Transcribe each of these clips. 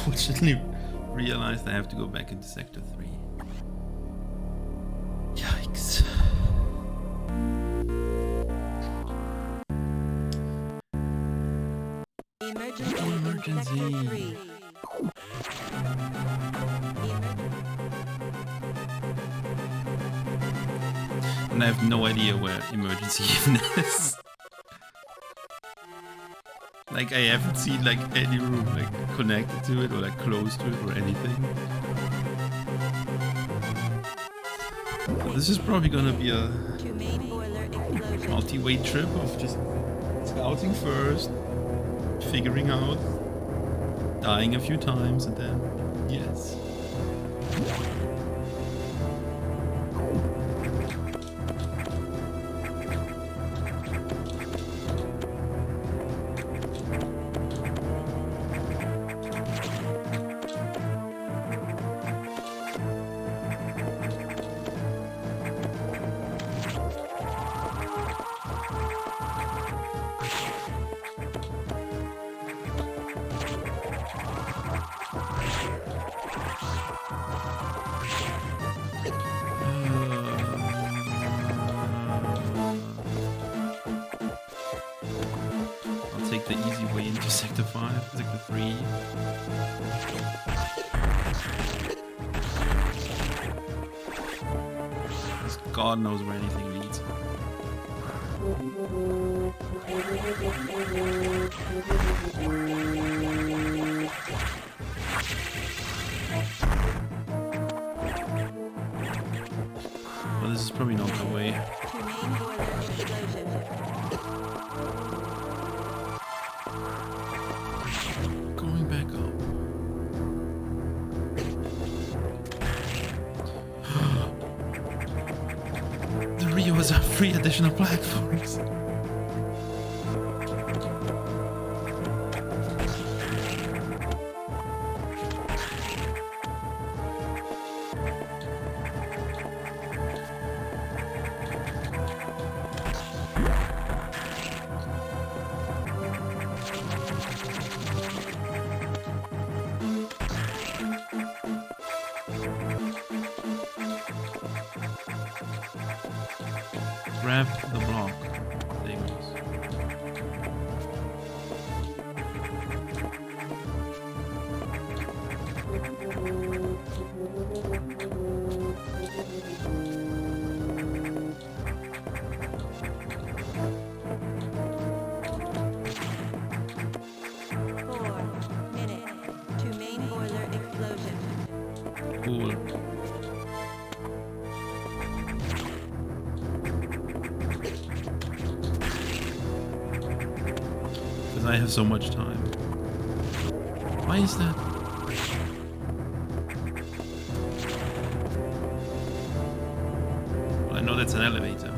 unfortunately realized I have to go back into Sector 3. Yikes. Emergency. And I have no idea where emergency even is. Like, I haven't seen like any room like connected to it or like close to it or anything. So this is probably gonna be a multi-way trip of just scouting first, figuring out, dying a few times, and then yes. Take the easy way into Sector 5, Sector 3. God knows where anything leads. Well, this is probably not the way. Going back up. The Rio has 3 additional platforms. Grab the block. There it goes. Cool. Because I have so much time. Why is that? Well, I know that's an elevator.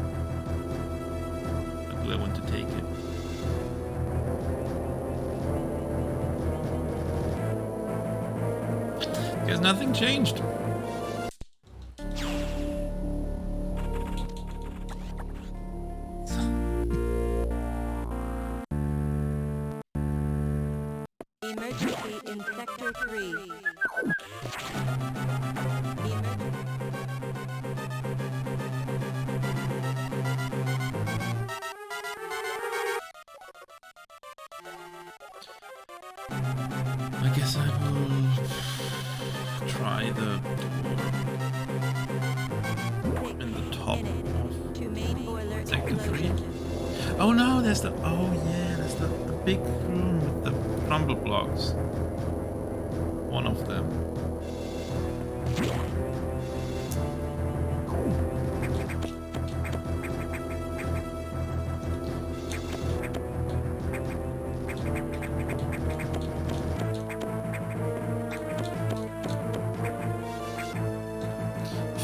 But do I want to take it? Because nothing changed. Emergency in Sector 3. I guess I will try the door in the top of Sector 3. Oh no, there's the, oh yeah, there's the big room with the crumble blocks. One of them.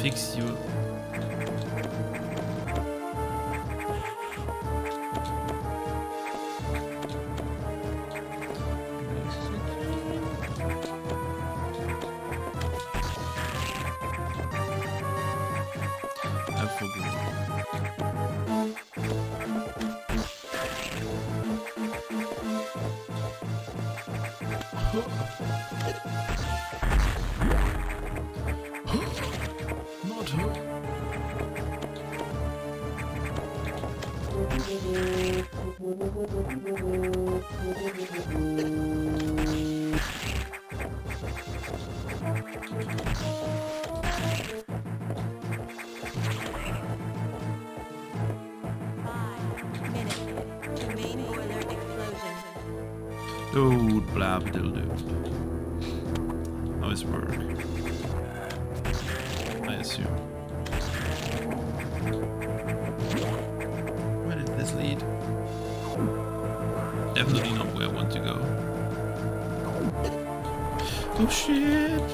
Fix you. I forgot. Dude, blah diddle. How does it work? I assume. Where did this lead? Definitely not where I want to go. Oh shit!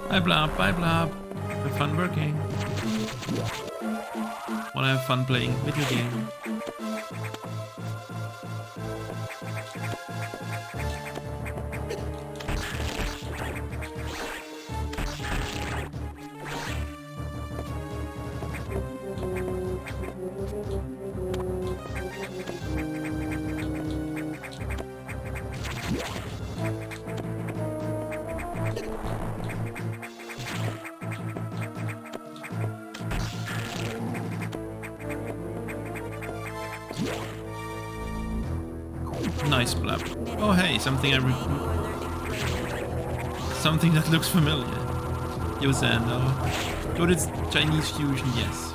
Bye Blob, bye Blob. Have fun working. Wanna have fun playing video game. Nice Blab. Oh hey, something something that looks familiar. Yo Xando. Good, it's Chinese fusion, yes.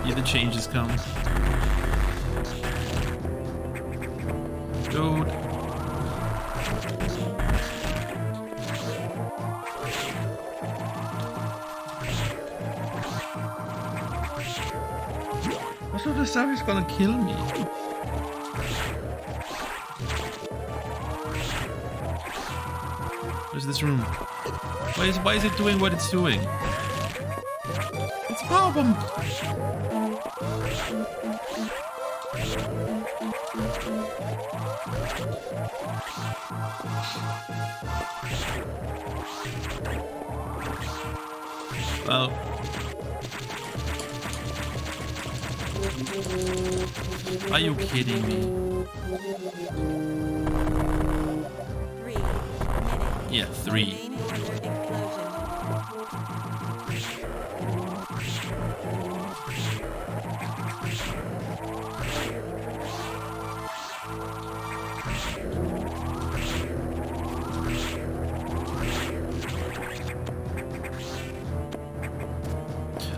Here the changes come. Dude. I thought the stuff is gonna kill me. Where's this room? Why is it doing what it's doing? It's a problem. Well. Are you kidding me? 3 minutes. Yeah, 3.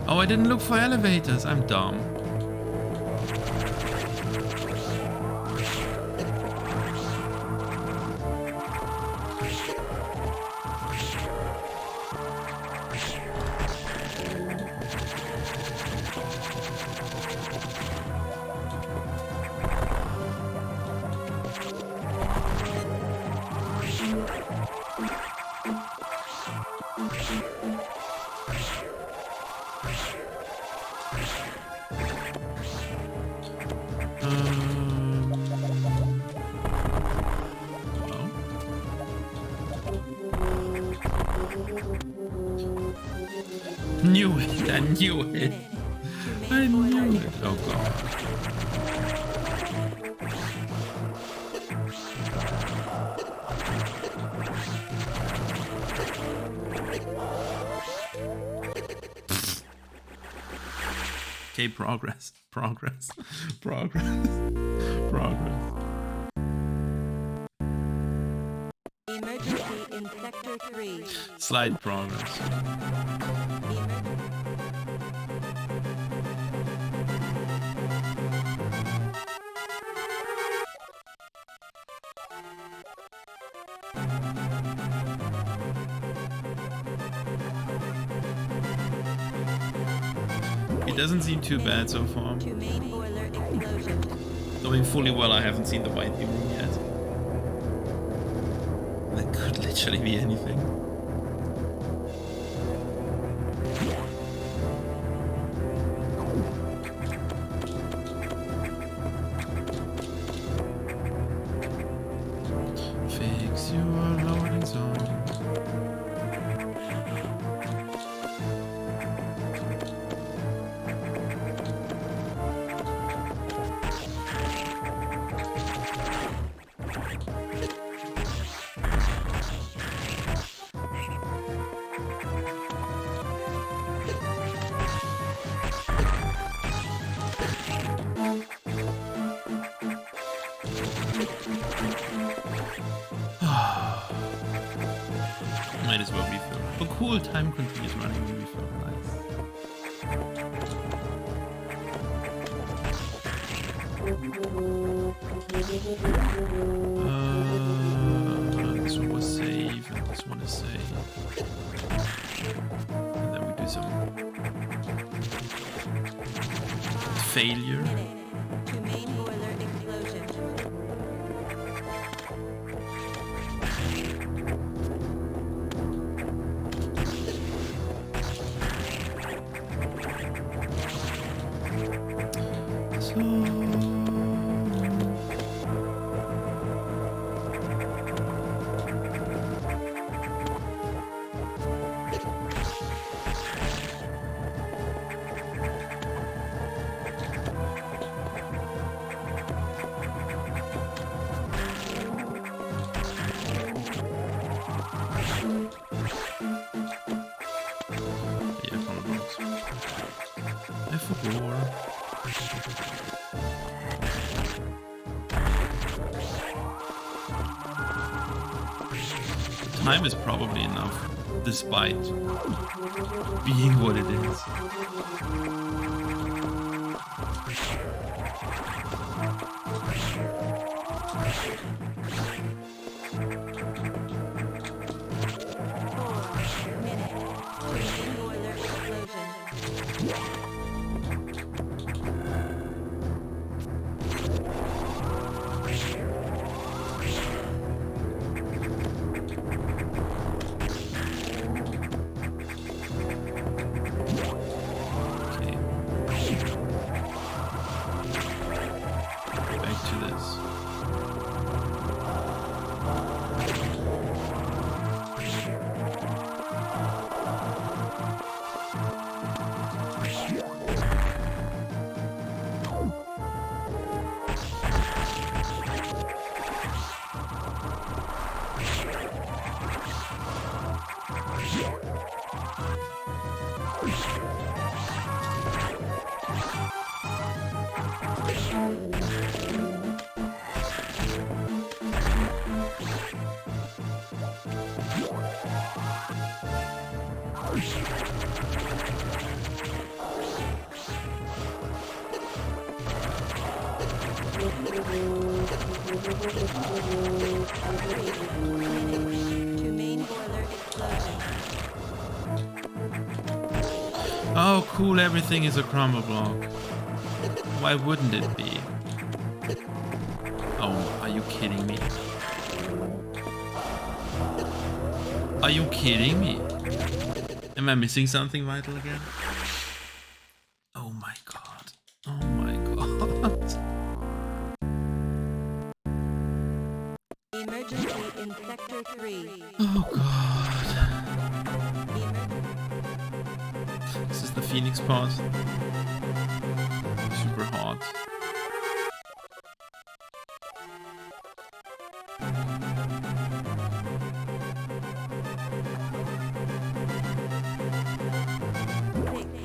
Oh, I didn't look for elevators. I'm dumb. Knew it, I knew it. I knew it. Oh god. Okay, progress. Emergency in Sector 3. Slight progress. It doesn't seem too bad so far. To main boiler explosion. Knowing fully well I haven't seen the white room yet. That could literally be anything. Fix your loading zone. Cool, time continues running really fast. Nice. This one was safe, and this one is safe. And then we do some failure. To main boiler explosion. Time is probably enough, despite being what it is. Oh, cool, everything is a crumble block. Why wouldn't it be? Oh, are you kidding me? Are you kidding me? Am I missing something vital again? Oh my god. Oh my god. Emergency in Sector 3. Oh god. This is the Phoenix part. Super hot.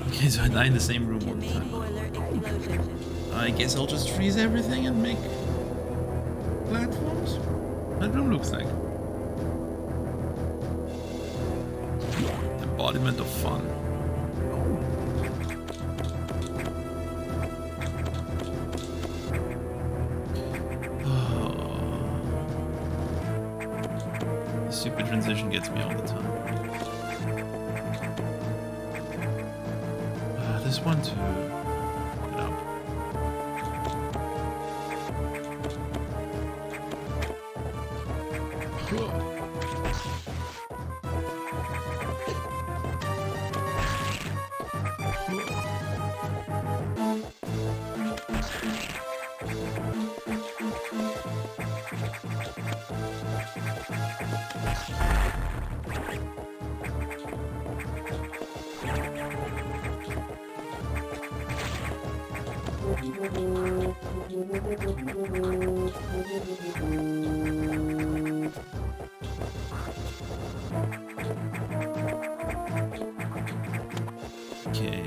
Okay, so I die in the same room all the time. I guess I'll just freeze everything and make platforms. That room looks like embodiment of fun. The stupid transition gets me all the time. This one too. Get up. Okay.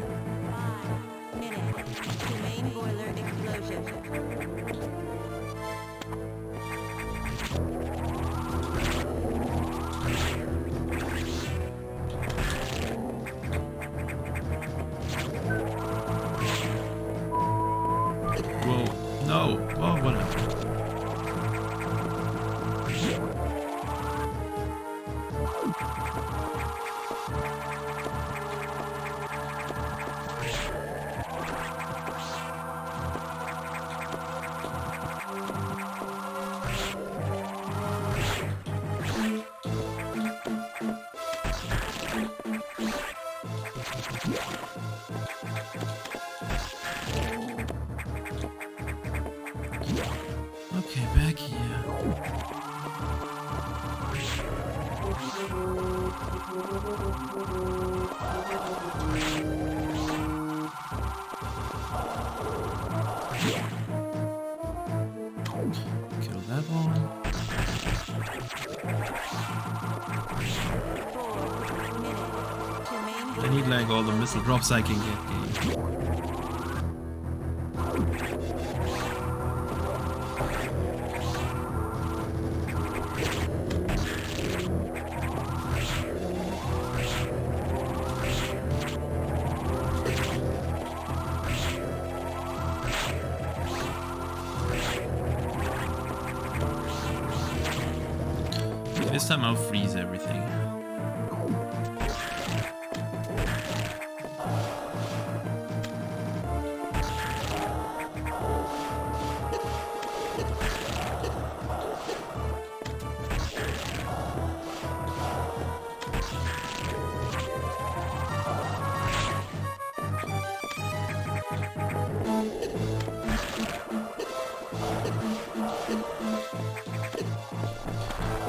5 minutes to main boiler explosion. Okay, back here. Kill that one. I need like all the missile drops I can get. This time I'll freeze everything.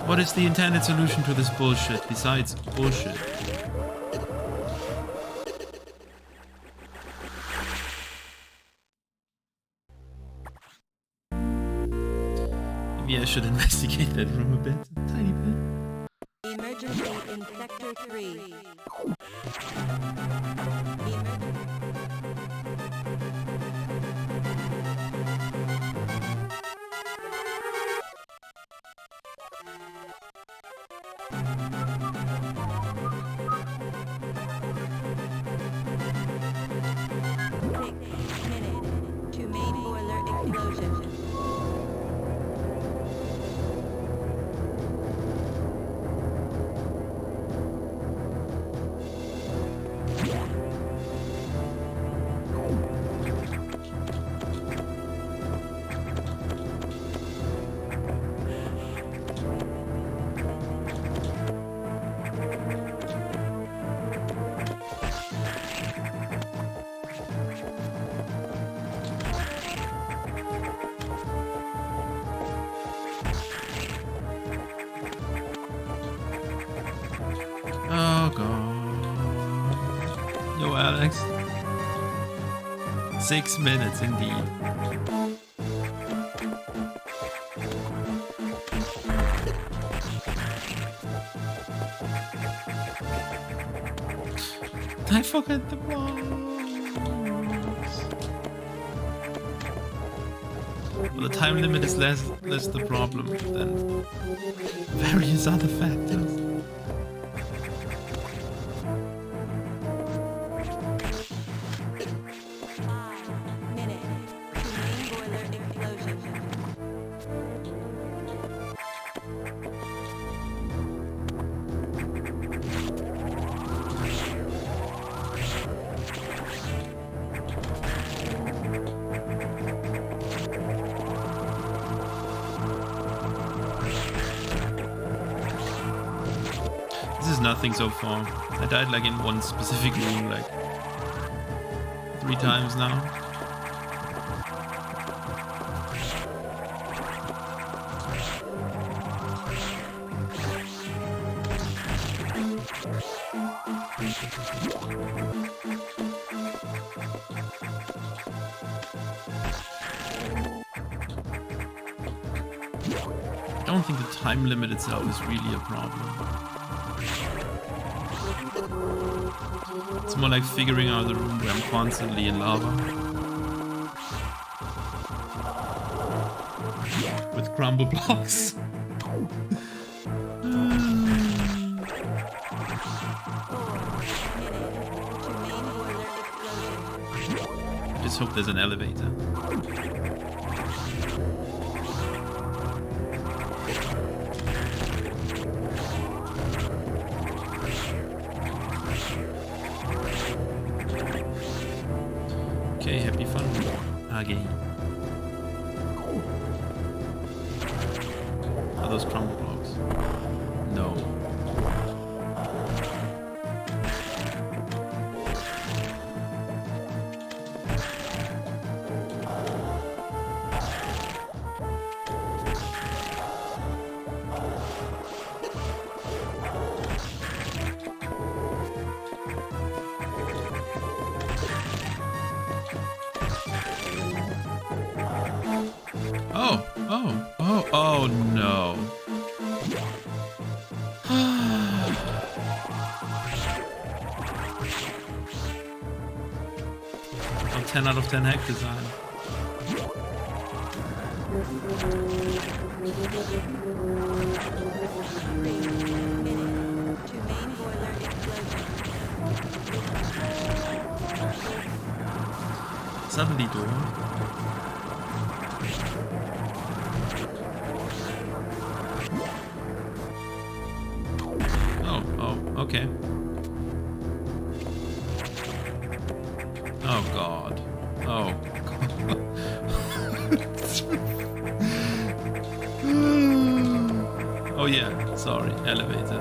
What is the intended solution to this bullshit besides bullshit? Maybe I should investigate that room a bit, a tiny bit. Emergency in Sector 3. Oh god. Yo, Alex. 6 minutes indeed. I forgot the box. Well, the time limit is less the problem than various other factors. Nothing so far. I died like in one specific room like 3 times now. I don't think the time limit itself is really a problem. It's more like figuring out the room where I'm constantly in lava. With crumble blocks. Just hope there's an elevator. Okay, happy fun again. Are those crumble blocks? No. Oh no. Oh, 10 out of 10 hack design. Suddenly door. Oh, okay. Oh god. Oh god. Oh yeah, sorry, elevator.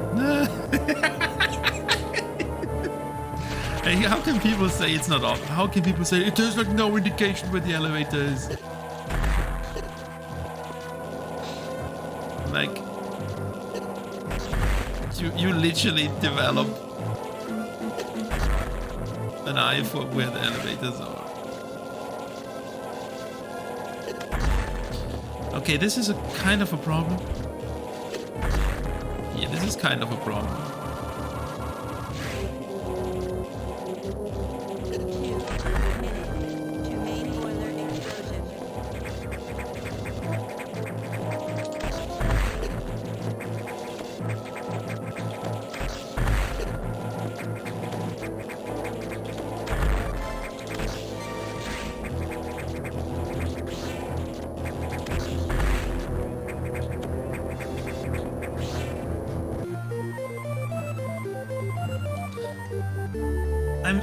Hey, how can people say it's not off? How can people say there's like no indication where the elevator is? Like, you literally develop an eye for where the elevators are. Okay, this is a kind of a problem. Yeah, this is kind of a problem.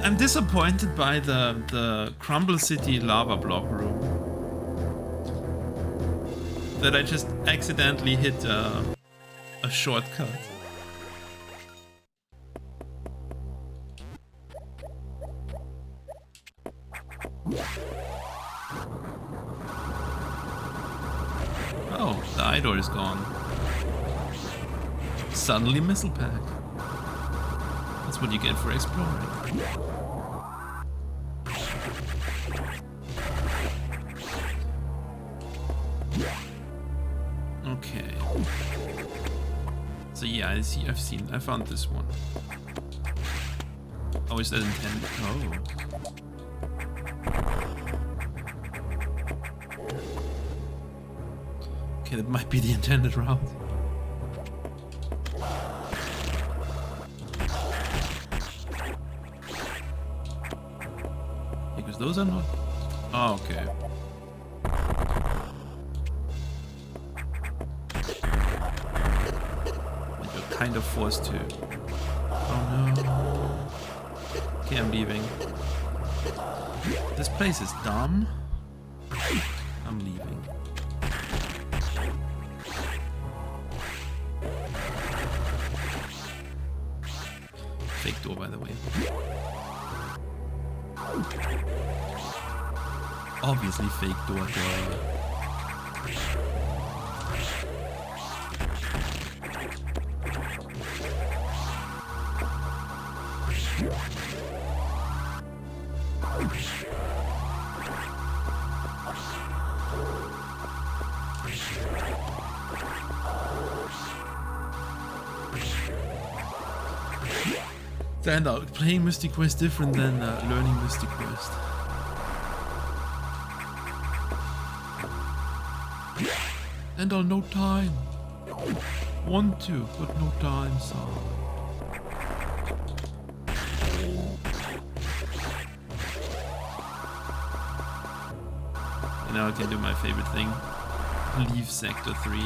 I'm disappointed by the Crumble City lava block room. That I just accidentally hit a shortcut. Oh, the eye door is gone. Suddenly missile pack. That's what you get for exploring. Okay. So yeah, I found this one. Oh, is that intended? Oh. Okay, that might be the intended route. Because those are not... Oh, okay. And you're kind of forced to... Oh no. Okay, I'm leaving. This place is dumb. I'm leaving. Fake door, by the way. Obviously fake door. Stand out. Playing Mystic Quest different than learning Mystic Quest. And all no time. Want to, but no time, son. And now I can do my favorite thing. Leave Sector 3.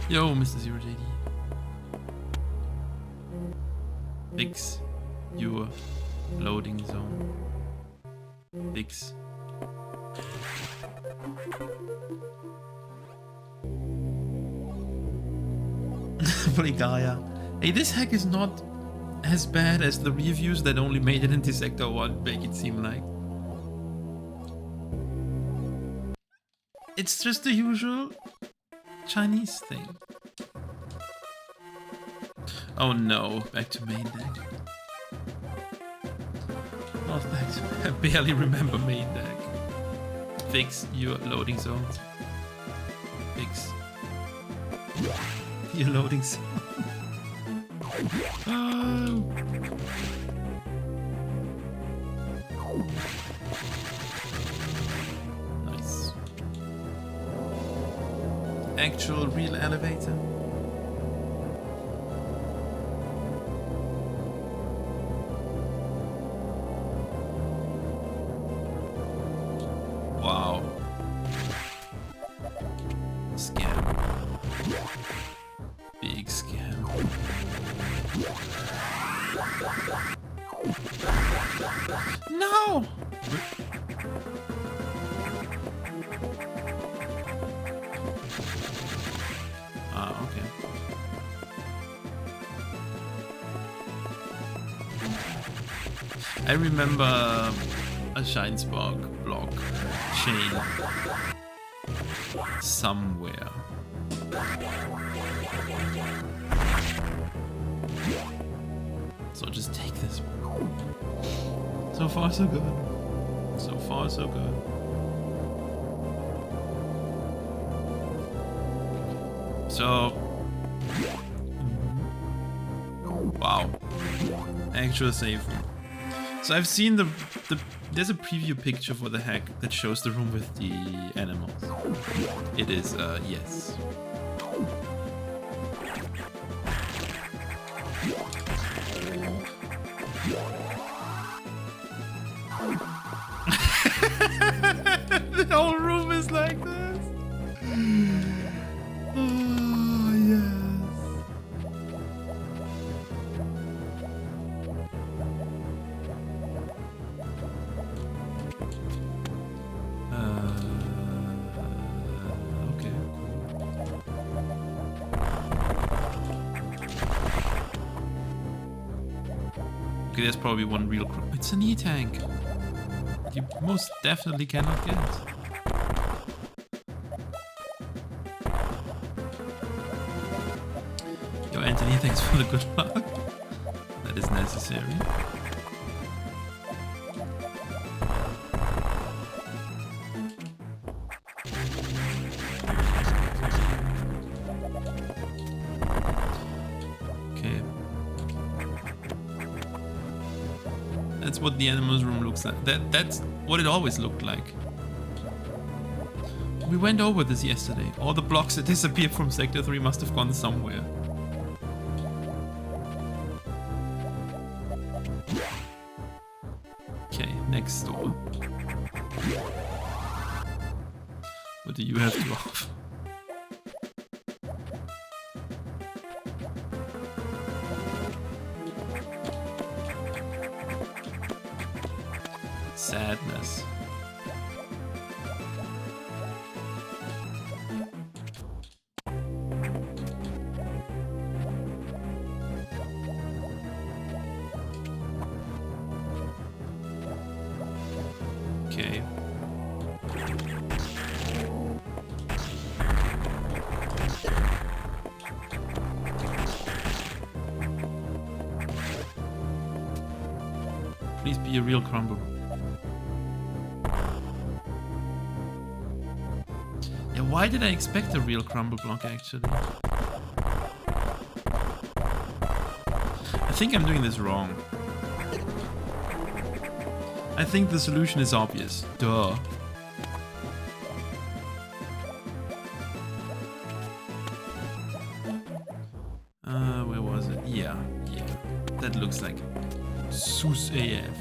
Yo, Mr. 0JD. Fix your loading zone. Fix. Gaia. Hey, this hack is not as bad as the reviews that only made it into Sector 1 make it seem like. It's just the usual Chinese thing. Oh no, back to main deck. Oh, thanks. I barely remember main deck. Fix your loading zones. Fix your loading zone. Oh. Nice. Actual real elevator. Wow. Scam. Big scam. No! Ah, okay. I remember a Shine Spark block chain somewhere. So just take this one. So far so good. So far so good. So wow. Actual safe room. So I've seen the there's a preview picture for the hack that shows the room with the animals. It is yes. The whole room is like this. Oh yes. Okay, cool. Okay, there's probably one real. It's an E-tank. You most definitely cannot get. Yo, Anthony, thanks for the good luck. That is necessary. Okay. That's what the animals room looks like. That's what it always looked like. We went over this yesterday. All the blocks that disappeared from Sector 3 must have gone somewhere. Okay, next door. What do you have to offer? Sadness. Okay. Please be a real crumble. Yeah, why did I expect a real crumble block actually? I think I'm doing this wrong. I think the solution is obvious. Duh. Where was it? Yeah. That looks like Sus AF.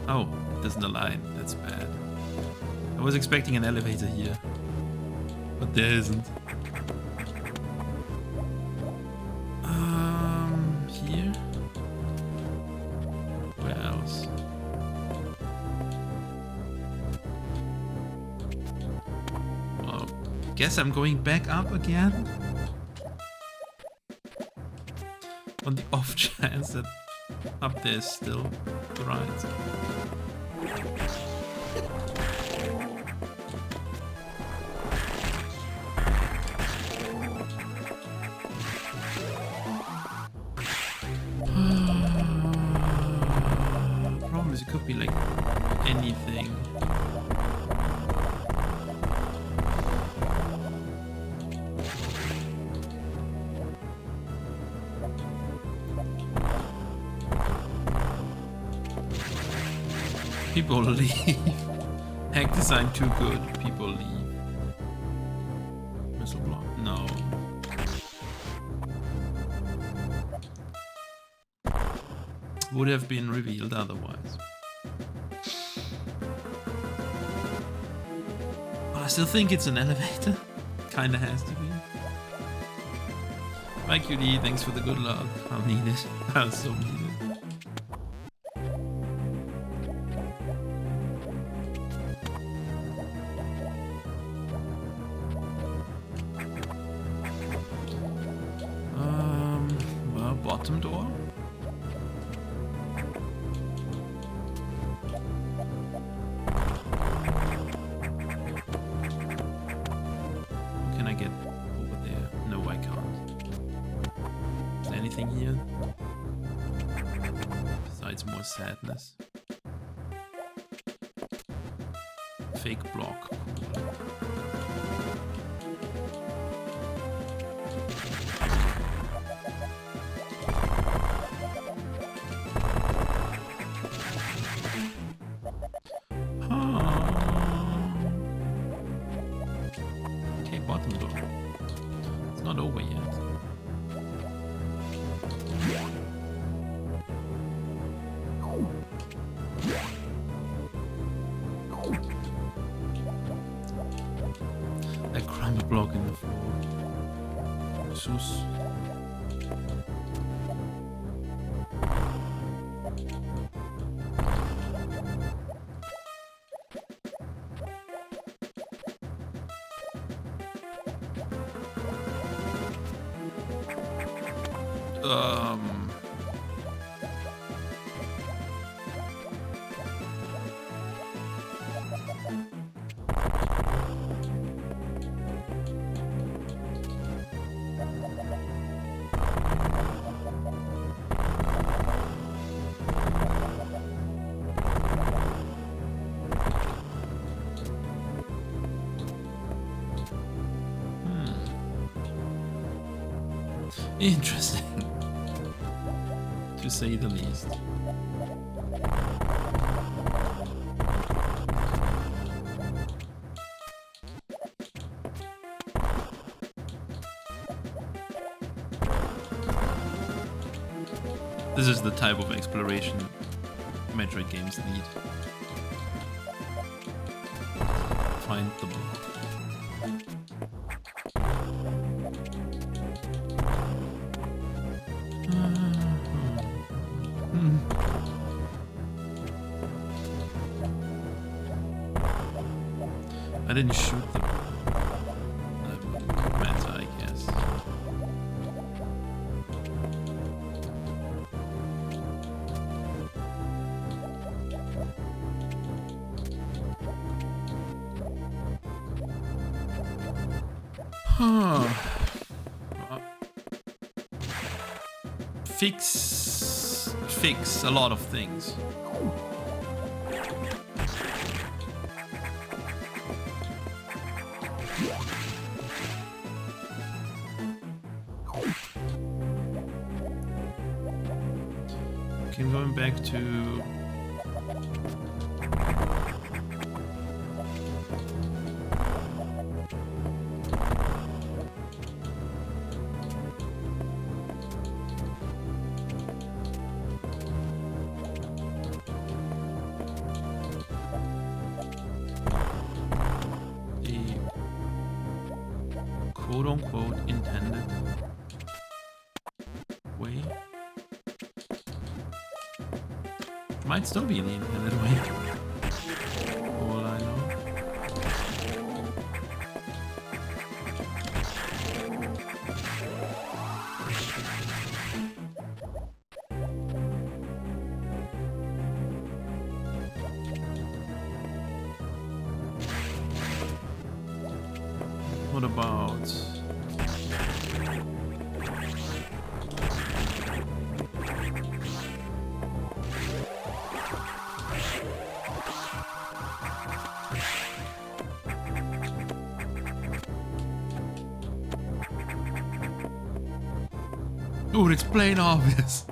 Oh, it doesn't align. That's bad. I was expecting an elevator here, but there isn't. Here? Where else? Well, guess I'm going back up again? On the off chance that up there is still right. People leave. Hack design too good. People leave. Missile block? No. Would have been revealed otherwise. But I still think it's an elevator. Kinda has to be. Bye QD, thanks for the good luck. I'll need it. I'll so need it. Well, bottom door. Can I get over there? No, I can't. Is there anything here? Besides more sadness. Fake block. Okay, bottom door. It's not over yet. A crumble block in the floor. Sus. Interesting, to say the least. This is the type of exploration Metroid games need. Find the block. I didn't shoot them. That wouldn't matter, I guess. Huh. Fix a lot of things. Okay, I'm going back to quote-unquote intended way. Might still be the intended way. All I know. What about... Dude, it's plain obvious.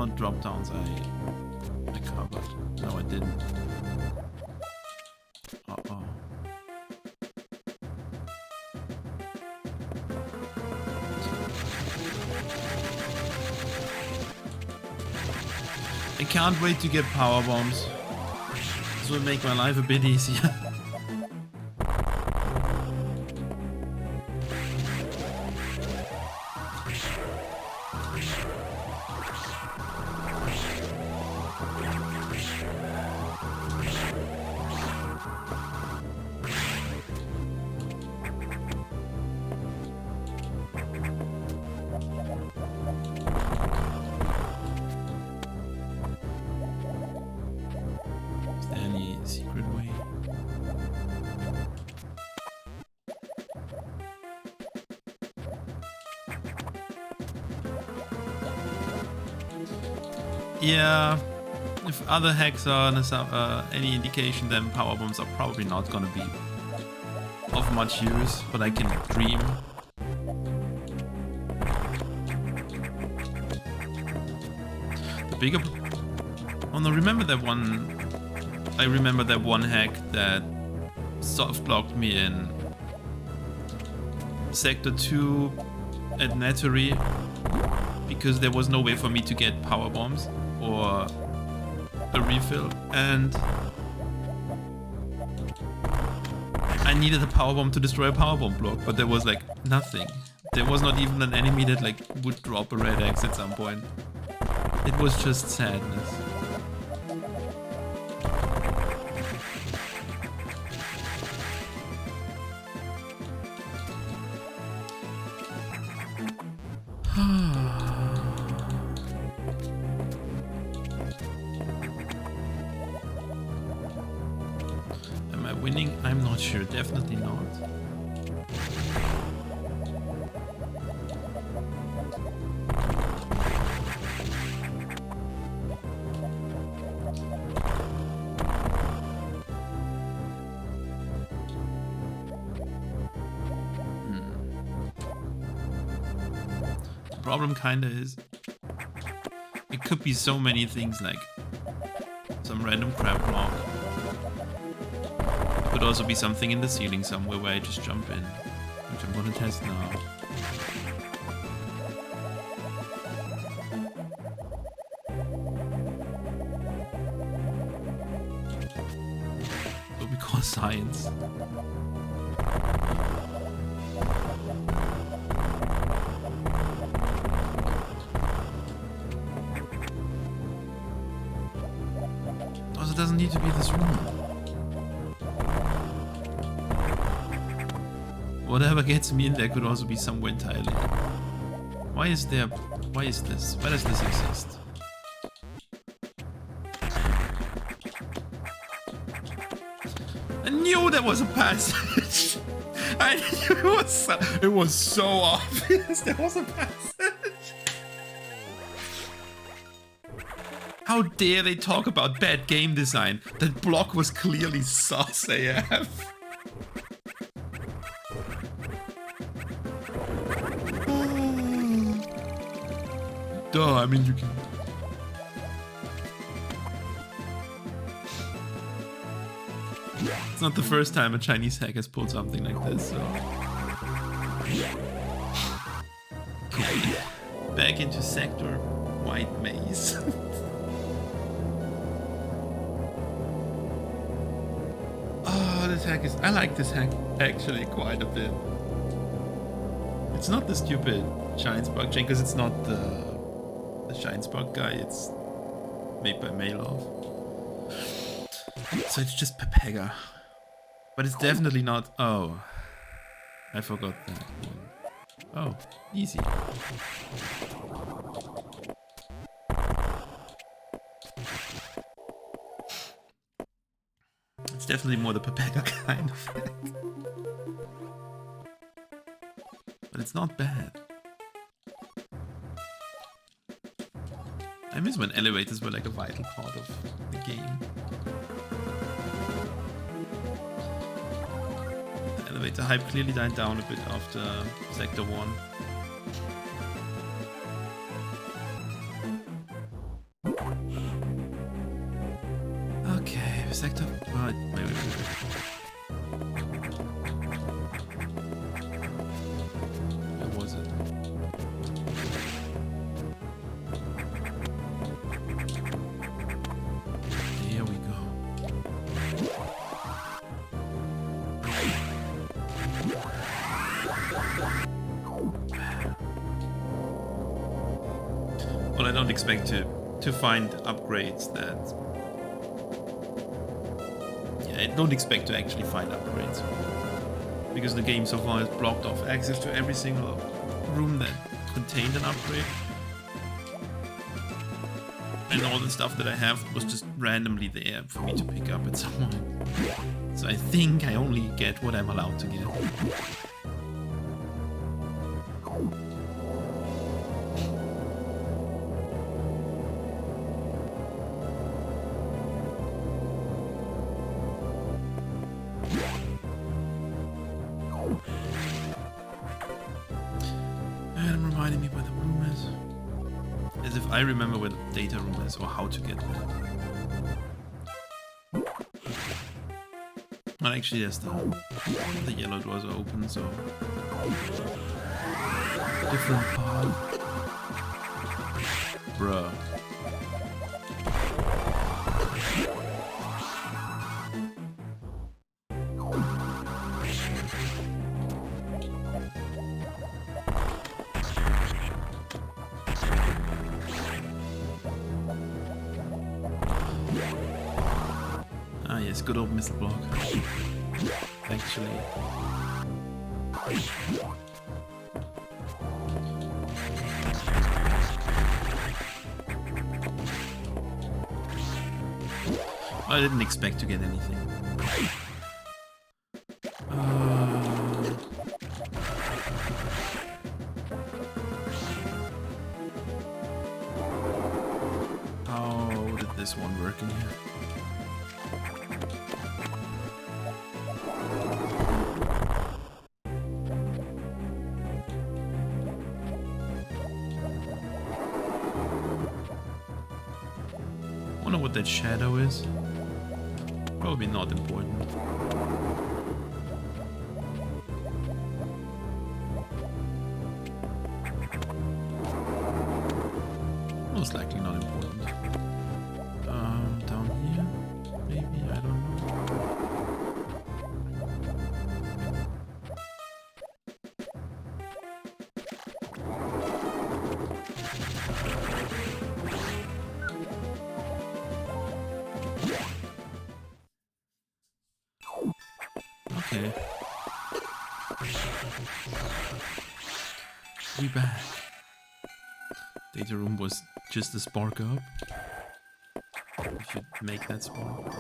what drop downs I covered. No, I didn't. Uh-oh. I can't wait to get power bombs. This will make my life a bit easier. Yeah, if other hacks are any indication, then power bombs are probably not gonna be of much use, but I can dream. The bigger... Oh no, remember that one... I remember that one hack that soft blocked me in Sector 2 at Metroid because there was no way for me to get power bombs or a refill, and I needed a power bomb to destroy a power bomb block, but there was like nothing. There was not even an enemy that like would drop a red X at some point. It was just sadness. I'm not sure, definitely not. The problem kinda is, it could be so many things, like some random crap block. Could also be something in the ceiling somewhere where I just jump in, which I'm gonna test now. So because science. Also, it doesn't need to be this room. Whatever gets me in there could also be somewhere entirely. Why is this? Why does this exist? I knew there was a passage! I knew it was so obvious there was a passage! How dare they talk about bad game design? That block was clearly sus AF. Duh, I mean, you can... It's not the first time a Chinese hack has pulled something like this, so... Okay. Back into Sector White Maze. Oh, this hack is... I like this hack actually quite a bit. It's not the stupid Shine Spark chain, because it's not the Shine Spark guy, it's made by Mailov. So it's just Pepega. But it's definitely not... Oh. I forgot that one. Oh, easy. It's definitely more the Pepega kind of thing. But it's not bad. I miss when elevators were like a vital part of the game. The elevator hype clearly died down a bit after Sector 1. sector. Wait. Where was it? Here we go. Well, I don't expect to find upgrades that... Yeah, I don't expect to actually find upgrades. Because the game so far has blocked off access to every single room that contained an upgrade. And all the stuff that I have was just randomly there for me to pick up at some point. So I think I only get what I'm allowed to get. And reminding me where the room is. As if I remember where the data room is or how to get there. Well, actually, yes, the yellow doors are open, so... Different path. Bruh. Ah yes, good old missile block. Actually. I didn't expect to get anything. How did this one work in here? Wonder what that shadow is. Probably not important. Most likely not important. Down here? Maybe? I don't know. Okay. We back. Data room was just a spark up. We should make that spark.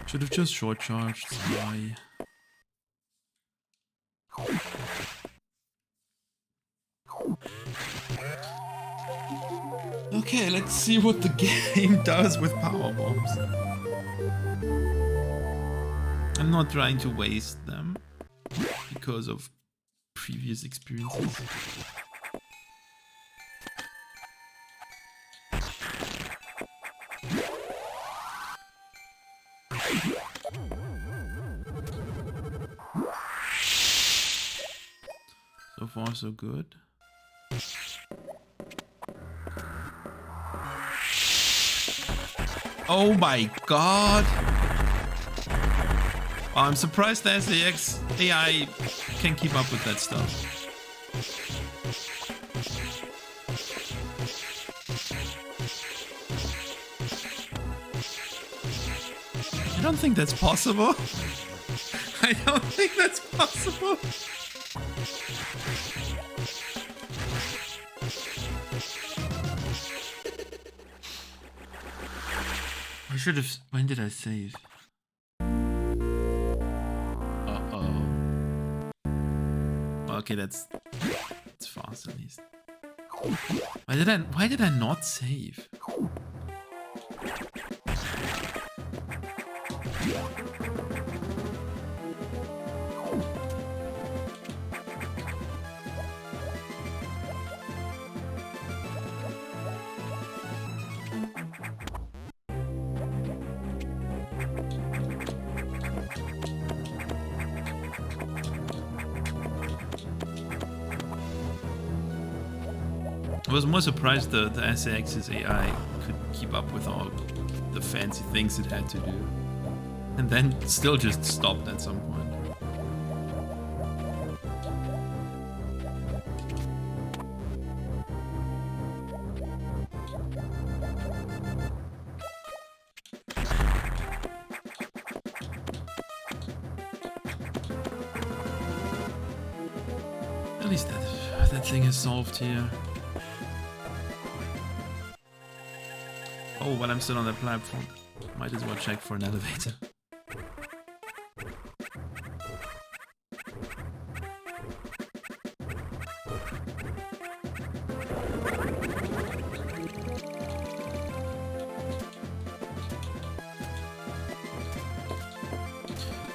Should have just short charged. Why? Okay, let's see what the game does with power bombs. I'm not trying to waste them because of previous experiences. So far, so good. Oh my god! Oh, I'm surprised the SAX AI can keep up with that stuff. I don't think that's possible. I don't think that's possible. I should have... When did I save? Uh-oh. Okay, that's fast at least. Why did I not save? I was more surprised the SAX's AI could keep up with all the fancy things it had to do. And then still just stopped at some point. At least that thing is solved here. Oh, while I'm still on that platform, might as well check for an elevator.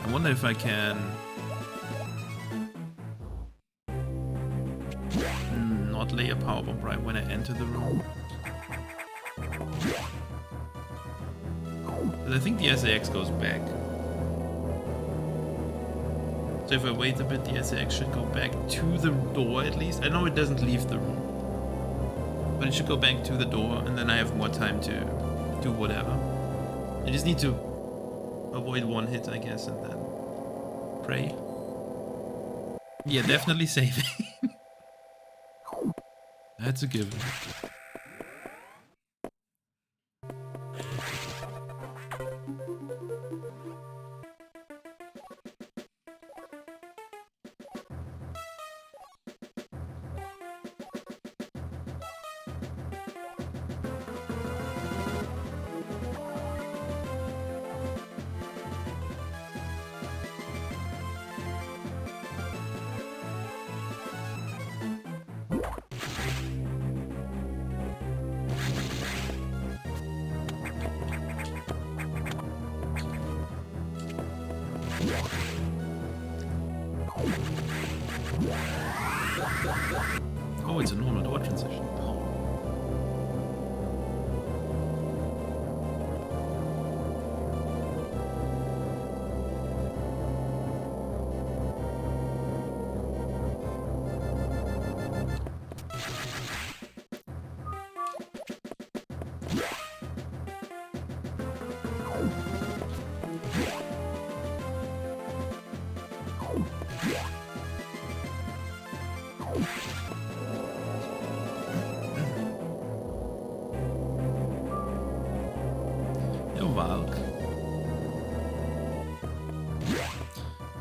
I wonder if I can not lay a power bomb right when I enter the room. But I think the SAX goes back. So if I wait a bit, the SAX should go back to the door at least. I know it doesn't leave the room, but it should go back to the door, and then I have more time to do whatever. I just need to avoid one hit, I guess, and then pray. Yeah, definitely saving. That's a given. Oh, it's a normal door transition.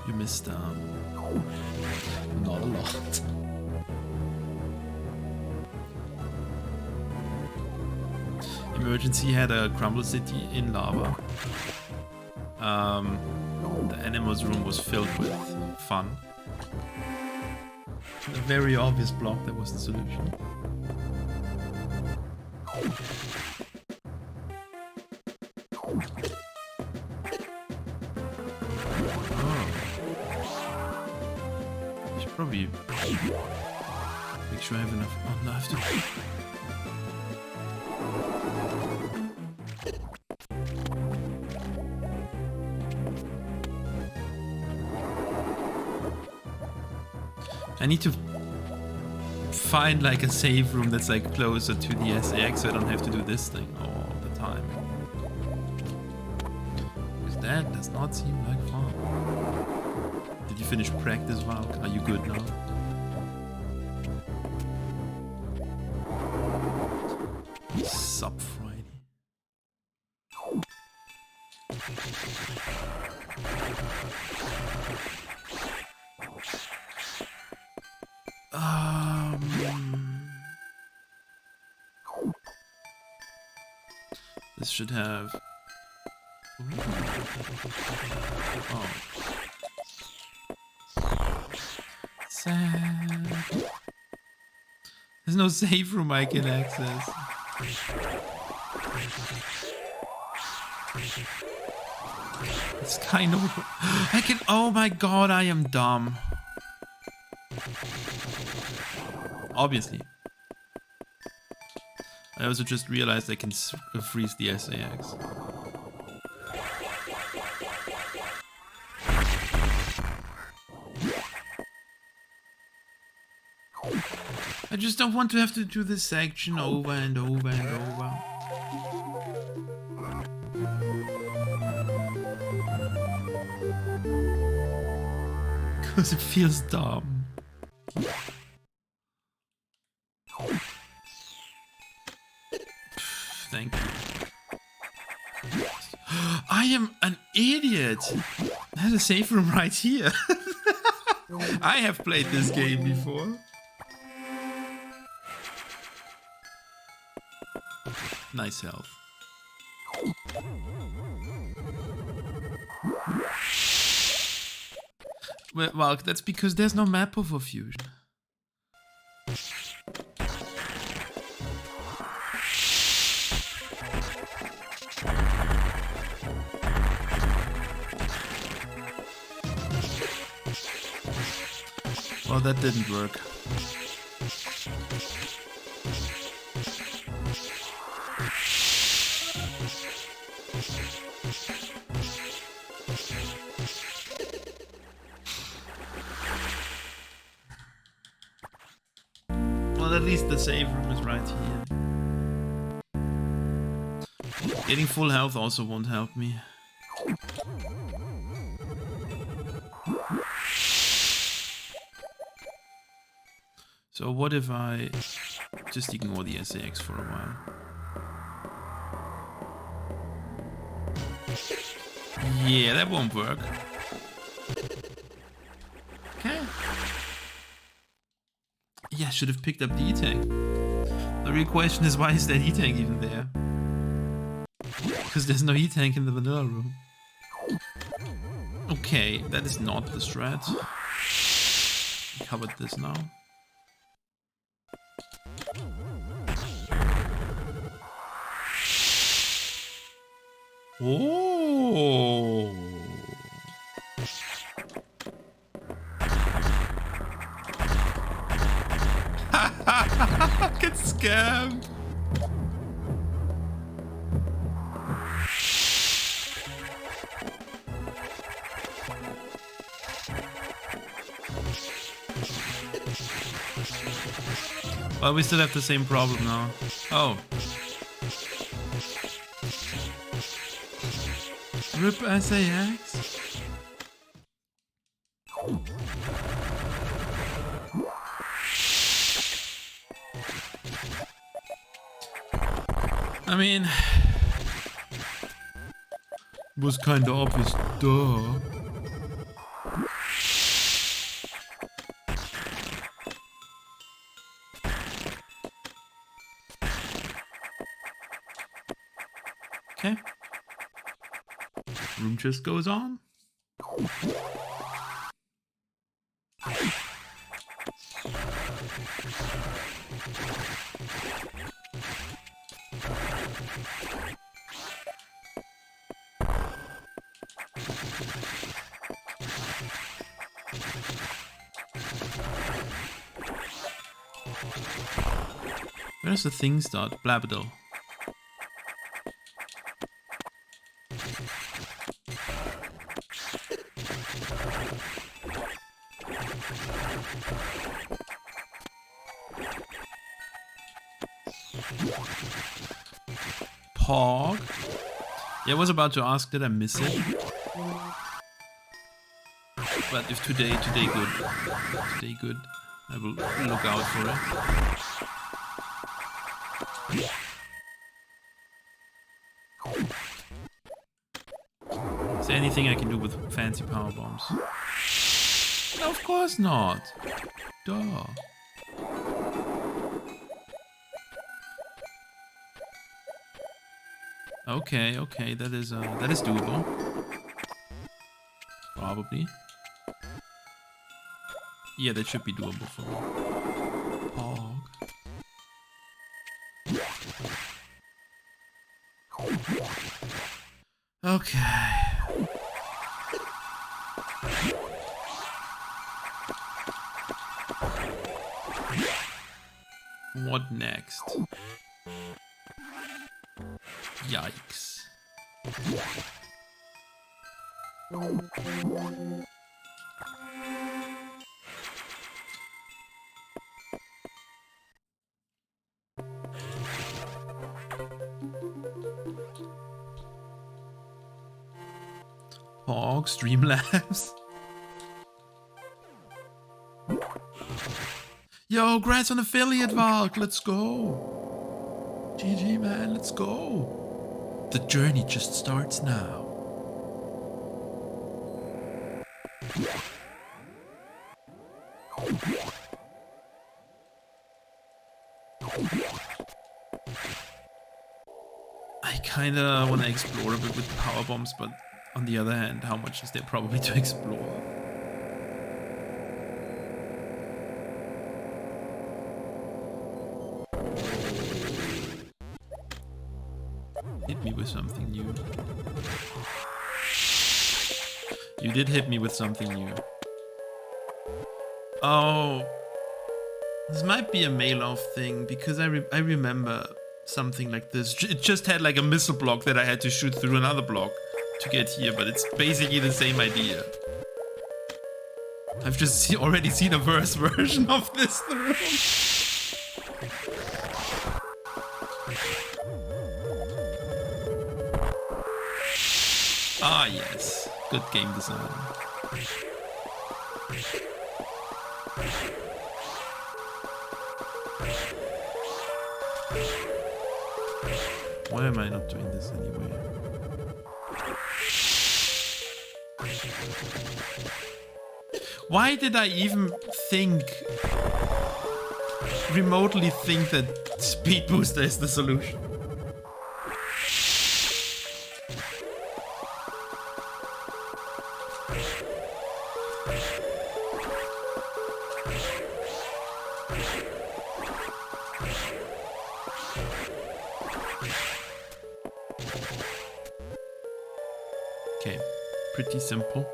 You missed not a lot. Emergency had a crumble city in lava. The animals room was filled with fun. A very obvious block that was the solution. Probably make sure I have enough. Oh, no, I have to. I need to find like a save room that's like closer to the SAX so I don't have to do this thing all the time. Because that does not seem like fun. Did you finish practice, Valk? Are you good now? Sub Friday. This should have. Oh. Sad. There's no save room I can access. It's kind of. I can. Oh my god, I am dumb. Obviously. I also just realized I can freeze the SAX. I just don't want to have to do this section over and over and over. Because it feels dumb. Thank you. I am an idiot. There's a safe room right here. I have played this game before. Nice health. Well, that's because there's no map for fusion. Well, that didn't work. Well, at least the save room is right here. Getting full health also won't help me. So what if I just ignore the SAX for a while? Yeah, that won't work. Okay. Yeah, I should have picked up the E-Tank. The real question is, why is that E-Tank even there? Because there's no E-Tank in the vanilla room. Okay, that is not the strat. I covered this now. Oh. Get scammed. Well, we still have the same problem now. Oh. Rip SAX? I mean, it was kind of obvious, duh. Okay. Room just goes on. Where's the thing start? Blabadel. Pog. Yeah, I was about to ask, did I miss it? But if today good, I will look out for it. Is there anything I can do with fancy power bombs? No, of course not. Duh. Okay, okay, that is doable. Probably. Yeah, that should be doable for me. Pog. Okay. What next? Yikes. Pog, Streamlabs. Yo, congrats on affiliate, Valk. Let's go. GG, man. Let's go. The journey just starts now. I kinda wanna explore a bit with power bombs, but on the other hand, how much is there probably to explore? Hit me with something new. You did hit me with something new. Oh, this might be a mail-off thing because I remember something like this. It just had like a missile block that I had to shoot through another block to get here, but it's basically the same idea. I've just already seen a worse version of this room. Ah yes, good game design. Why am I not doing this anyway? Why did I even remotely think that speed booster is the solution? Okay, pretty simple.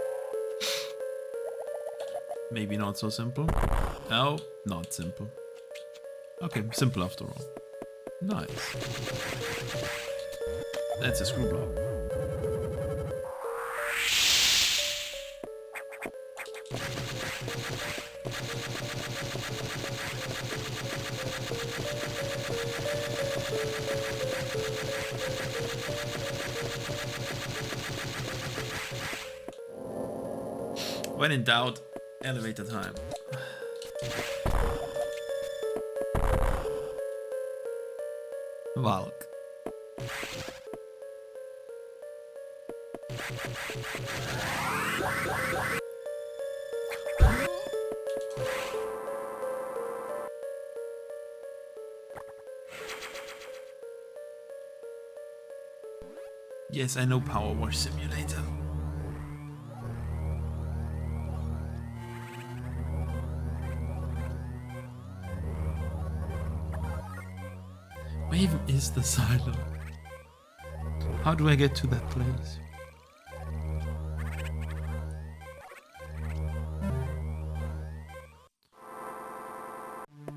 Maybe not so simple. Oh, not simple. Okay, simple after all. Nice. That's a screw block. When in doubt, elevator time. Valk. Yes, I know Power Wash Simulator. Where even is the silo? How do I get to that place?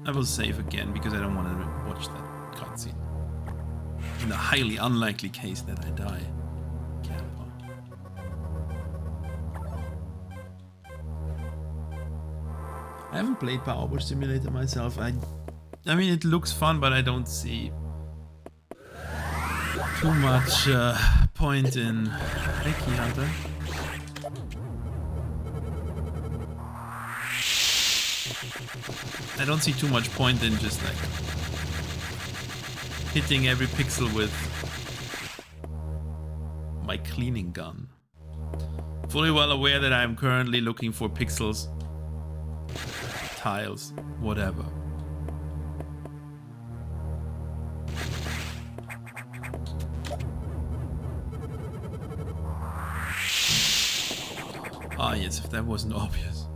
I will save again because I don't want to watch that cutscene. In the highly unlikely case that I die. Camper. I haven't played Power Wash Simulator myself. I mean, it looks fun, but I don't see too much point in Key Hunter. I don't see too much point in just like hitting every pixel with my cleaning gun. Fully well aware that I am currently looking for pixels, tiles, whatever. Ah yes, if that wasn't obvious.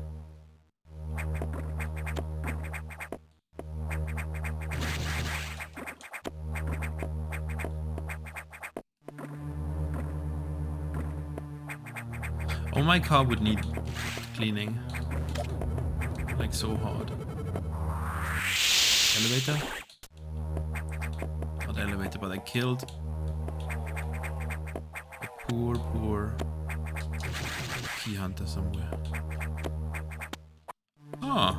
Oh, my car would need cleaning. Like so hard. Elevator? Not elevator, but I killed a poor Key Hunter somewhere. Ah.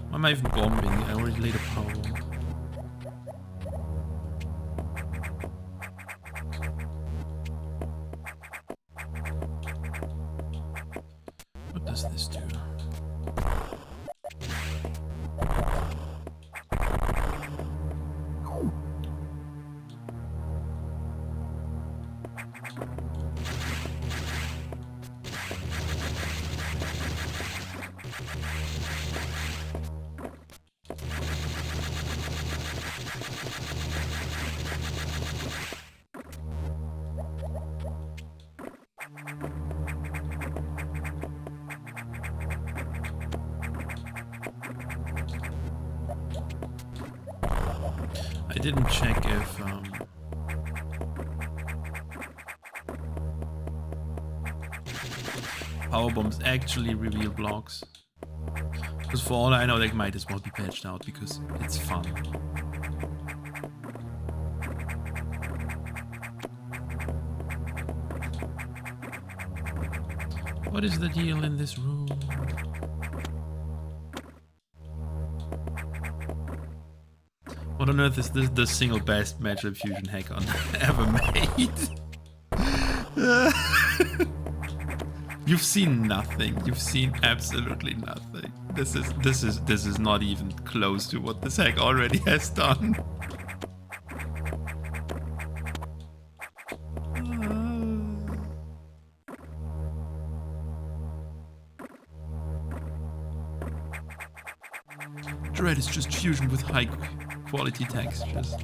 Why am I even bombing? I already laid a power bomb. does this do? I didn't check if power bombs actually reveal blocks. Because for all I know, they might as well be patched out because it's fun. What is the deal in this room? What on earth is this the single best Metroid Fusion hack on ever made? You've seen nothing. You've seen absolutely nothing. This is not even close to what this hack already has done. Dread is just fusion with high quality textures.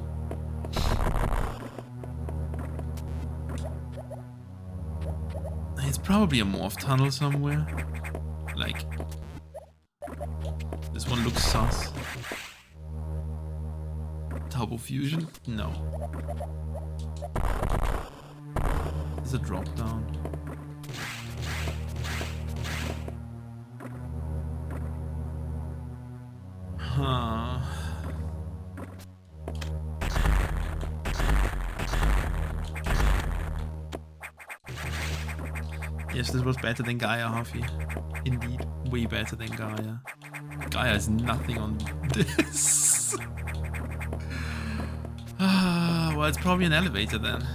It's probably a morph tunnel somewhere. Like, this one looks sus. Turbo fusion? No. There's a drop down. Huh. Yes, this was better than Gaia, Huffy. Indeed, way better than Gaia. Gaia has nothing on this. Well, it's probably an elevator then.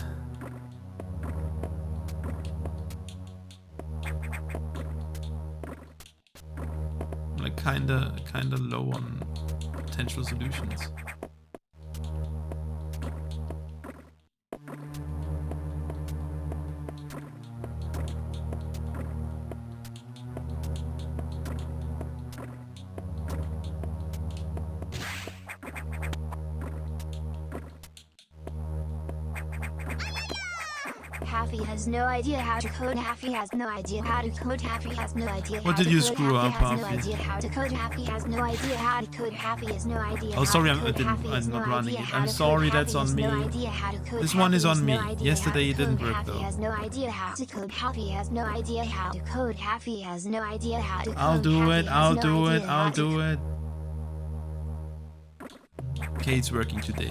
Like kinda low on potential solutions. Happy has no idea how to code. Happy has no idea how to code. Happy has no idea. What did you screw up, Happy has no Happy? idea how to code. Happy has no idea how to code. Happy has no idea. Oh, sorry, how to code. I'm not running it. I'm sorry, that's on me. This one is on me. Yesterday it didn't work though. Happy has no idea how to code. Happy has no idea how to code. Happy has no idea how to code. I'll do it. I'll Happy has no do it. idea how I'll to do it. Okay, it's working today.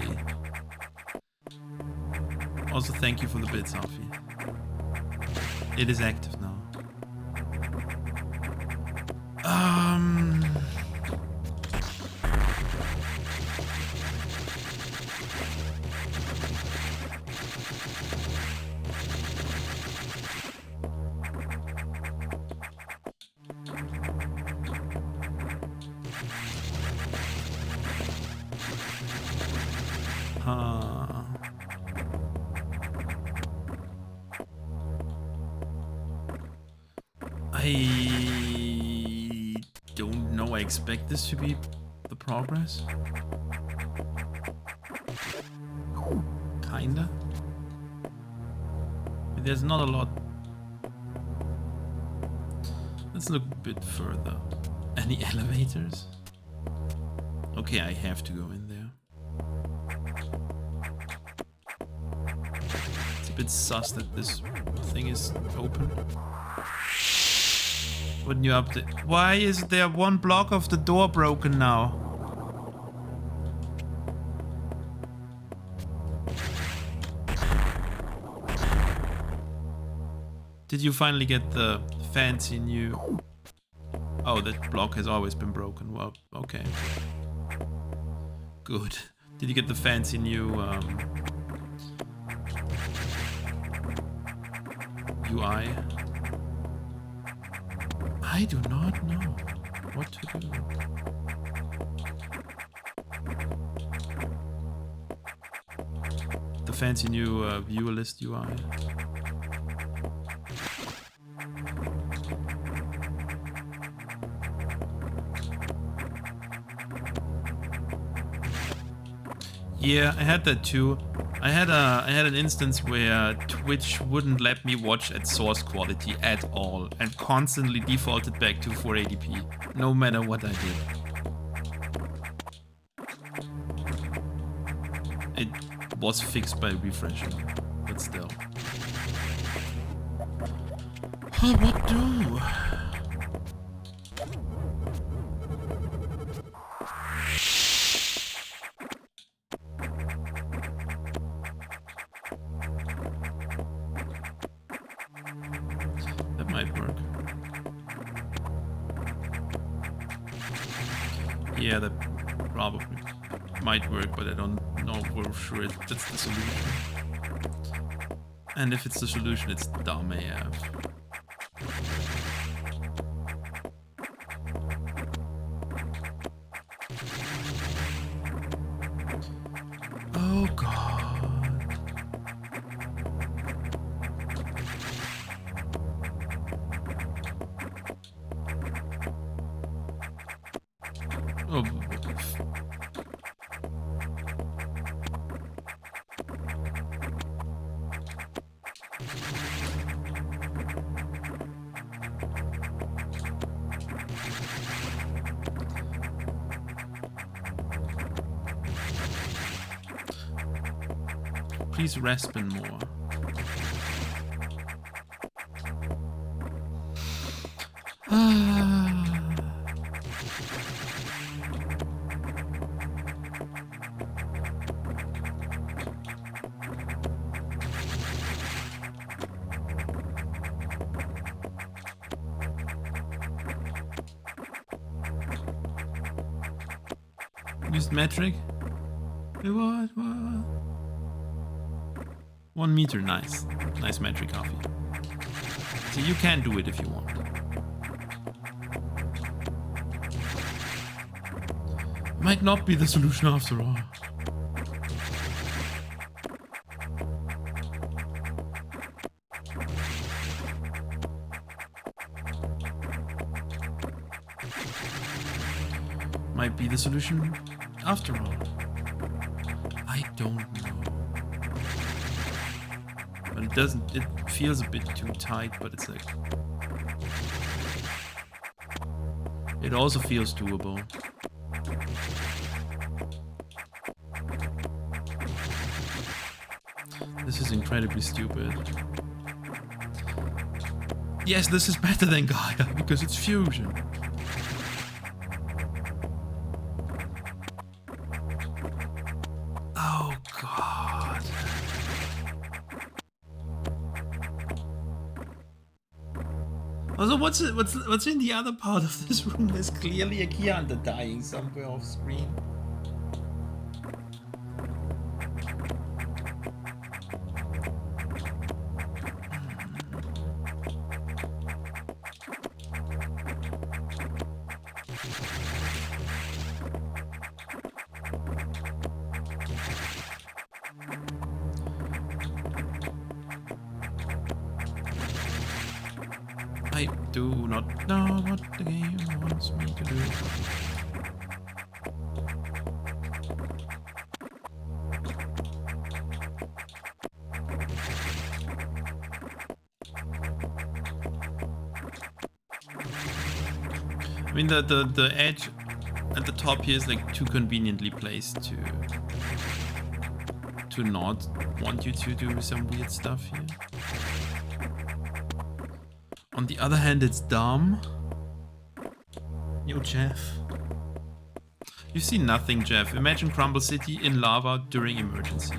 Also, thank you for the bits, Alfie. It is active now. I don't know. I expect this to be the progress. Kinda. But there's not a lot. Let's look a bit further. Any elevators? Okay, I have to go in there. It's a bit sus that this thing is open. Wouldn't you update? Why is there one block of the door broken now? Did you finally get the fancy new... Oh, that block has always been broken. Well, okay. Good. Did you get the fancy new UI? I do not know what to do. The fancy new viewer list UI. Yeah, I had that too. I had an instance where Twitch wouldn't let me watch at source quality at all and constantly defaulted back to 480p, no matter what I did. It was fixed by refreshing, but still. What do? That might work. Yeah, that probably might work, but I don't know for sure if that's the solution. And if it's the solution, it's dumb AF. Oh god. Oh. Please respin more. Used metric? What? 1 meter, nice. Nice metric coffee. So you can do it if you want. Might not be the solution after all. Might be the solution after all. I don't know. But it doesn't, it feels a bit too tight, but it's like... It also feels doable. This is incredibly stupid. Yes, this is better than Gaia, because it's fusion. Oh god. Also, what's in the other part of this room? There's clearly a key hunter dying somewhere off screen. I do not know what the game wants me to do. I mean, the edge at the top here is like too conveniently placed to not want you to do some weird stuff here. On the other hand, it's dumb. Yo, Jeff. You see nothing, Jeff. Imagine Crumble City in lava during emergency.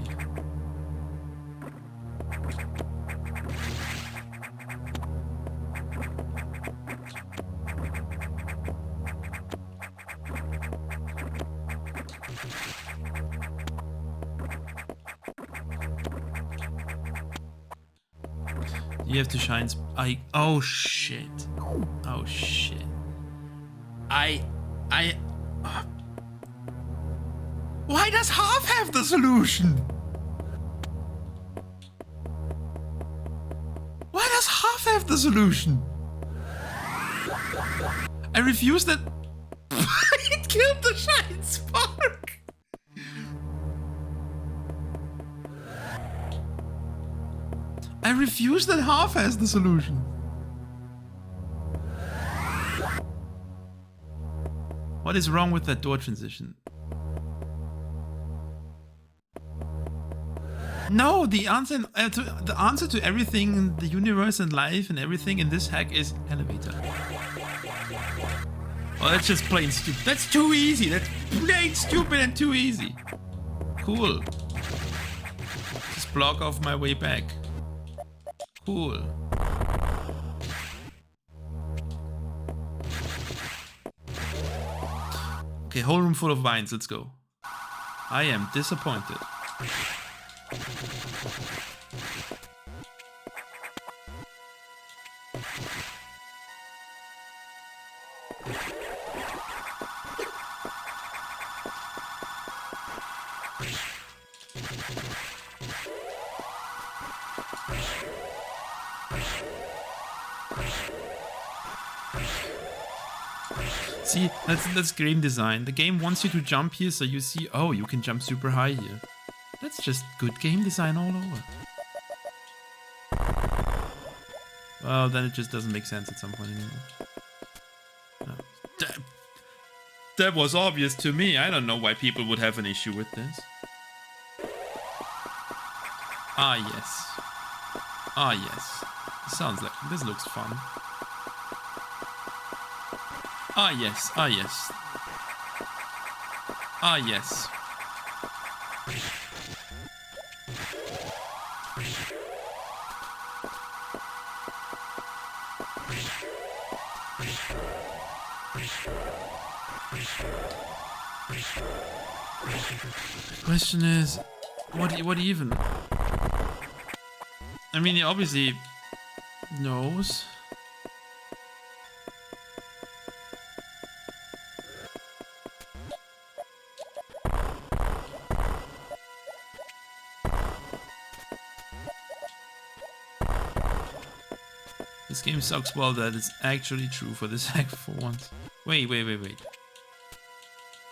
You have to shine. Oh shit. Oh shit. Why does half have the solution? Why does half have the solution? I refuse that. It killed the shine spark. I refuse that half has the solution. What is wrong with that door transition? No, the answer to everything in the universe and life and everything in this hack is elevator. Oh, that's just plain stupid. That's too easy. That's plain stupid and too easy. Cool. Just block off my way back. Cool. Okay, whole room full of vines. Let's go. I am disappointed. See, that's game design. The game wants you to jump here, so you see, oh, you can jump super high here. That's just good game design all over. Well, then it just doesn't make sense at some point anymore. No. That was obvious to me. I don't know why people would have an issue with this. Ah, yes. Ah, yes. Sounds like this looks fun. Ah, yes. Ah, yes. Ah, yes. Question is, what even? I mean, he obviously knows. This game sucks. Well, that is actually true for this hack for once. Wait.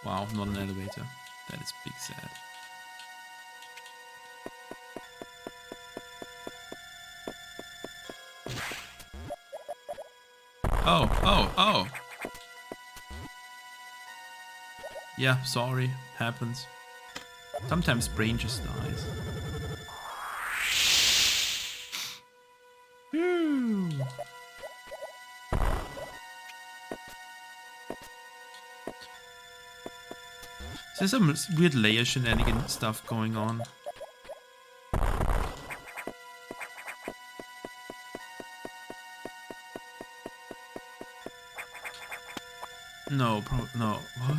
Wow, not an elevator. That is big sad. Oh. Yeah, sorry. Happens. Sometimes brain just dies. There's some weird layer shenanigan stuff going on. No, no. What?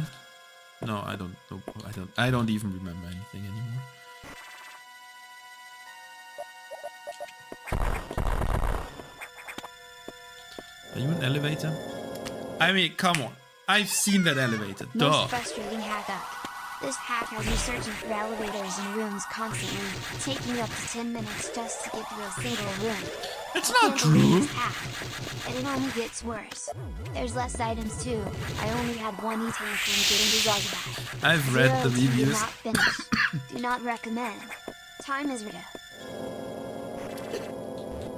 No, I don't. I don't even remember anything anymore. Are you an elevator? I mean, come on. I've seen that elevator. Duh. Most frustrating hack up. This hack has you searching for elevators and rooms constantly, taking up to 10 minutes just to get through a single room. It's not true. And it only gets worse. There's less items too. I only had one E-tank from getting to Zazabat. I've read the reviews. Do not finish. Do not recommend. Time is ridiculous.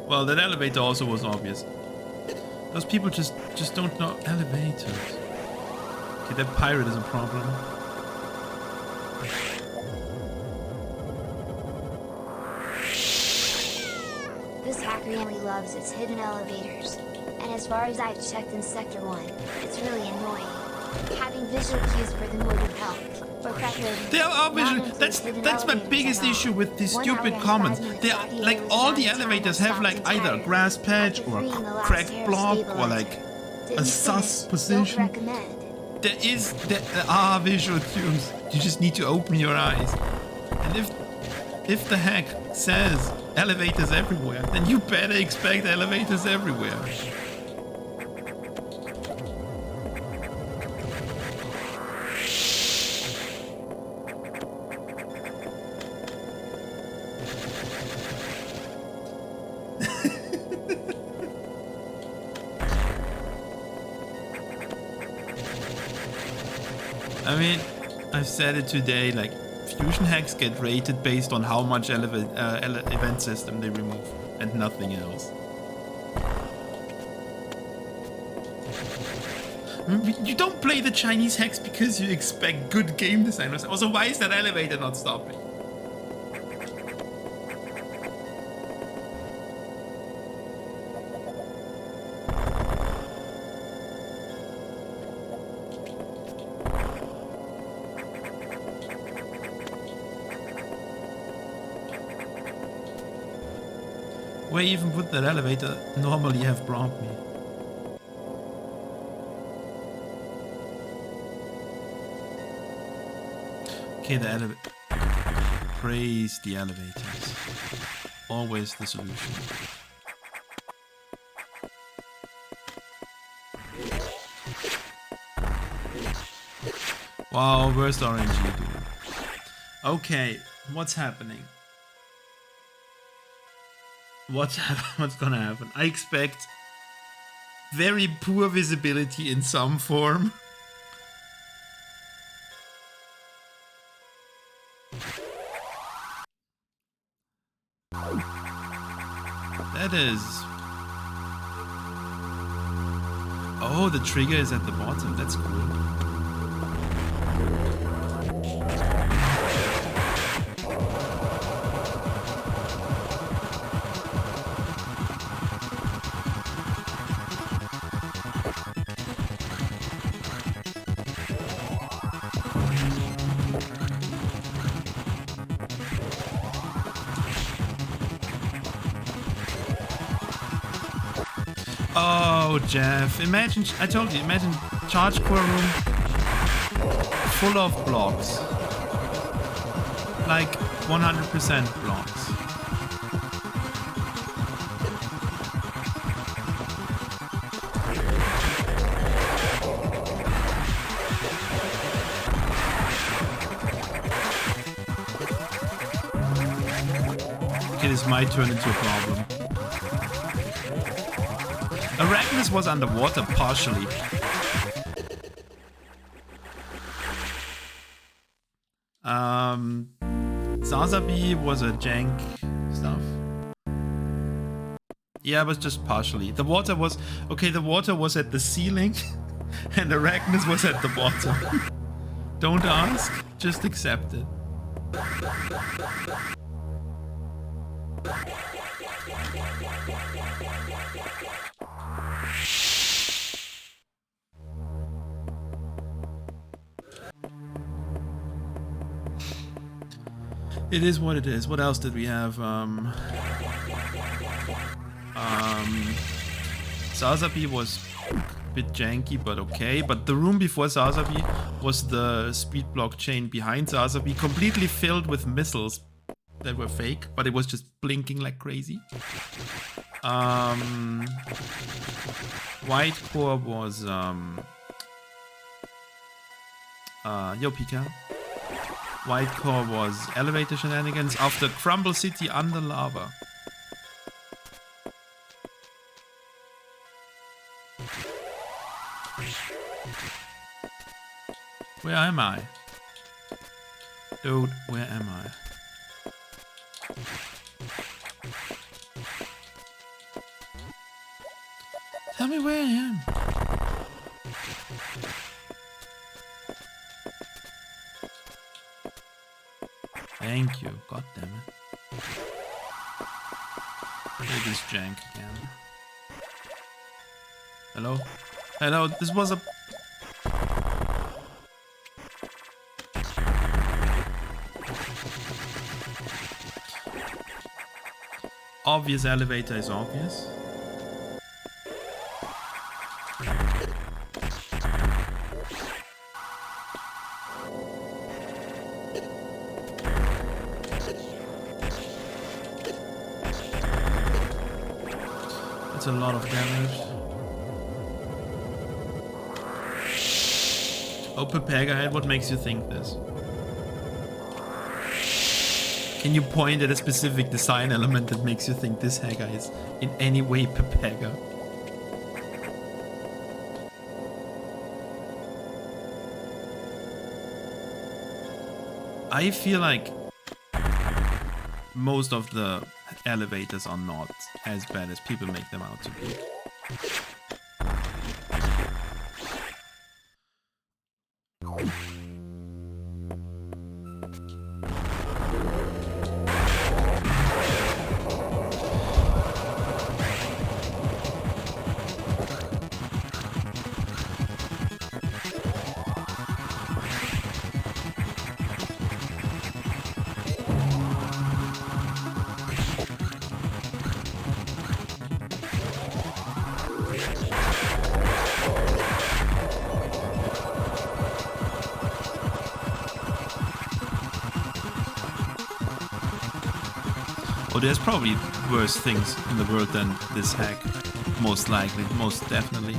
Well, that elevator also was obvious. Those people just don't know elevators. Okay, that pirate is a problem. This hack really loves its hidden elevators. And as far as I've checked in Sector 1, it's really annoying. Having visual cues for them would have helped. They are visual. That's my biggest issue with these stupid comments. They are like all the elevators have like either a grass patch or a cracked block or like a sus position. There are visual cues. You just need to open your eyes. And if the hack says elevators everywhere, then you better expect elevators everywhere. I mean, I've said it today, like, fusion hacks get rated based on how much event system they remove, and nothing else. You don't play the Chinese hacks because you expect good game designers. Also, why is that elevator not stopping? Where even would that elevator normally have brought me? Okay, the elevator. Praise the elevators. Always the solution. Wow, worst RNG, dude. Okay, what's happening? What's gonna happen? I expect very poor visibility in some form. That is... Oh, the trigger is at the bottom. That's cool. Oh, Jeff, imagine, I told you, imagine charge core room full of blocks. Like 100% blocks. Okay, this might turn into a problem. Arachnus was underwater partially. Zazabi was a jank stuff. Yeah, but just partially. The water was... Okay, the water was at the ceiling and Arachnus was at the bottom. Don't ask, just accept it. It is what it is. What else did we have? Zazabi was a bit janky, but okay. But the room before Zazabi was the speed block chain behind Zazabi, completely filled with missiles that were fake, but it was just blinking like crazy. White core was Yo Pika. White core was elevator shenanigans after Crumble City under lava. Where am I? Dude, where am I? Tell me where I am. Thank you. God damn it. It is jank again. Hello? Hello, this was a... Obvious elevator is obvious. That's a lot of damage. Oh, Pepega head, what makes you think this? Can you point at a specific design element that makes you think this hacker is in any way Pepega? I feel like most of the elevators are not as bad as people make them out to be. Oh, there's probably worse things in the world than this hack. Most likely, most definitely.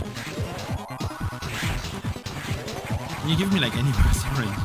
Can you give me like any worse orange?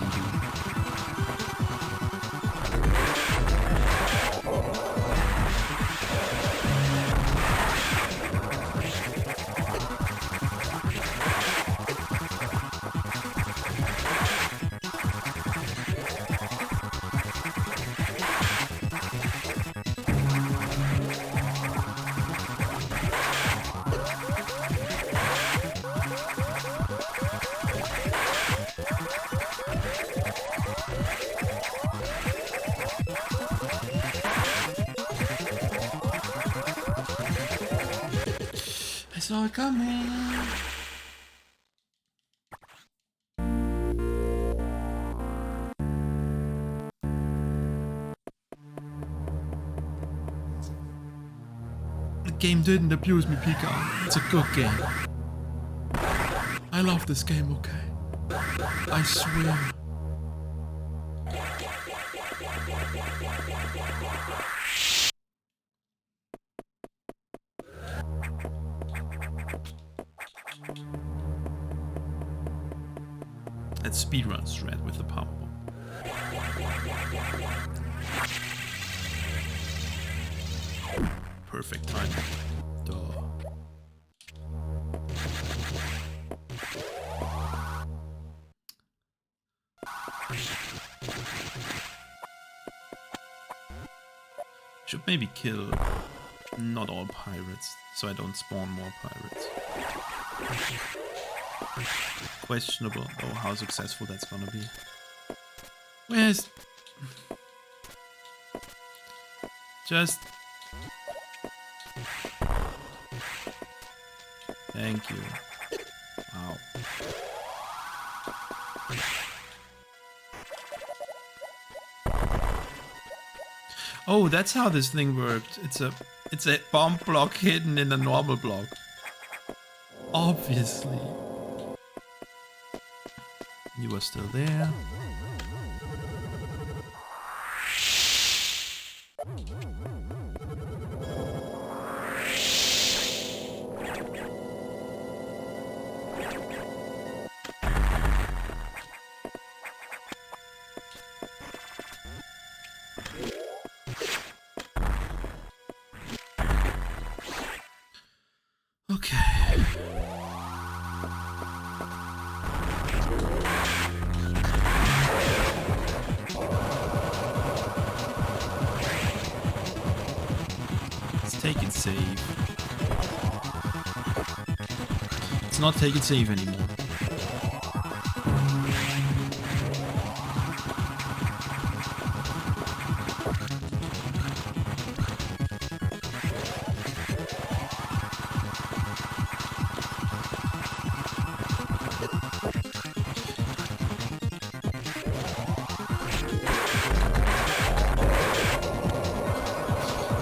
I saw it coming. The game didn't abuse me, Pika. It's a good game. I love this game, okay? I swear. Let's speedrun strat with the power bomb. Perfect timing. Duh. Should maybe kill not all pirates, so I don't spawn more pirates. Questionable, though, how successful that's gonna be. Where's... Just... Thank you. Wow. Oh, that's how this thing worked. It's a bomb block hidden in a normal block. Obviously. You are still there. Okay. Let's take it safe. Let's not take it safe anymore.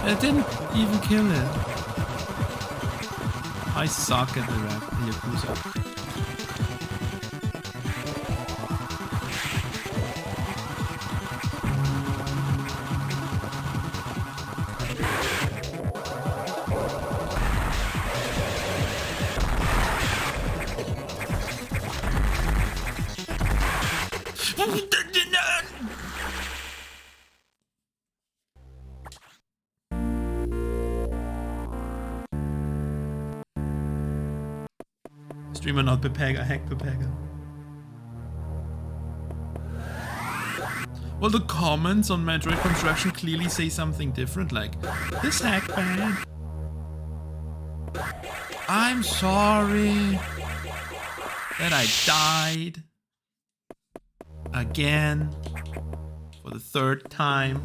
It didn't even kill it. I suck at the rap in Yakuza. Streamer not Pepega, hack Pepega. Well, the comments on Metroid Construction clearly say something different, like, this hack bad. I'm sorry that I died again for the third time.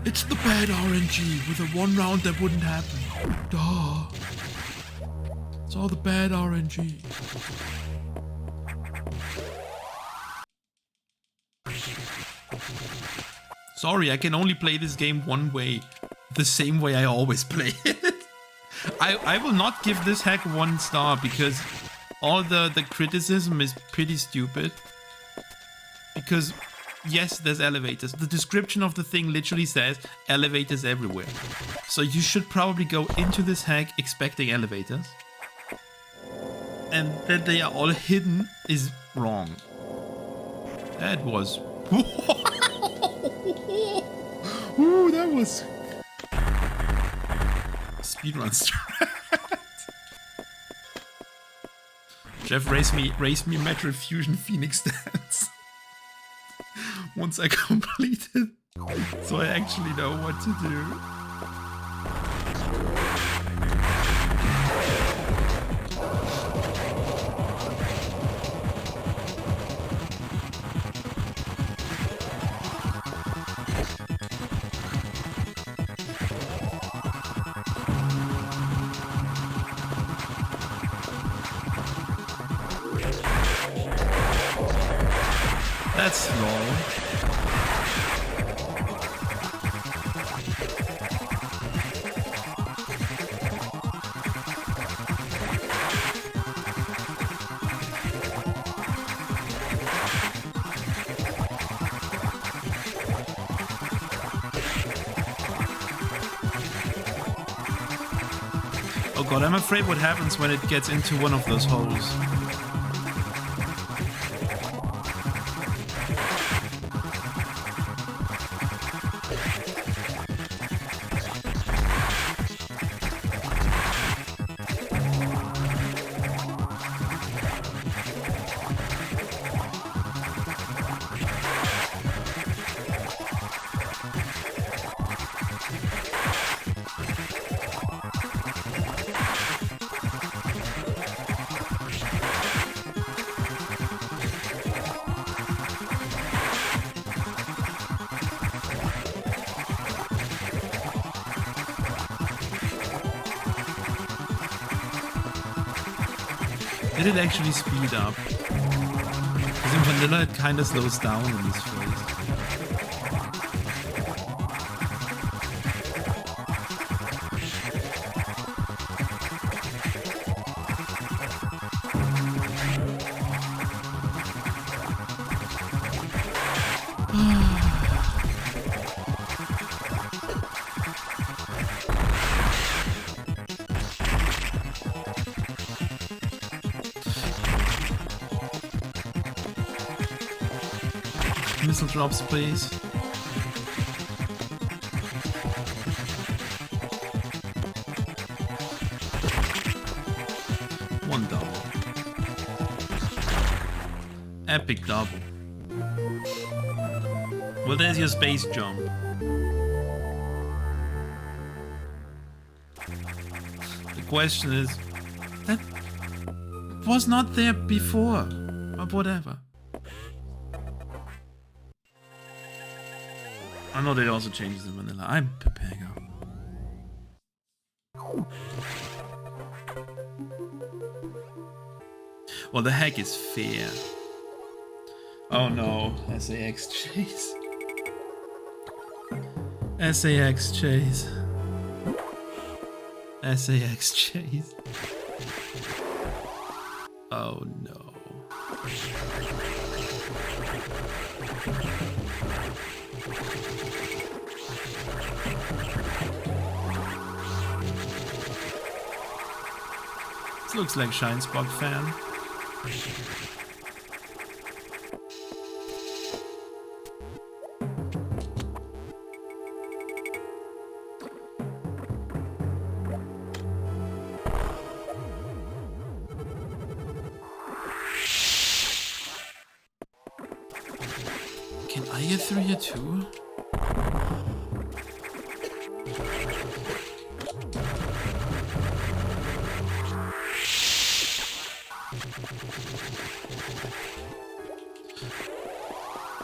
It's the bad RNG with a one round that wouldn't happen. Duh. It's all the bad RNG. Sorry, I can only play this game one way. The same way I always play it. I will not give this hack 1 star because all the criticism is pretty stupid. Because yes, there's elevators. The description of the thing literally says elevators everywhere. So you should probably go into this hack expecting elevators. And that they are all hidden is wrong. That was... Ooh, that was... Speedrun strat. Jeff, race me Metroid Fusion Phoenix dance. Once I complete it, so I actually know what to do. That's slow. Oh god, I'm afraid what happens when it gets into one of those holes. Did it actually speed up? Because in vanilla it kinda slows down in this phase. Missile drops, please. One double. Epic double. Well, there's your space jump. The question is, that was not there before, or whatever. I know they also changed the vanilla. I'm Pepego. Well, the hack is fair. Oh no, SAX chase. SAX chase. SAX chase. Oh no. This looks like Shinespot fan. get through here too?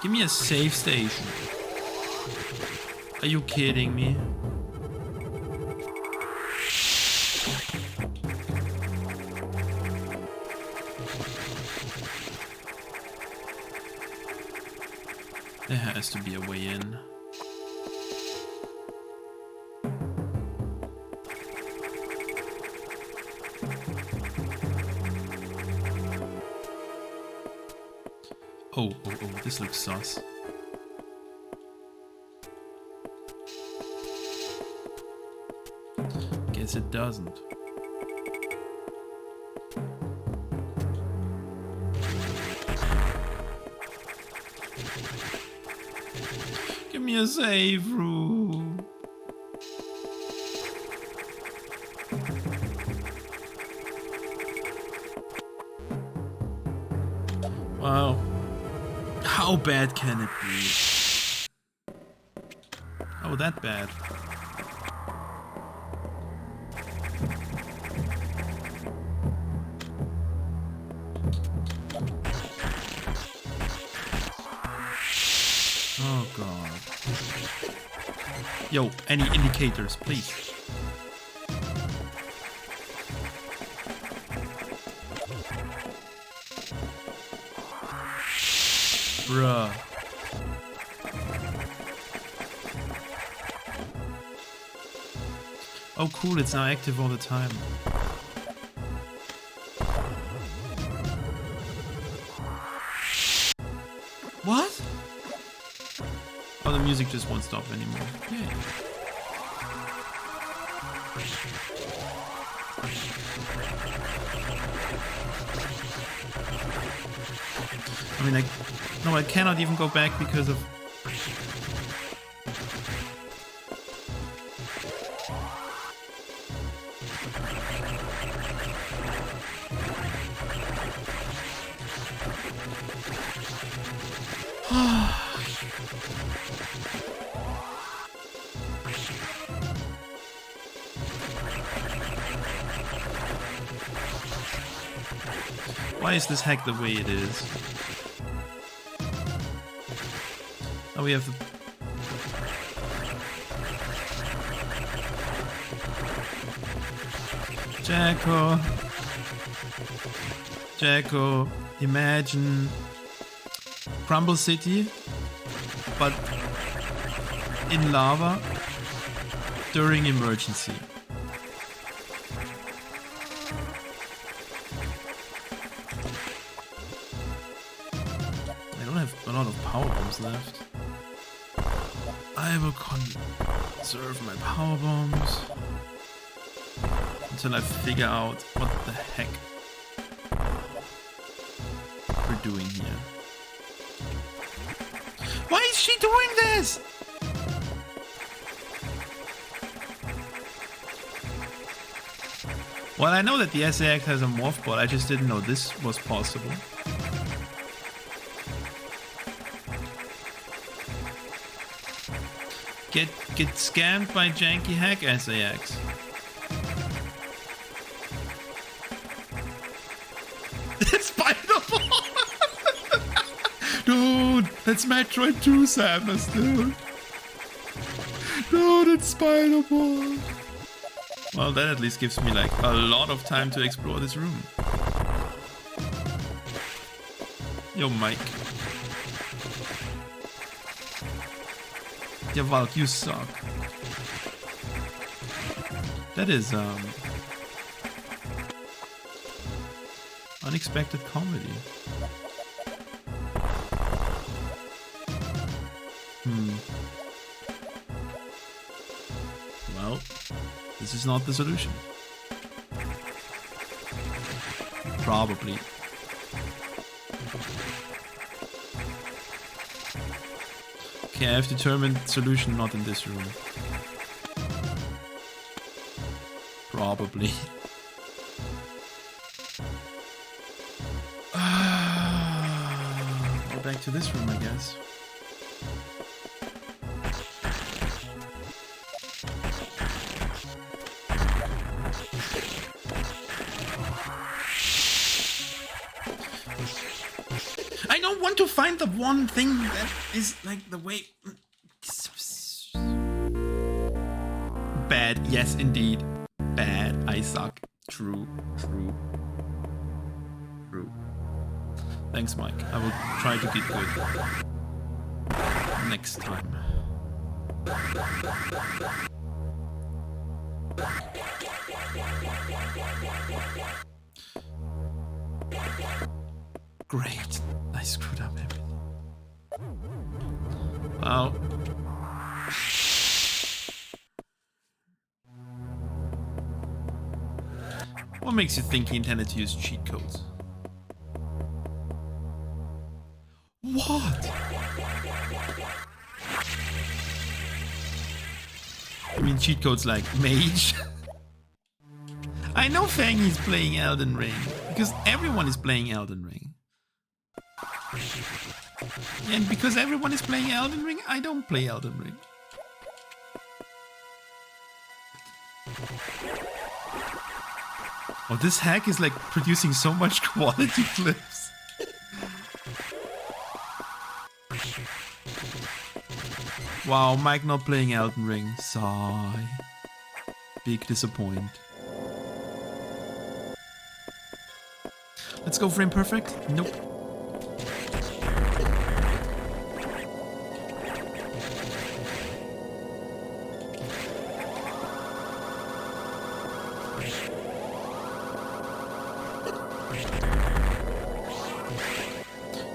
Give me a safe station. Are you kidding me? There has to be a way in. Oh, this looks sus. Guess it doesn't. Give me a save room. Wow. How bad can it be? Oh, that bad. Oh god. Yo, any indicators, please? Bruh. Oh cool, it's now active all the time. What? Oh, the music just won't stop anymore. Yay. I mean, no, I cannot even go back because of... Why is this hack the way it is? Oh, we have the... Jacko, imagine Crumble City, but in lava during emergency. I don't have a lot of power bombs left. I will conserve my power bombs until I figure out what the heck we're doing here. Why is she doing this? Well, I know that the SAX has a morph ball, I just didn't know this was possible. Get scammed by janky hack SAX. Spider-Ball! Dude, that's Metroid 2 sadness, dude. Dude, it's Spider-Ball. Well, that at least gives me like a lot of time to explore this room. Yo, Mike. Yeah, Valk, you suck. That is, unexpected comedy. Well, this is not the solution. Probably. Okay, I have determined solution not in this room. Probably. Go back to this room, I guess. to find the one thing that is like the way. Bad, yes, indeed. Bad, I suck. True. Thanks, Mike. I will try to get good next time. Great. I screwed up everything. Well. What makes you think he intended to use cheat codes? What? I mean cheat codes like mage? I know Fangy's playing Elden Ring, because everyone is playing Elden Ring. And because everyone is playing Elden Ring, I don't play Elden Ring. Oh, this hack is like producing so much quality clips. Wow, Mike not playing Elden Ring. Sigh. Big disappointment. Let's go frame perfect. Nope.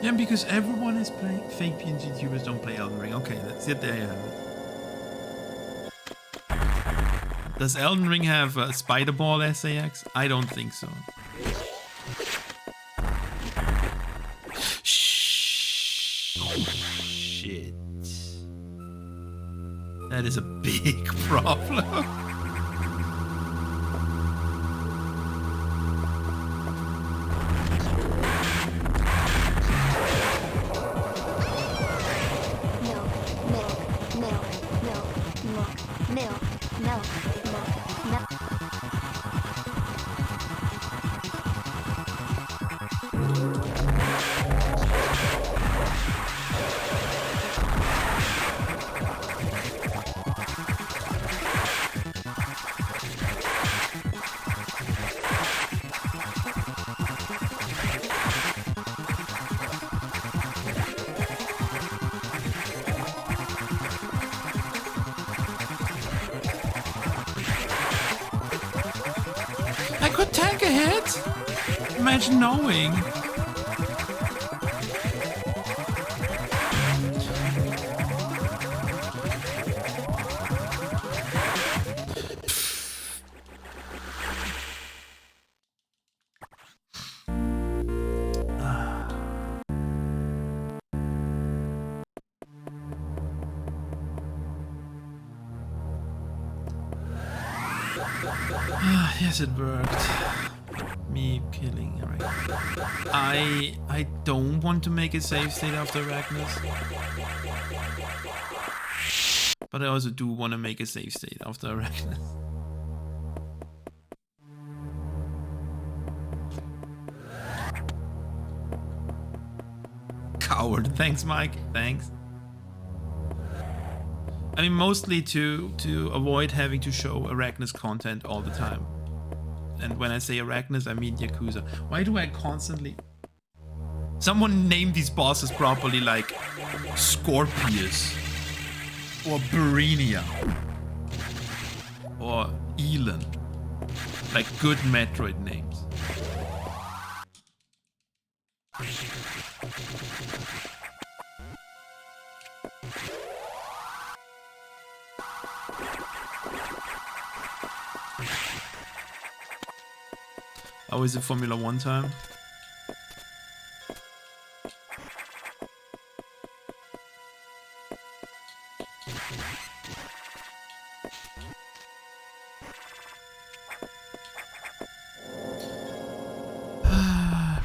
Yeah, because everyone is playing. Fake PNG YouTubers don't play Elden Ring. Okay, that's it. There you have it. Does Elden Ring have a Spider Ball SAX? I don't think so. Shit. That is a big problem. Imagine knowing. Yes, it worked. Me killing Eric. I don't want to make a save state after Arachnus. But I also do want to make a save state after Arachnus. Coward. Thanks, Mike. Thanks. I mean, mostly to avoid having to show Arachnus content all the time. And when I say Arachnus, I mean Yakuza. Why do I constantly... Someone name these bosses properly, like Scorpius or Burenia or Elon. Like good Metroid names. How is it Formula 1 time?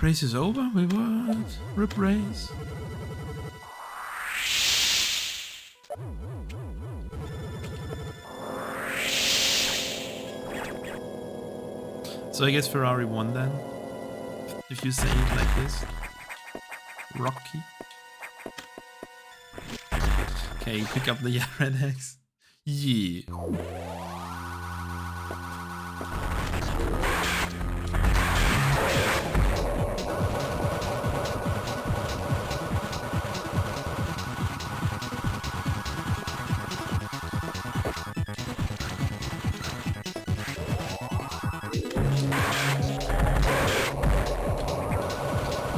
Race is over? We what? Rip race. So I guess Ferrari won then, if you say it like this. Rocky. Okay, pick up the red X. Yeah.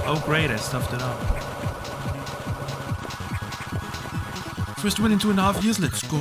Oh great, I stuffed it up. First win in 2.5 years, let's go!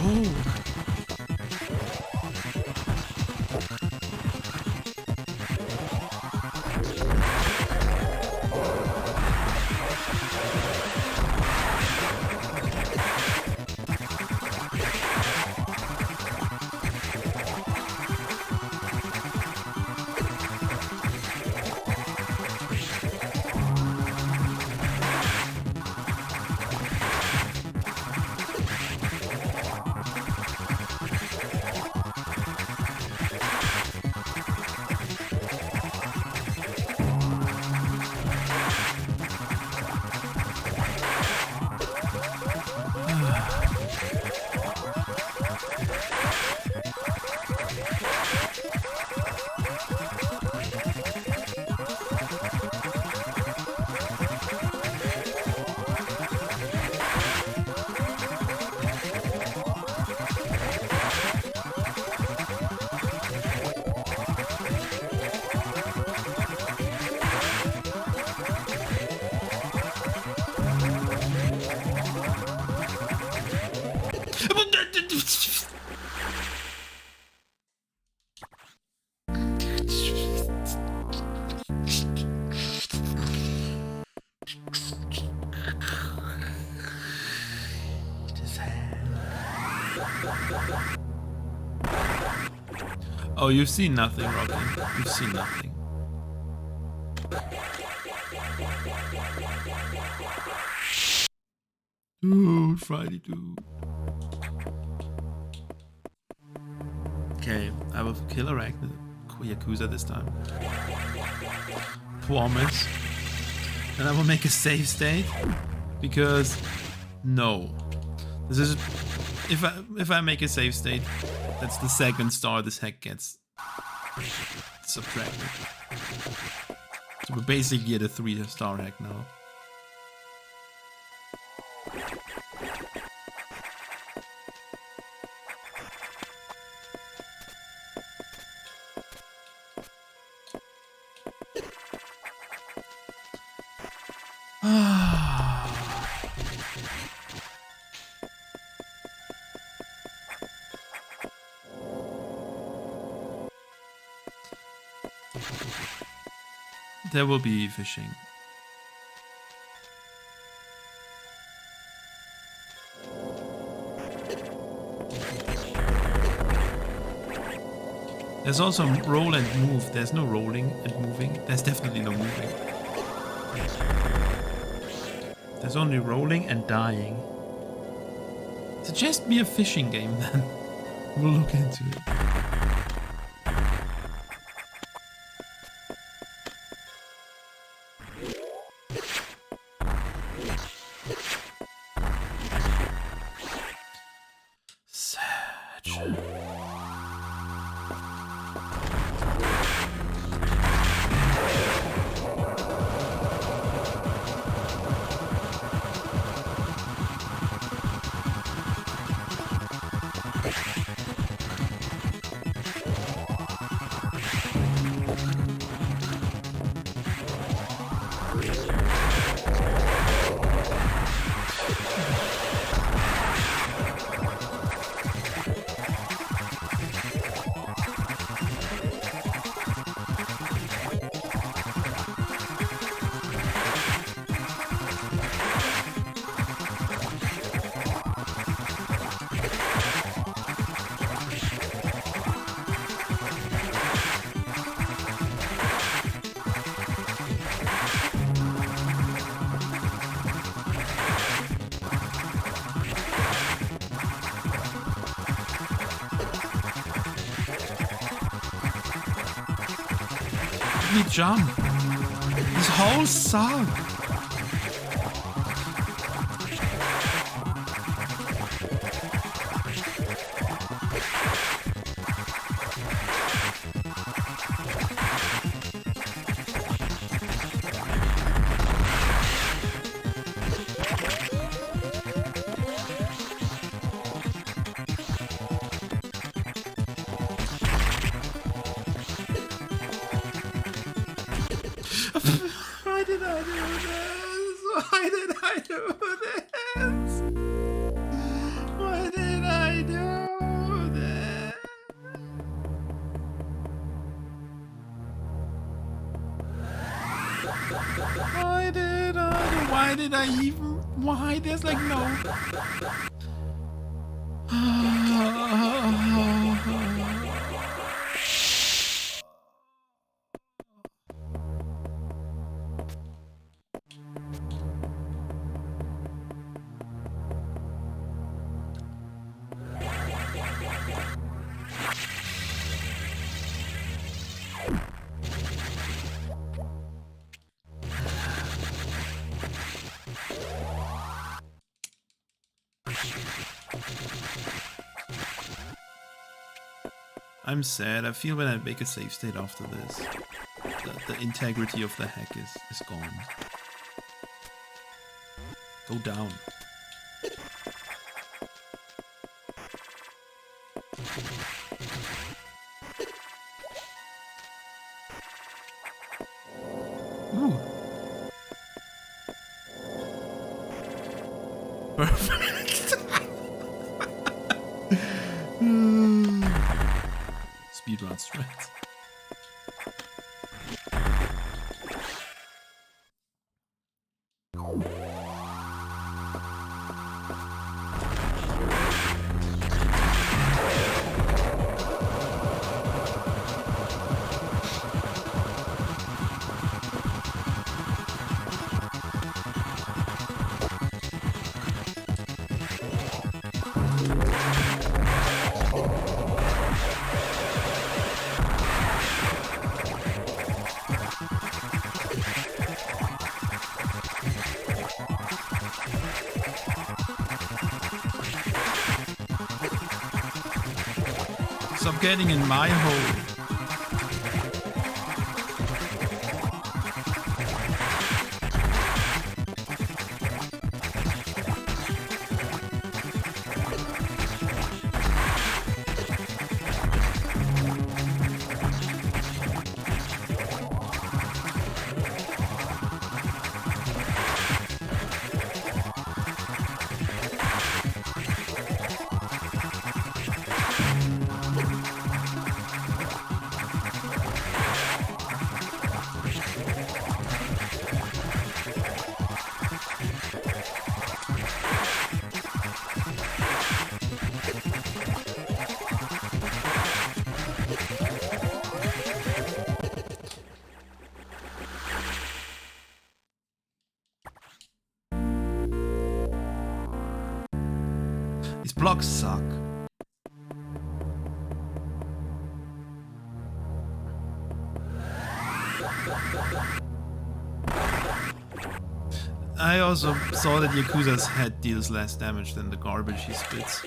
Oh, you've seen nothing, Rocky. You've seen nothing. Dude, Friday, dude. Okay, I will kill Arachnid. Yakuza this time. Promise. And I will make a save state. Because no. This is if I make a save state, that's the second star this hack gets subtracted. So we're basically at a 3-star hack now. There will be fishing. There's also roll and move. There's no rolling and moving. There's definitely no moving. There's only rolling and dying. Suggest me a fishing game then. We'll look into it. Jump. This whole song. I do this? Why did I do this? Why did I do this? Why did I even? Why? There's like no. I'm sad. I feel when I make a save state after this, the integrity of the hack is gone. Go down. Ooh. Perfect. Speedrun strats. Stop getting in my hole. These blocks suck. I also saw that Yakuza's head deals less damage than the garbage he spits.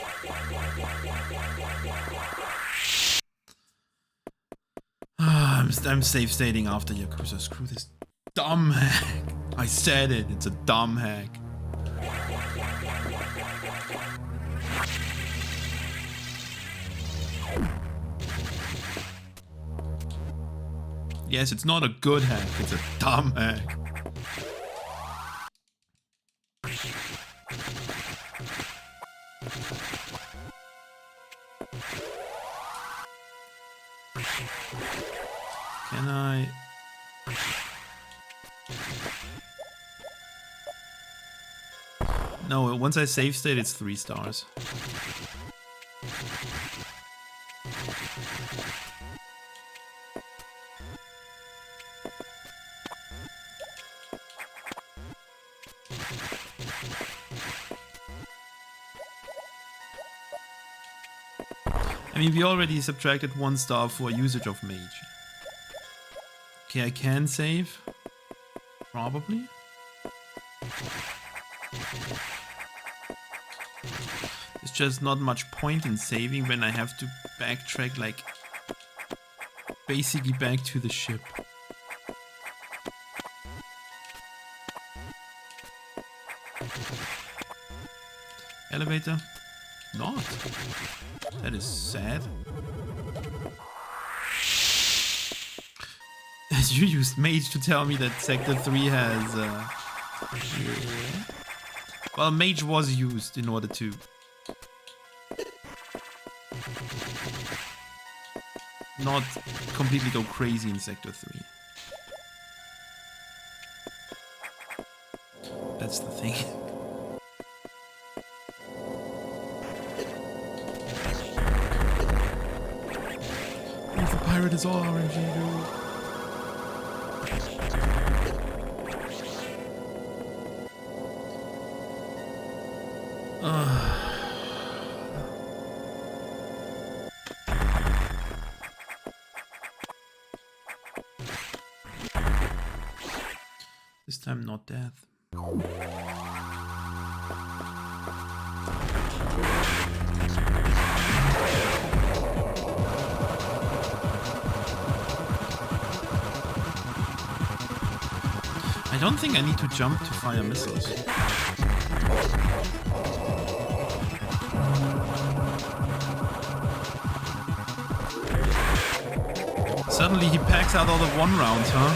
I'm safe stating after Yakuza. Screw this dumb hack. I said it, it's a dumb hack. Yes, it's not a good hack, it's a dumb hack. Can I... No, once I save state, it's 3 stars. I mean, we already subtracted 1 star for usage of mage. Okay, I can save. Probably. There's just not much point in saving when I have to backtrack, like, basically back to the ship. Elevator? Not. That is sad. You used Mage to tell me that Sector 3 has... yeah. Well, Mage was used in order to... not completely go crazy in Sector 3. That's the thing. If the pirate is all RNG, dude. This time not death. I don't think I need to jump to fire missiles. Suddenly he packs out all the 1 rounds, huh?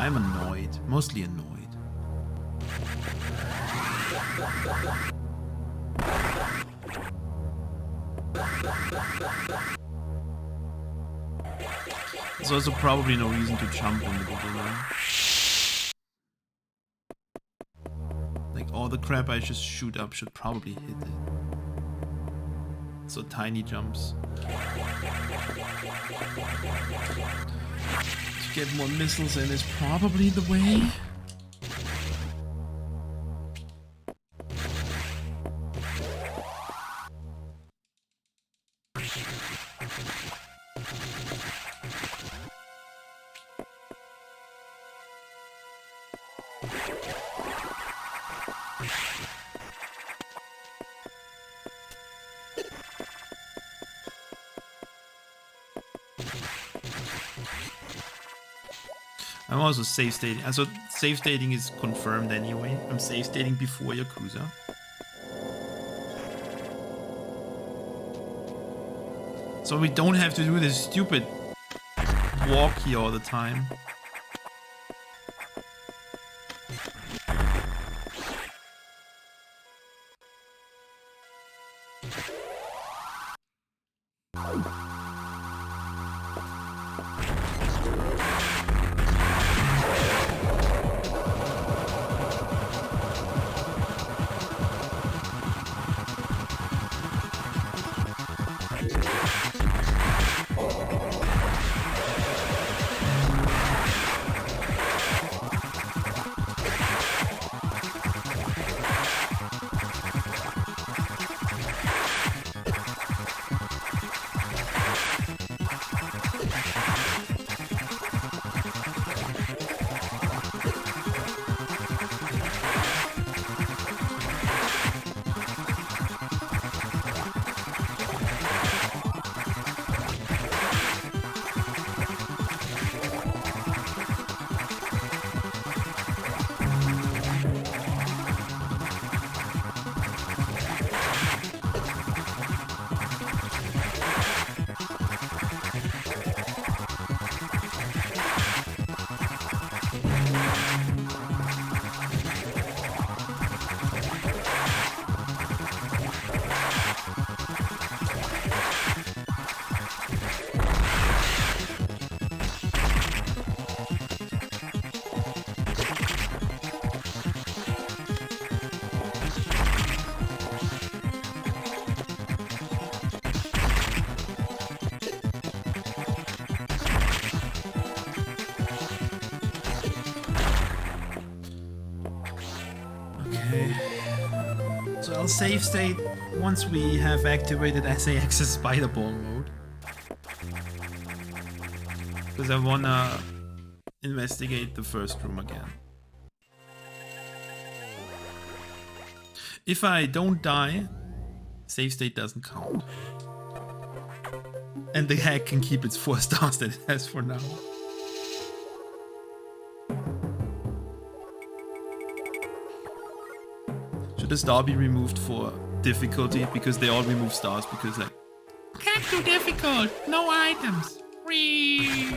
I'm annoyed, mostly annoyed. There's also probably no reason to jump in the beginning. Like all the crap I just shoot up should probably hit it. So tiny jumps. To get more missiles in is probably the way. I'm also save stating. Also, save stating is confirmed anyway. I'm save stating before Yakuza. So we don't have to do this stupid walk here all the time. Okay. So I'll save state once we have activated SAX's spider ball mode. Because I wanna investigate the first room again. If I don't die, save state doesn't count. And the hack can keep its 4 stars that it has for now. Should a star be removed for difficulty? Because they all remove stars because like, can't do difficult, no items. Whee!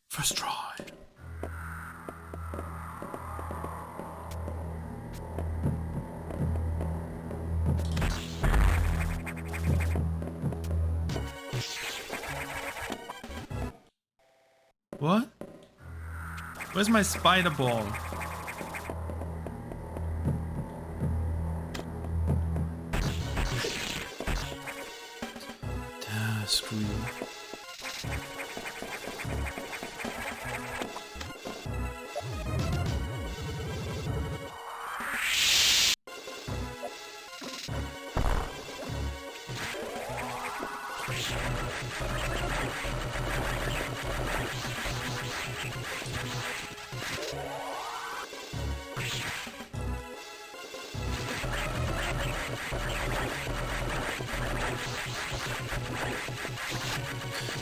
First try. What? Where's my spider ball? Screw you.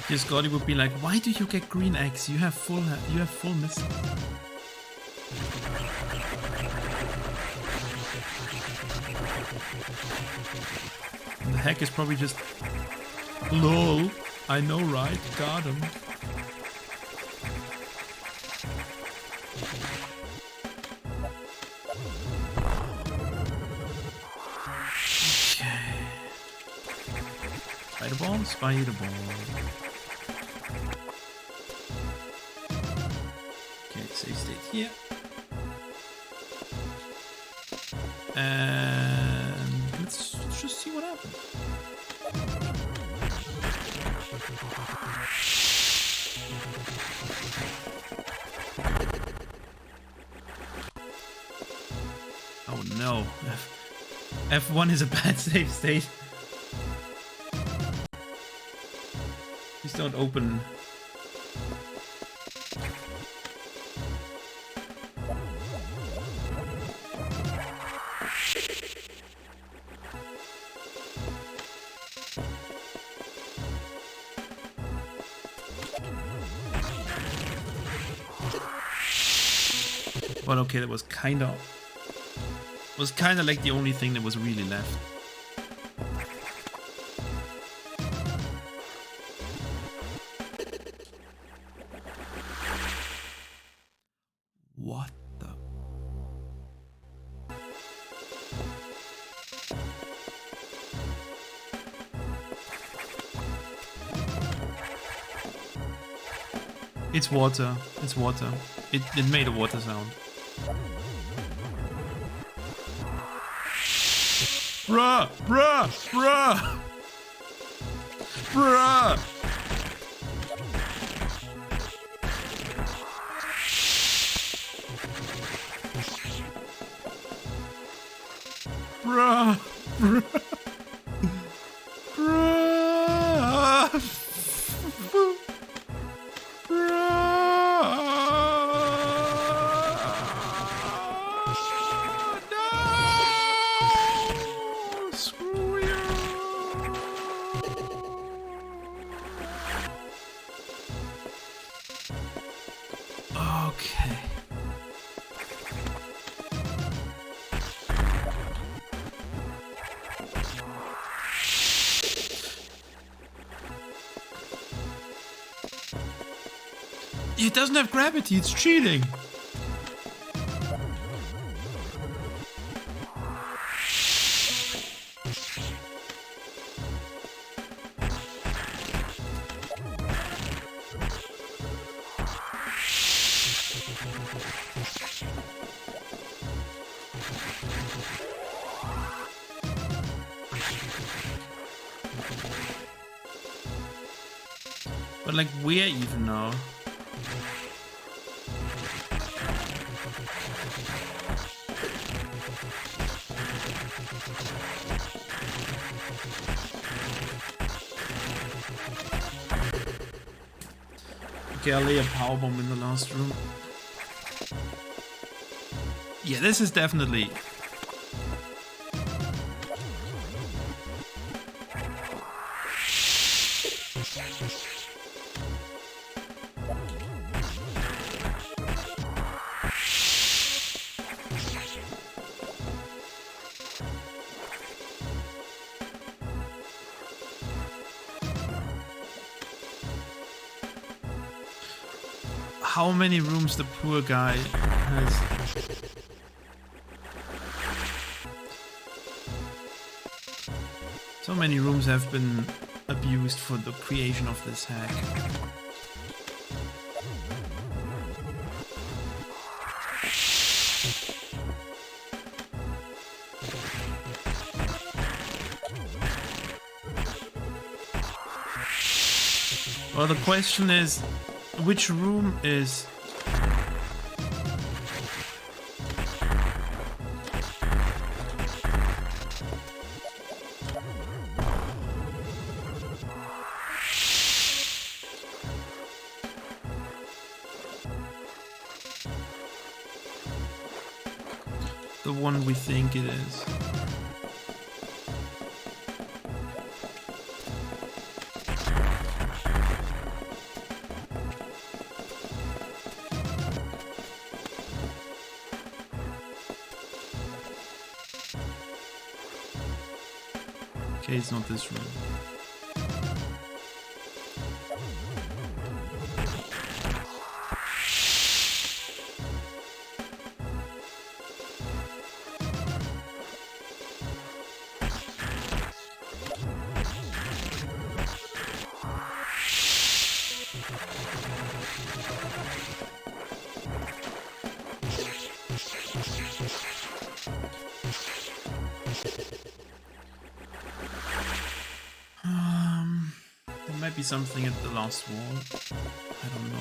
Yes, Scotty would be like, why do you get green eggs? You have full missile. And the hack is probably just, lol. I know, right? Got him. Okay. Spider ball, spider ball. Save state here. And let's just see what happens. Oh no. F1 is a bad save state. Please don't open. Well, okay, that was kind of like the only thing that was really left. What the? It's water. It's water. It made a water sound. Bruh! Bruh! Bruh! Bruh! Bruh! Bruh! Bruh! Okay. It doesn't have gravity, it's cheating. But like, where even now? Okay, I'll lay a power bomb in the last room. Yeah, this is definitely... How many rooms the poor guy has. So many rooms have been abused for the creation of this hack. Well, the question is, which room is... the one we think it is? Okay, it's not this room. There might be something at the last wall. I don't know.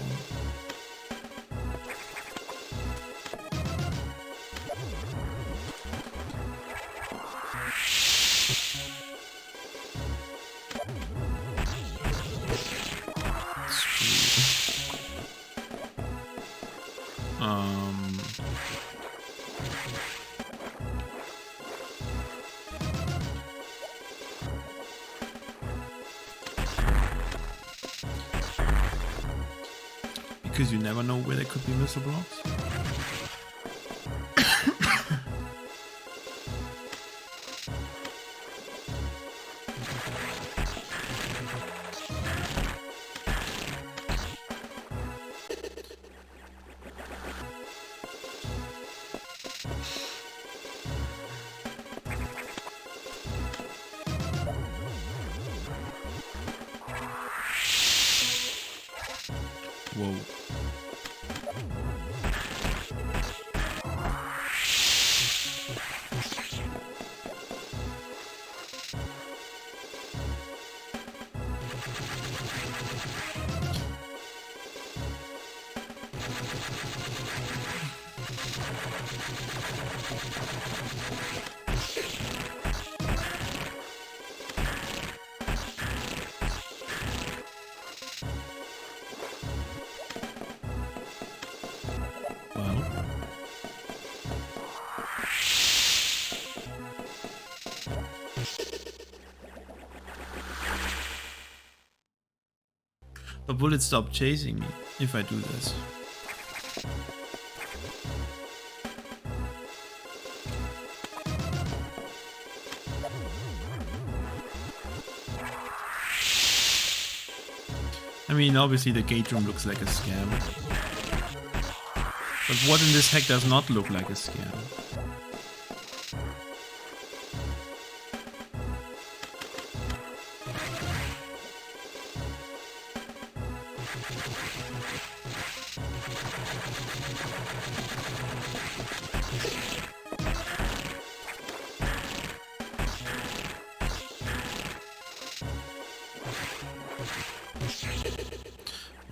Because you never know where there could be missile blocks. Whoa. But will it stop chasing me if I do this? I mean, obviously the gate room looks like a scam. But what in this hack does not look like a scam?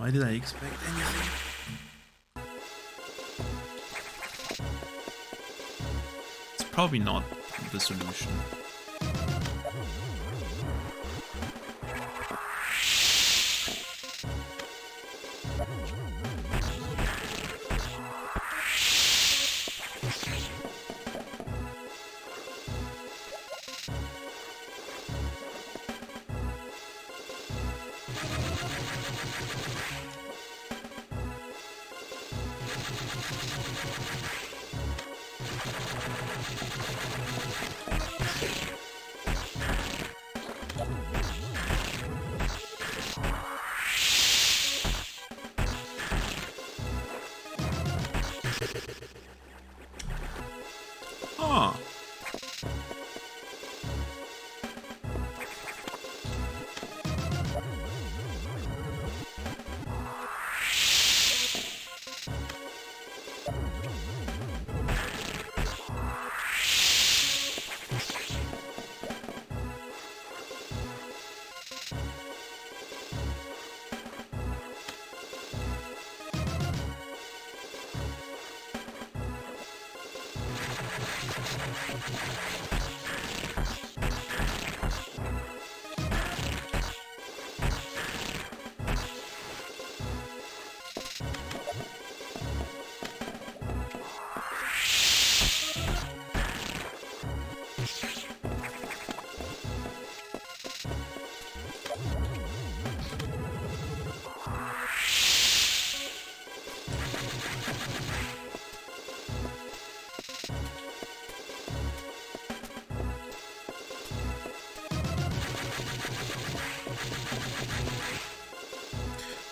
Why did I expect anything? It's probably not the solution. Huh.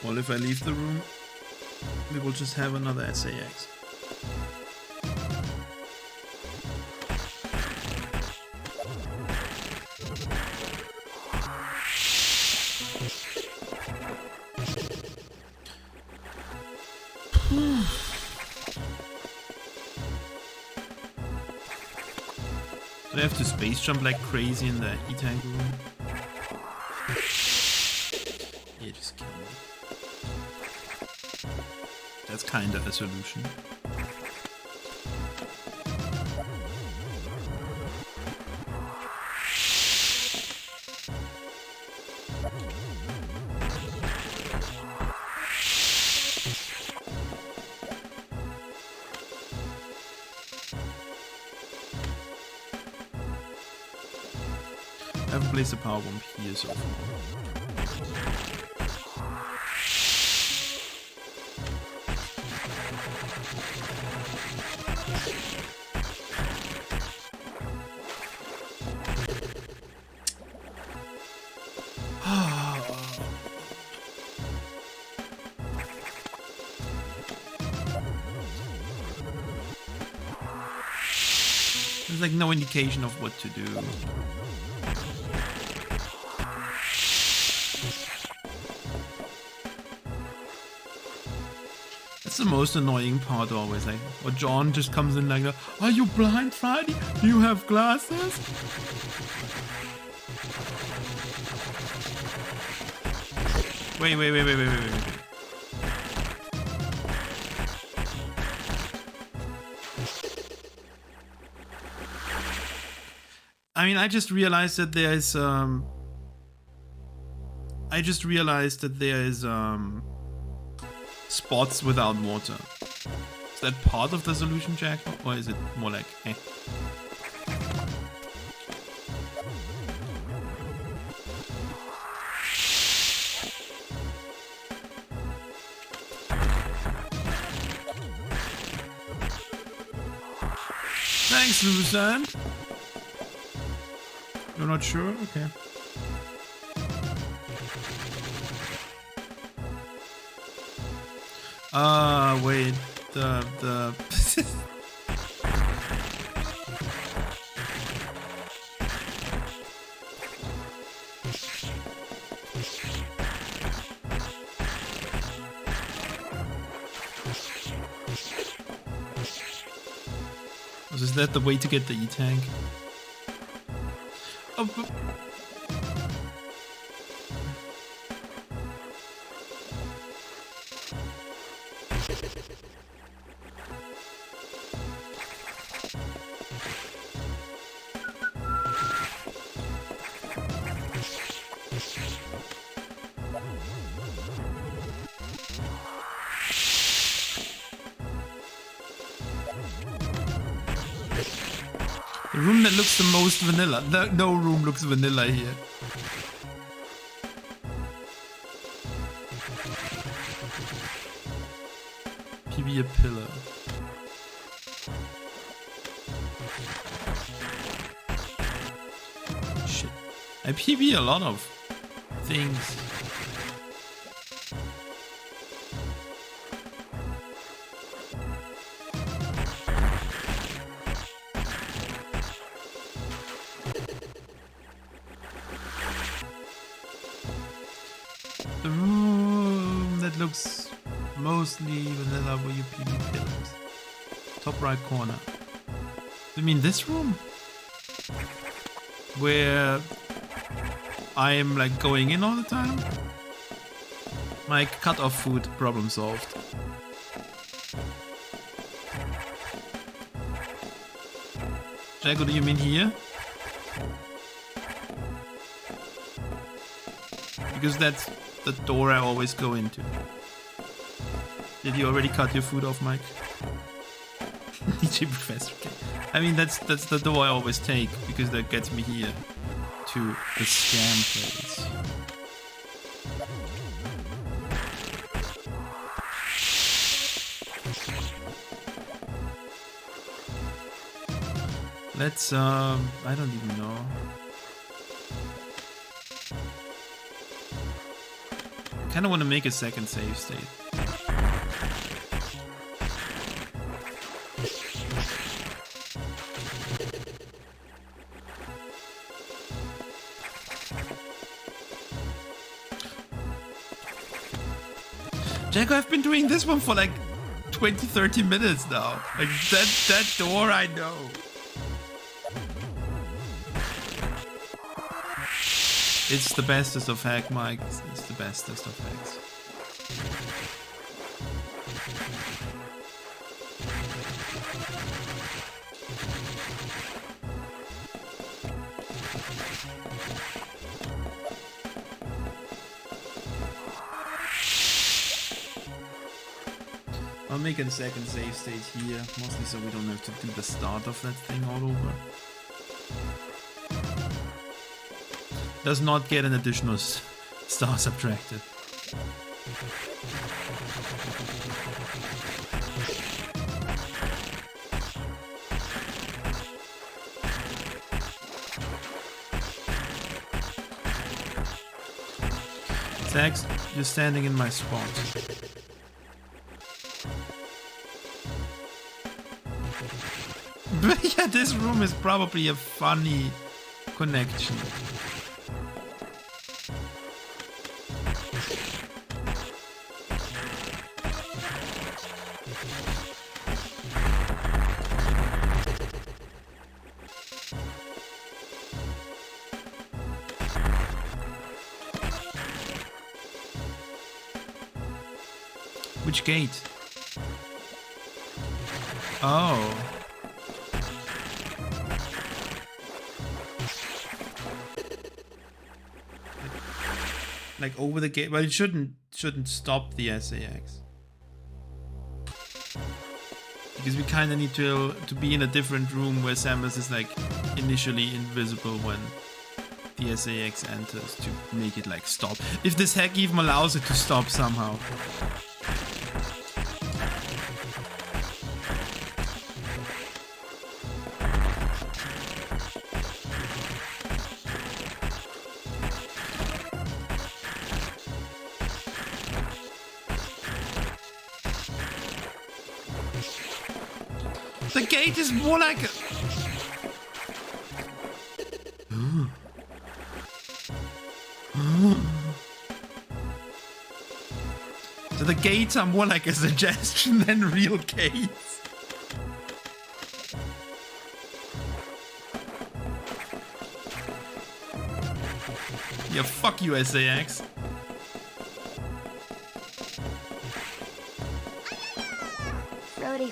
Well, if I leave the room, we will just have another SAX. Do I have to space jump like crazy in the E-Tank room? Yeah, just kill me. That's kinda a solution. I haven't placed a power bomb here so far. There's like no indication of what to do. That's the most annoying part always, like, or John just comes in like, are you blind, Friday? Do you have glasses? Wait. I mean, I just realized that there is spots without water. Is that part of the solution, Jack, or is it more like eh? Thanks, Susan. You're not sure? Okay. Wait. The Is that the way to get the E-Tank? Oh, The room that looks the most vanilla. No room looks vanilla here. PB a pillar. Shit. I PB a lot of things. The room that looks mostly vanilla where you PB pillars. Top right corner. You mean this room? Where I am like going in all the time? My cut-off food problem solved. Jago, do you mean here? Because that's the door I always go into. Did you already cut your food off, Mike? DJ Professor. Okay. I mean, that's the door I always take because that gets me here to the scam place. Let's I don't even know. I kind of want to make a second save state. Jack, I've been doing this one for like 20-30 minutes now. Like that door I know. It's the bestest of hack, Mike. It's the bestest of hacks. I'll make a second save state here, mostly so we don't have to do the start of that thing all over. Does not get an additional star subtracted. Zax, you're standing in my spot. But yeah, this room is probably a funny connection. Which gate? Oh. Like over the gate, but it shouldn't stop the SAX. Because we kind of need to be in a different room where Samus is like initially invisible when the SAX enters to make it like stop. If this hack even allows it to stop somehow. The gate is more like a... So the gates are more like a suggestion than real gates. Yeah, fuck you, SAX. Brody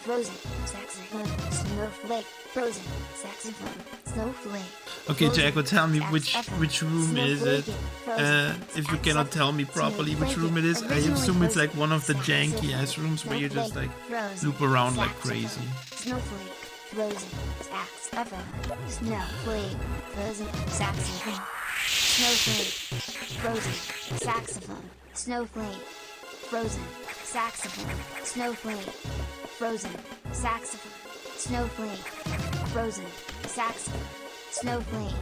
frozen saxophone, snowflake, frozen saxophone, snowflake. Okay, Jacko, tell me which room is it? If you cannot tell me properly which room it is, I assume it's like one of the janky ass rooms where you just like loop around like crazy. Snowflake, frozen saxophone, snowflake, frozen saxophone, snowflake, frozen saxophone, snowflake, frozen saxophone, snowflake, frozen saxophone, snowflake, frozen saxophone, snowflake,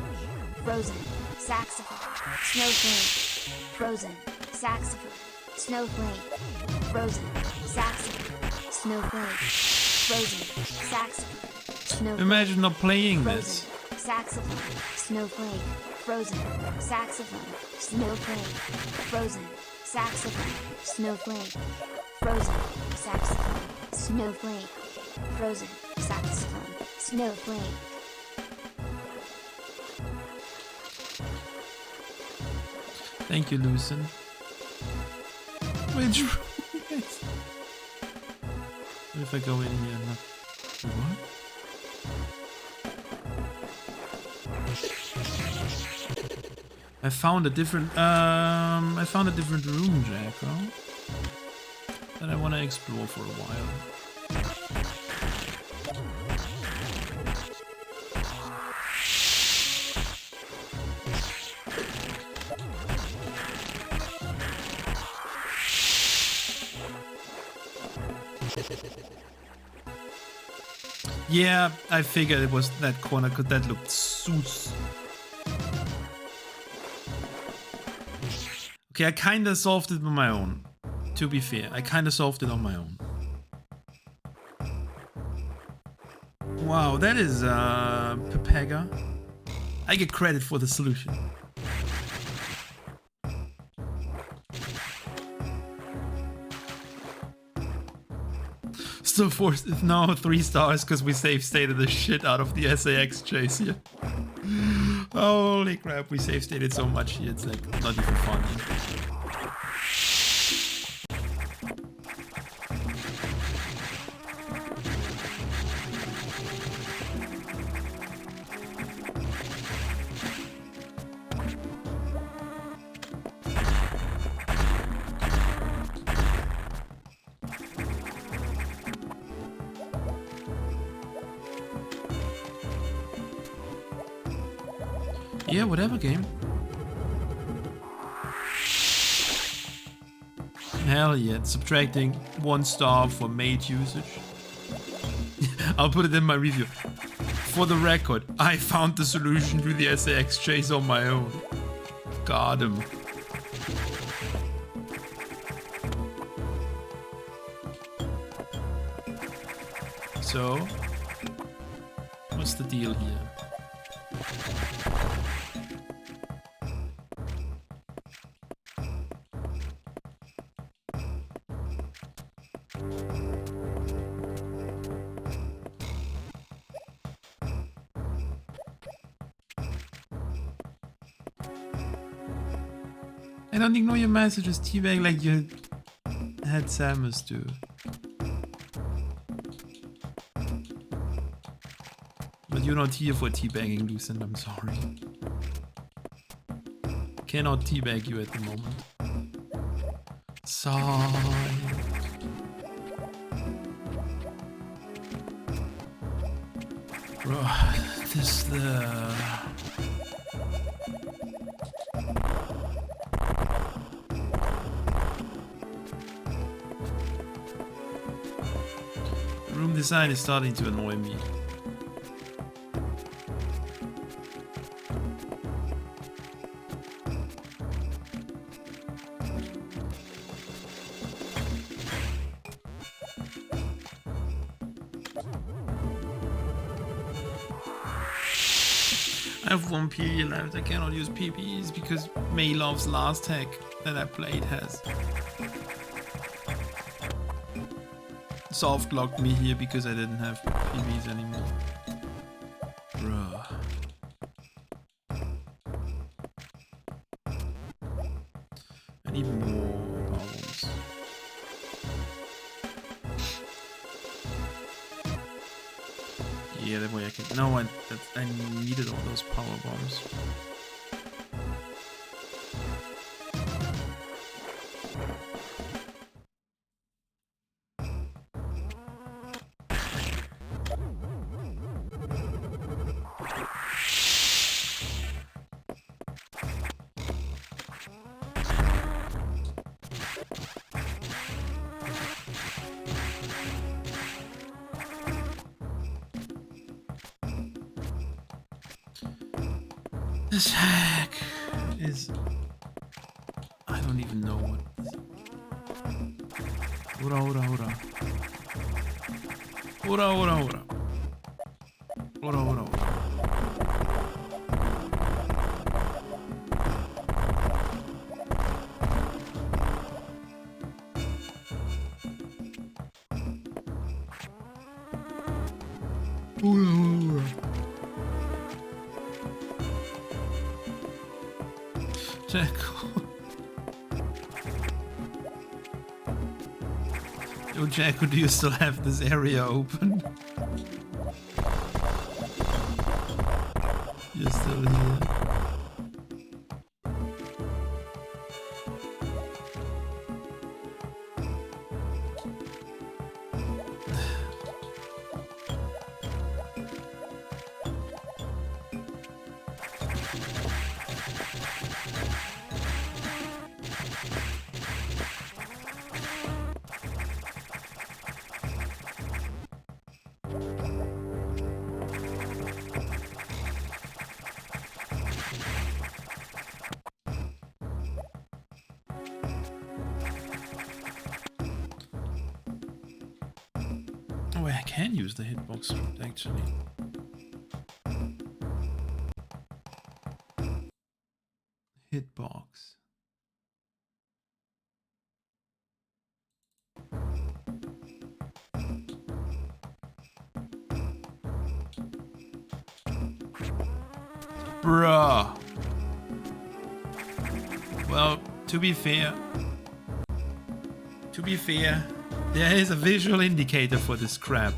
frozen saxophone, snowflake, frozen saxophone, snowflake, frozen saxophone, snowflake, frozen saxophone, snowflake. Imagine not playing this. Saxophone, snowflake, frozen saxophone, snowflake, frozen saxophone, snowflake, frozen saxophone, snowflake, frozen saxophone, snowflake. Thank you, Lucen. Which room is it? What if I go in here? What? I found a different room, Jacko, that I want to explore for a while. Yeah, I figured it was that corner because that looked sus. Okay, I kinda solved it on my own. To be fair, I kinda solved it on my own. Wow, that is Pepega. I get credit for the solution. So no 3 stars because we save stated the shit out of the SAX chase here. Holy crap, we save stated so much here, it's like not even fun. Yeah, whatever game. Hell yeah, subtracting 1 star for mate usage. I'll put it in my review. For the record, I found the solution to the SAX chase on my own. Got him. So, what's the deal here? I don't ignore your messages, teabag, like you had Samus do. But you're not here for teabagging, Lucent, I'm sorry. Cannot teabag you at the moment. Sorry. Bro, this the... room design is starting to annoy me. I have 1 PP left. I cannot use PPs because Maylov's last hack that I played has soft locked me here because I didn't have PBs anymore. Bruh. I need more problems. Yeah, that way I can. No, I needed all those power bombs. This hack is... I don't even know what... Ura, ura, ura. Ura, ura, ura. Ura, ura, ura. Ura, ura. Jacko. Yo, Jacko, do you still have this area open? You're still here. Oh, I can use the hitbox actually. Hitbox. Bruh. Well, to be fair, there is a visual indicator for this crap.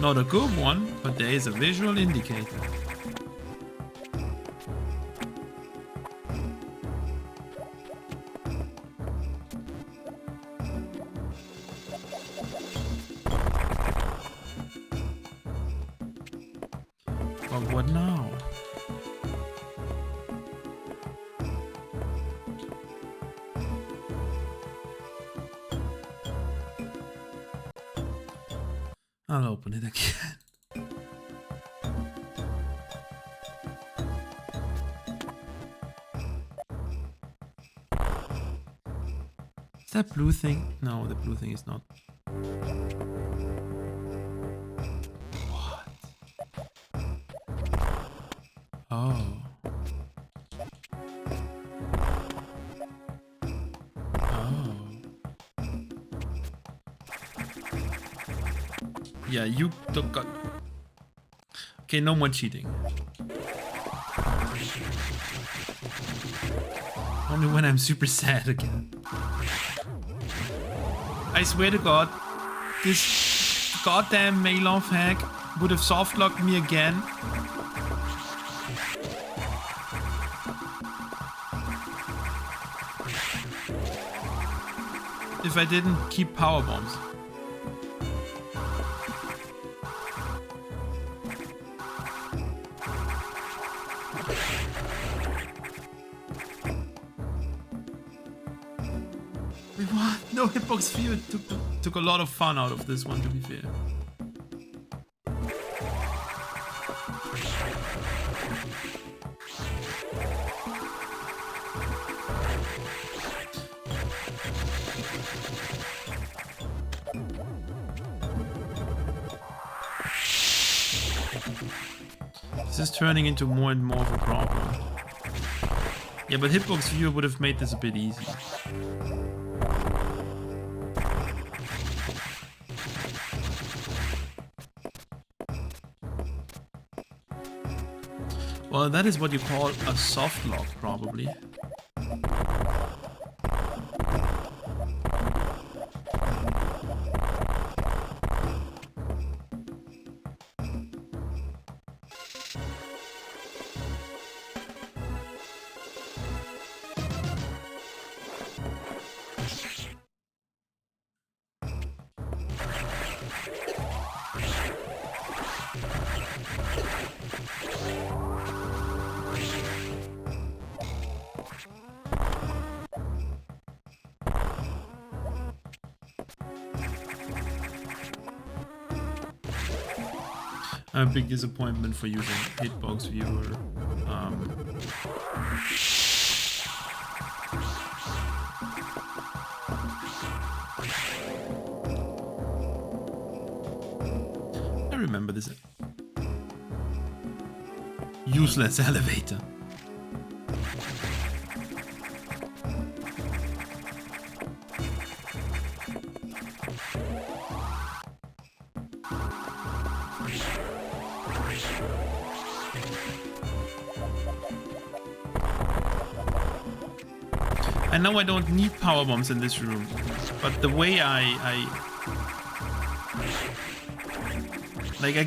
Not a good one, but there is a visual indicator. But what now? I'll open it again. Is that blue thing? No, the blue thing is not. What? Oh. Yeah, you got... Okay, no more cheating. Only when I'm super sad again. I swear to God, this goddamn Mail-Off hack would have soft-locked me again. If I didn't keep power bombs. What? No hitbox fear took a lot of fun out of this one, to be fair. This is turning into more and more of a problem. Yeah, but hitbox viewer would have made this a bit easy. Well, that is what you call a soft lock, probably. A big disappointment for using Hitbox Viewer. I remember this useless elevator. I know I don't need power bombs in this room, but the way I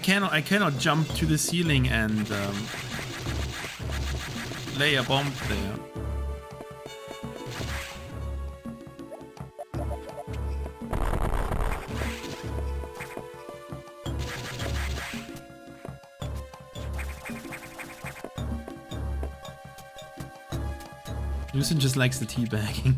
cannot jump to the ceiling and lay a bomb there. Lucien just likes the teabagging.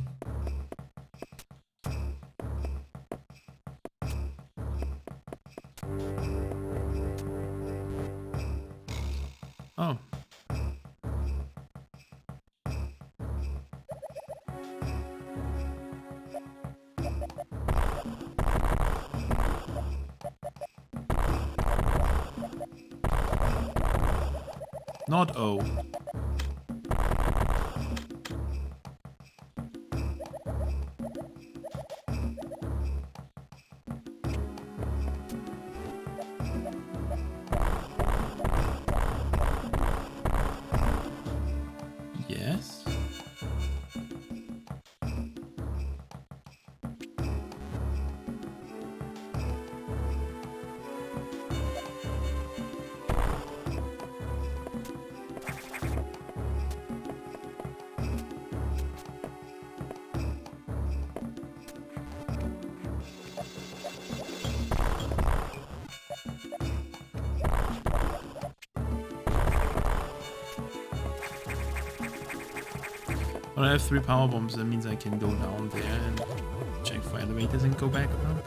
Oh. Not O. Yes. Well, I have 3 power bombs, that means I can go down there and check for elevators and go back around.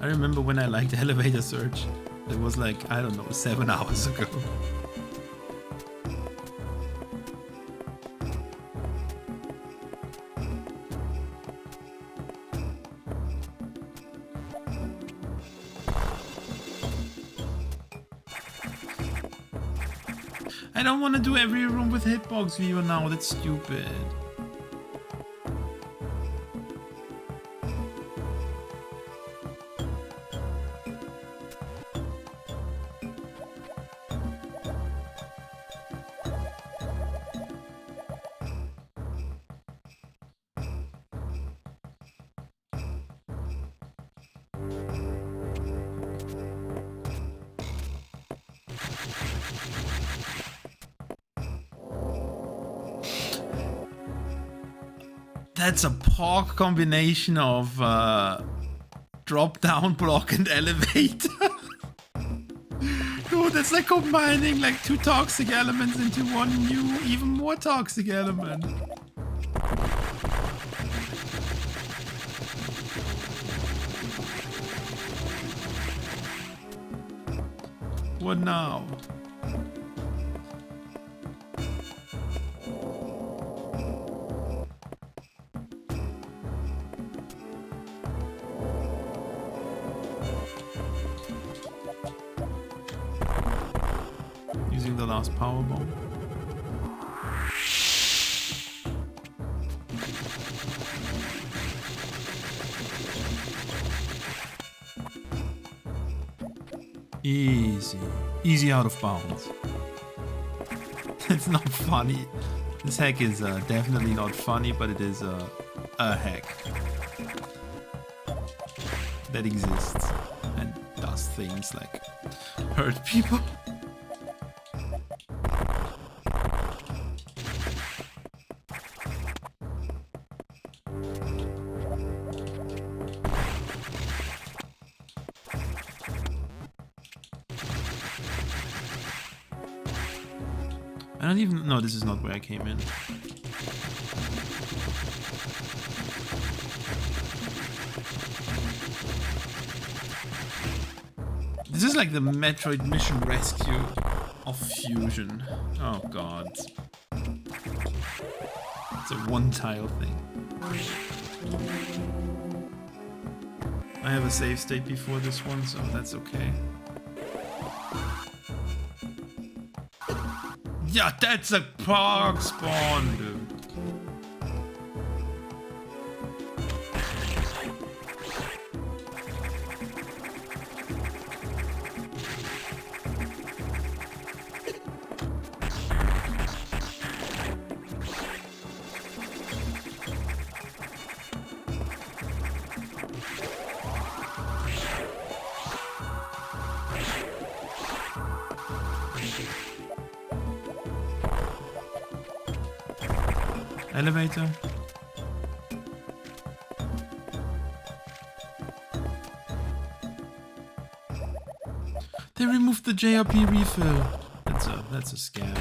I remember when I liked Elevator Search. It was like, I don't know, 7 hours ago. I don't want to do every room with Hitbox Viewer now, that's stupid. That's a pork combination of drop down block and elevator. Dude, that's like combining like 2 toxic elements into one new, even more toxic element. What now? Using the last power bomb. Easy. Easy out of bounds. It's not funny. This hack is definitely not funny, but it is a hack that exists and does things like hurt people. I don't even know, this is not where I came in. This is like the Metroid mission rescue of Fusion. Oh god. It's a one tile thing. I have a save state before this one, so that's okay. Yeah, that's a Pog spawn, dude. Elevator. They removed the JRP refill. That's a scam.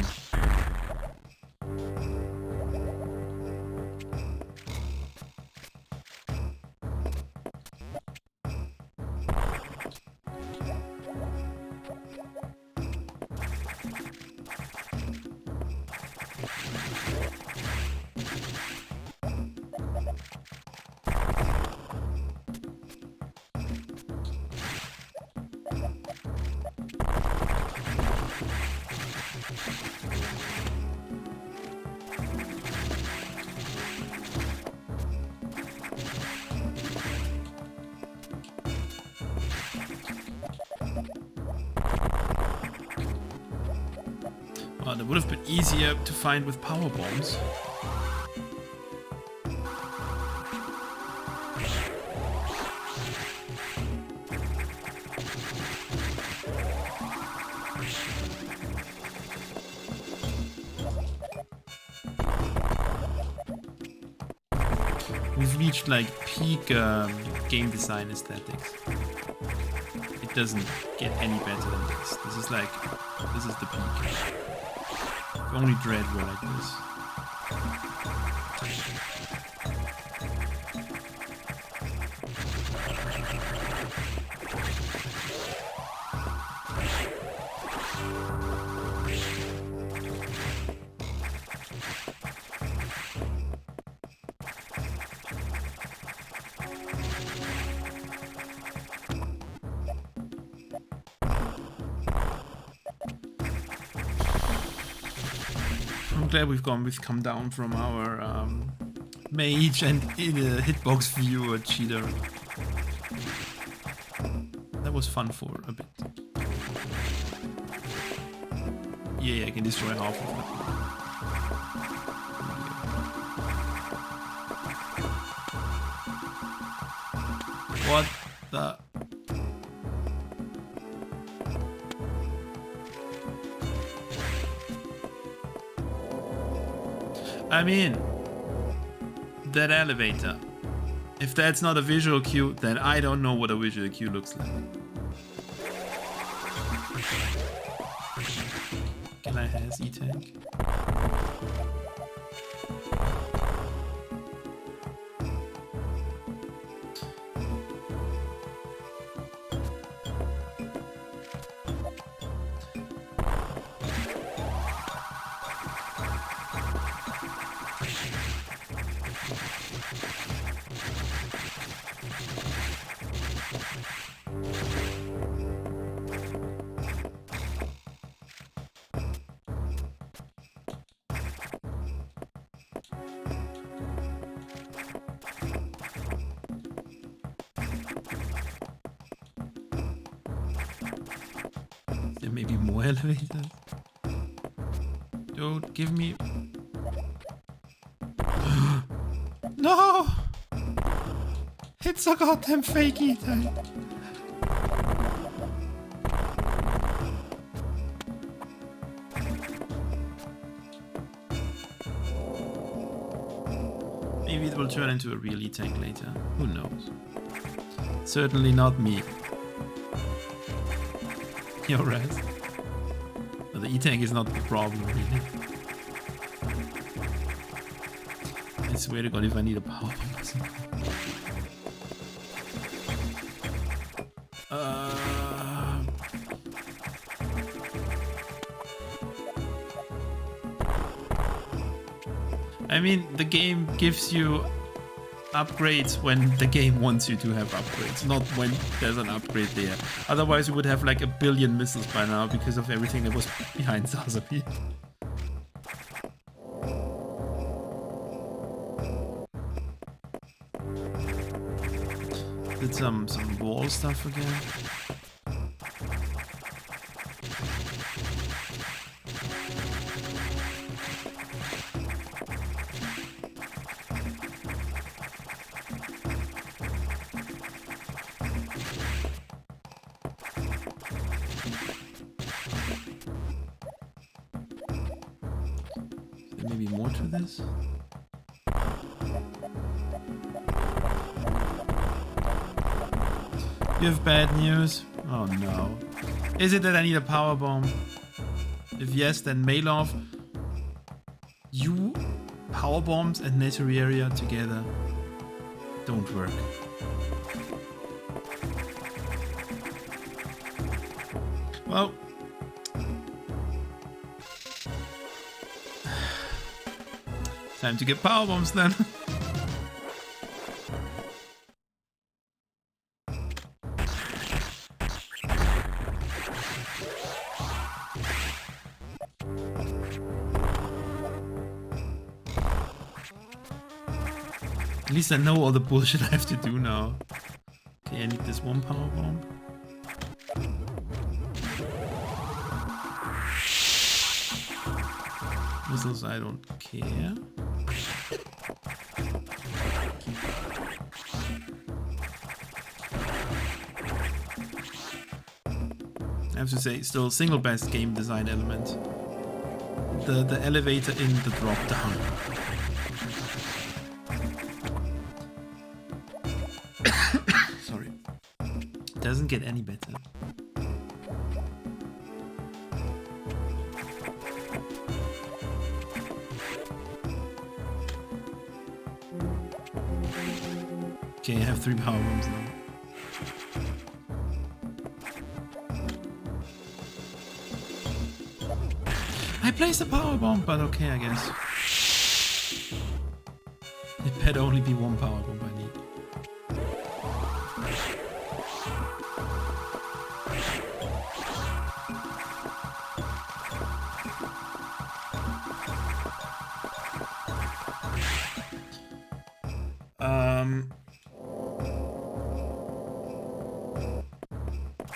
Well, that would have been easier to find with power bombs. We've reached like peak game design aesthetics. It doesn't get any better than this. This is the peak. If only Dread were like this. I'm glad we've come down from our mage and in a hitbox viewer cheater. That was fun for a bit. Yeah, I can destroy half of it. What the? I mean, that elevator. If that's not a visual cue, then I don't know what a visual cue looks like. Can I has E-Tank? there may be more elevators. Dude, give me... No! It's a goddamn fake eater. Maybe it will turn into a real E-Tank later. Who knows? Certainly not me. You're right. No, the E-Tank is not the problem, really. I swear to God, if I need a power bomb or something. I mean, the game gives you upgrades when the game wants you to have upgrades, not when there's an upgrade there. Otherwise, we would have like a billion missiles by now because of everything that was behind Sazapi. Did some wall stuff again. Maybe more to this? You have bad news? Oh no. Is it that I need a power bomb? If yes, then mail off. You, power bombs and Terraria together don't work. Well, time to get power bombs then. At least I know all the bullshit I have to do now. Okay, I need this one power bomb. Missiles, I don't care. I have to say, still single best game design element. The elevator in the drop down. Sorry. Doesn't get any better. Okay, I have 3 power bombs now. I placed a power bomb, but okay, I guess. It better only be 1 power bomb I need.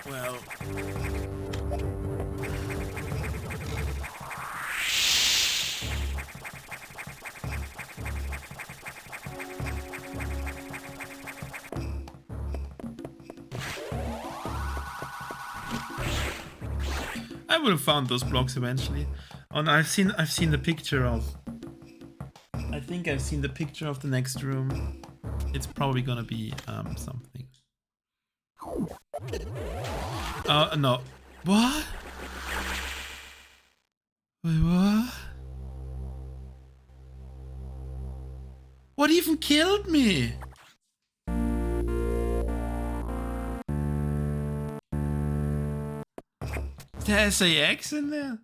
Well, I would have found those blocks eventually. And I've seen the picture of. I think I've seen the picture of the next room. It's probably gonna be something. No. What? Wait, what? What even killed me? Is there SAX in there?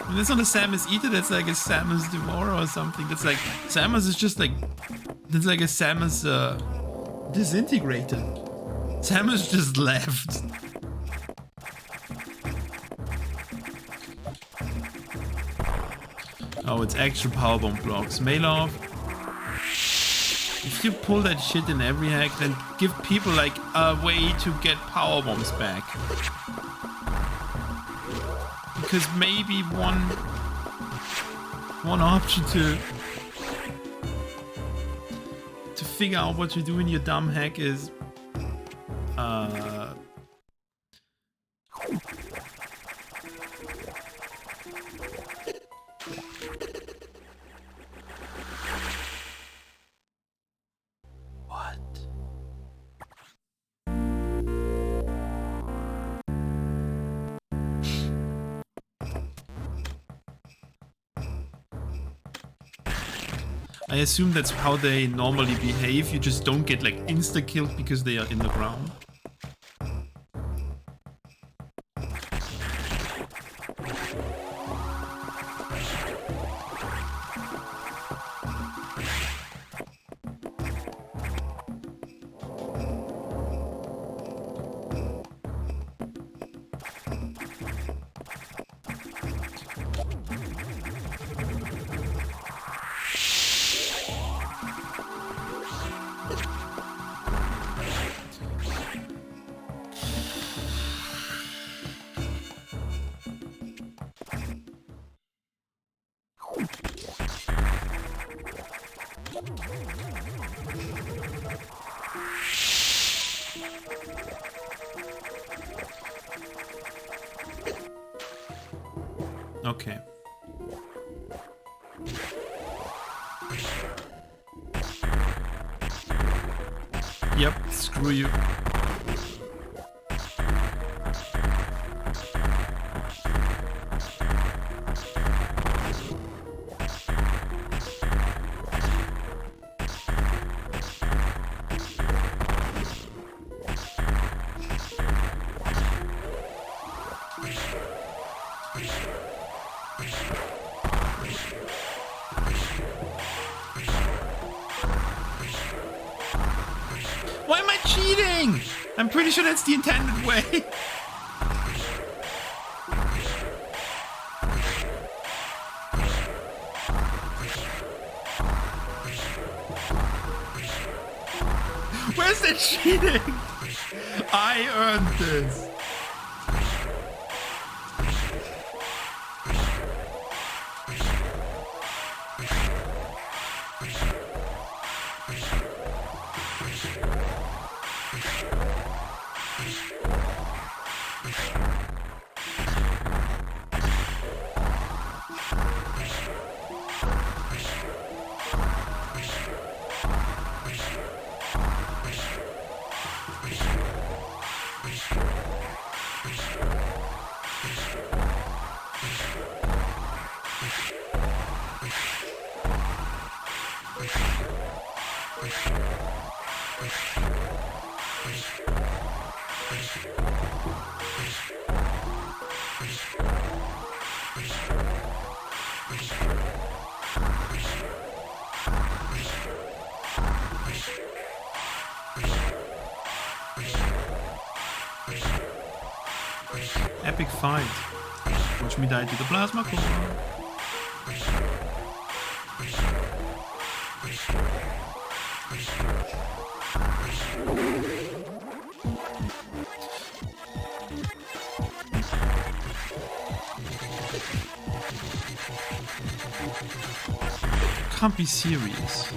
That's not a Samus Eater, that's like a Samus Devourer or something. That's like, Samus is just like, that's like a Samus Disintegrator. Samus just left. Oh, it's extra powerbomb blocks. Mailov. If you pull that shit in every hack, then give people like a way to get power bombs back. Because maybe one option to figure out what you do in your dumb hack is what? I assume that's how they normally behave. You just don't get like insta-killed because they are in the ground. Okay. Yep, screw you. Why am I cheating? I'm pretty sure that's the intended way. Where's the cheating? I earned this. Epic fight. Watch me die to the plasma core. Can't be serious.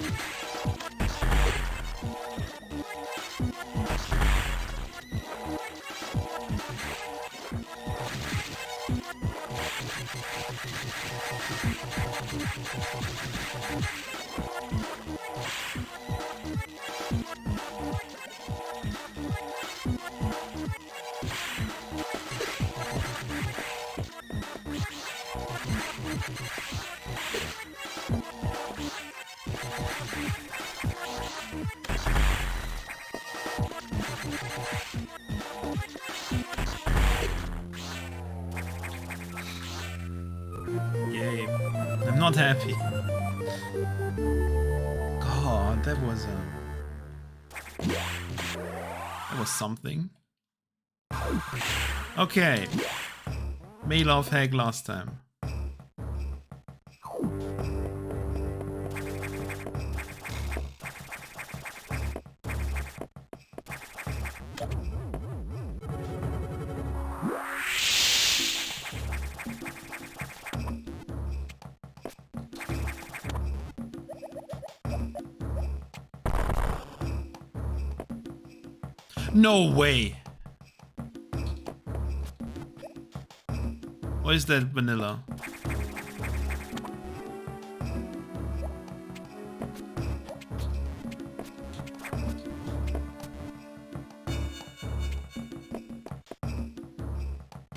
Yay. I'm not happy. God, that was something. Okay. Mail off hack last time. No way. Or is that vanilla?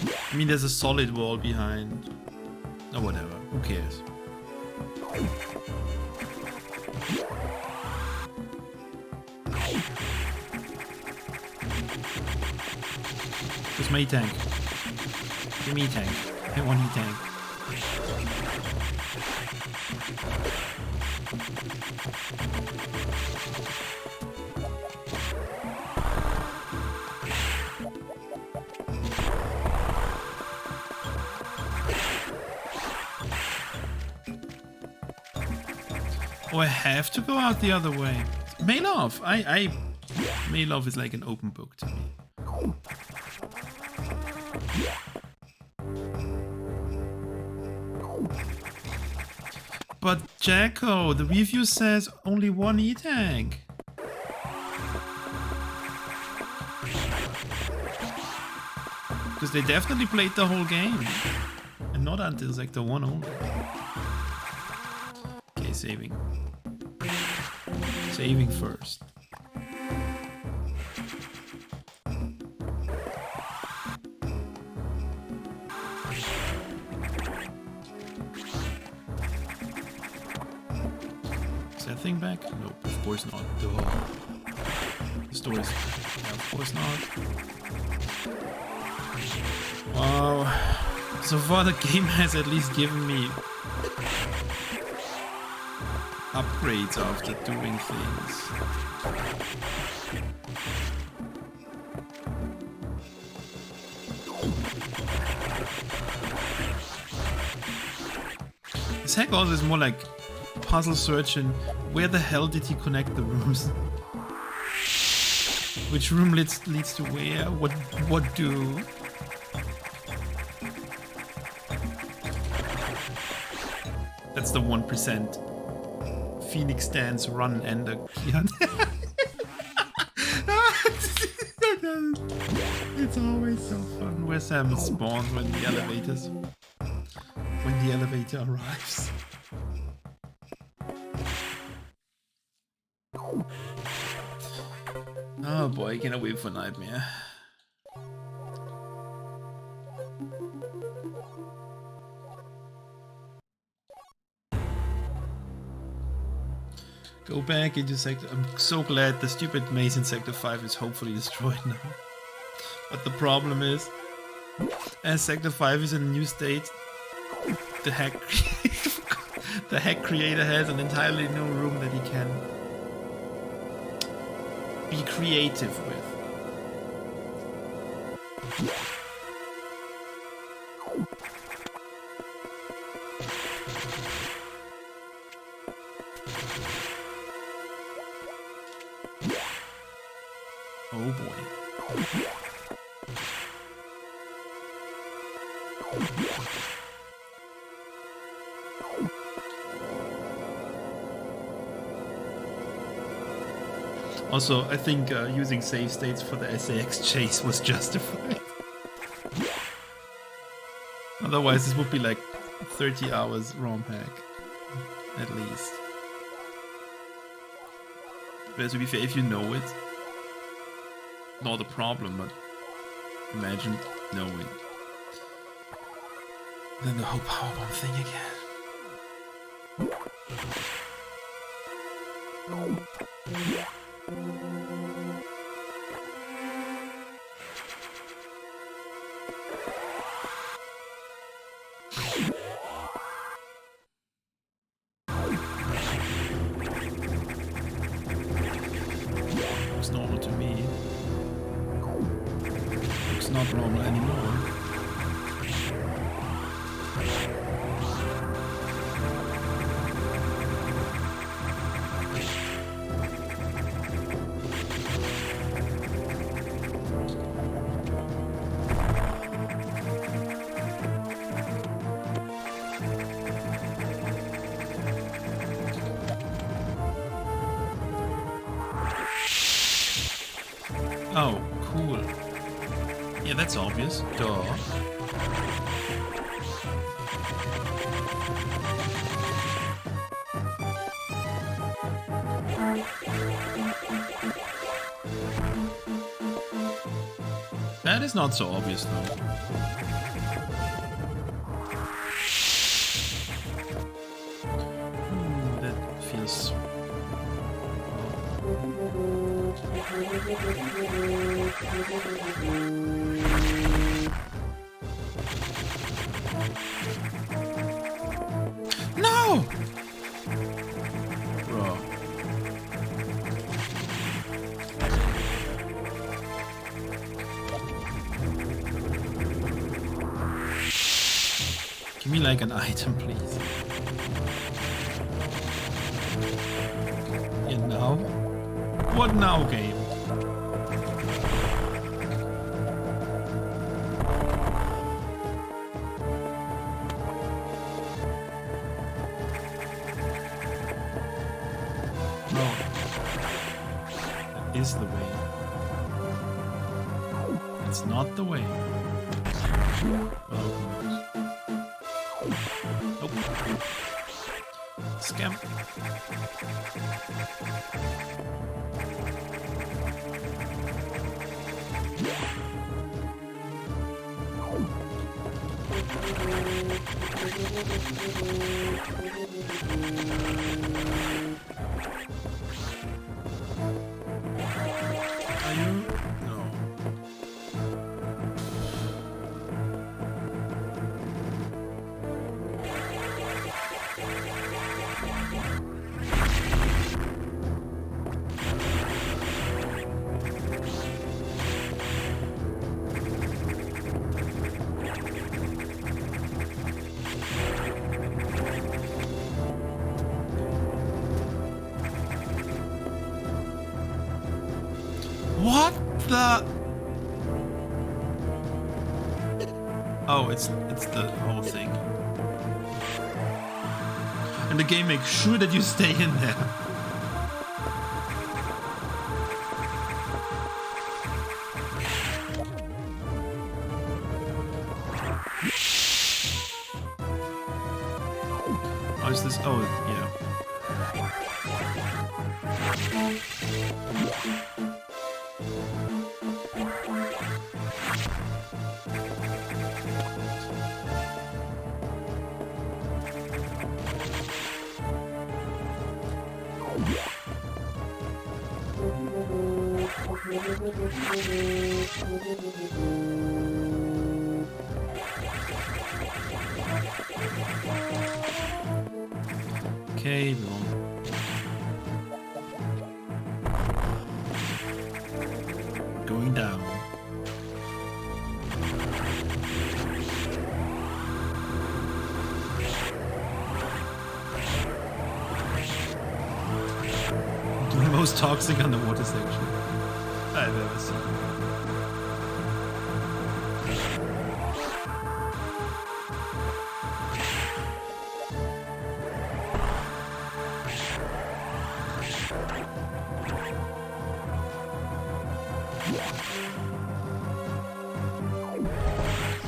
I mean, there's a solid wall behind. Or whatever. Who cares? Where's my tank? Give me tank. I want you tank. Oh, I have to go out the other way. Mail off. Mail off is like an open book to me. But Jacko, the review says only one E-tank. Because they definitely played the whole game. And not until Sector 1 only. Okay, saving. Saving first. Is that thing back? Nope, of course not. Duh. The story's... Yeah, of course not. Wow. So far the game has at least given me upgrades after doing things. This hack also is more like puzzle searching. Where the hell did he connect the rooms? Which room leads to where? What do? That's the 1%. Phoenix dance, run, and a Kian. It's always so fun where Sam spawns when the elevator arrives. Oh boy, can't wait for Nightmare. Go back into Sector... I'm so glad the stupid maze in Sector 5 is hopefully destroyed now. But the problem is, as Sector 5 is in a new state, the hack creator has an entirely new room that he can be creative with. Oh boy. Also, I think using save states for the SAX chase was justified. Otherwise, this would be like 30 hours Romhack, at least. But to be fair, if you know it, not a problem, but imagine knowing. Then the whole powerbomb thing again. Looks normal to me. Looks not normal anymore. Oh, cool. Yeah, that's obvious. Duh. That is not so obvious though. That feels... No! Bro. Give me like an item, please. Yeah, now? What now, game? No. That is the way. It's not the way. Oh. Nope. Scam. Are you? No. What the? Oh, it's the whole thing. And the game makes sure that you stay in there. Oh, is this? Oh, yeah. Okay, going down. The most toxic underwater section I've ever seen.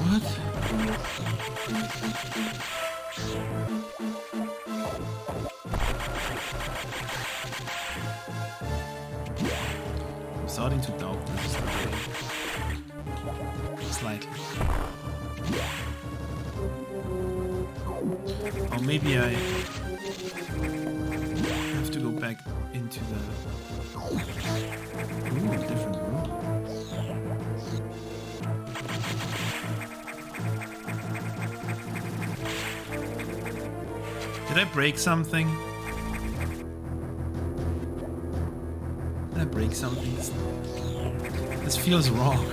What? I'm starting to doubt this. Slightly. Or maybe I have to go back into the... Ooh, different room. Did I break something? Did I break something? This feels wrong.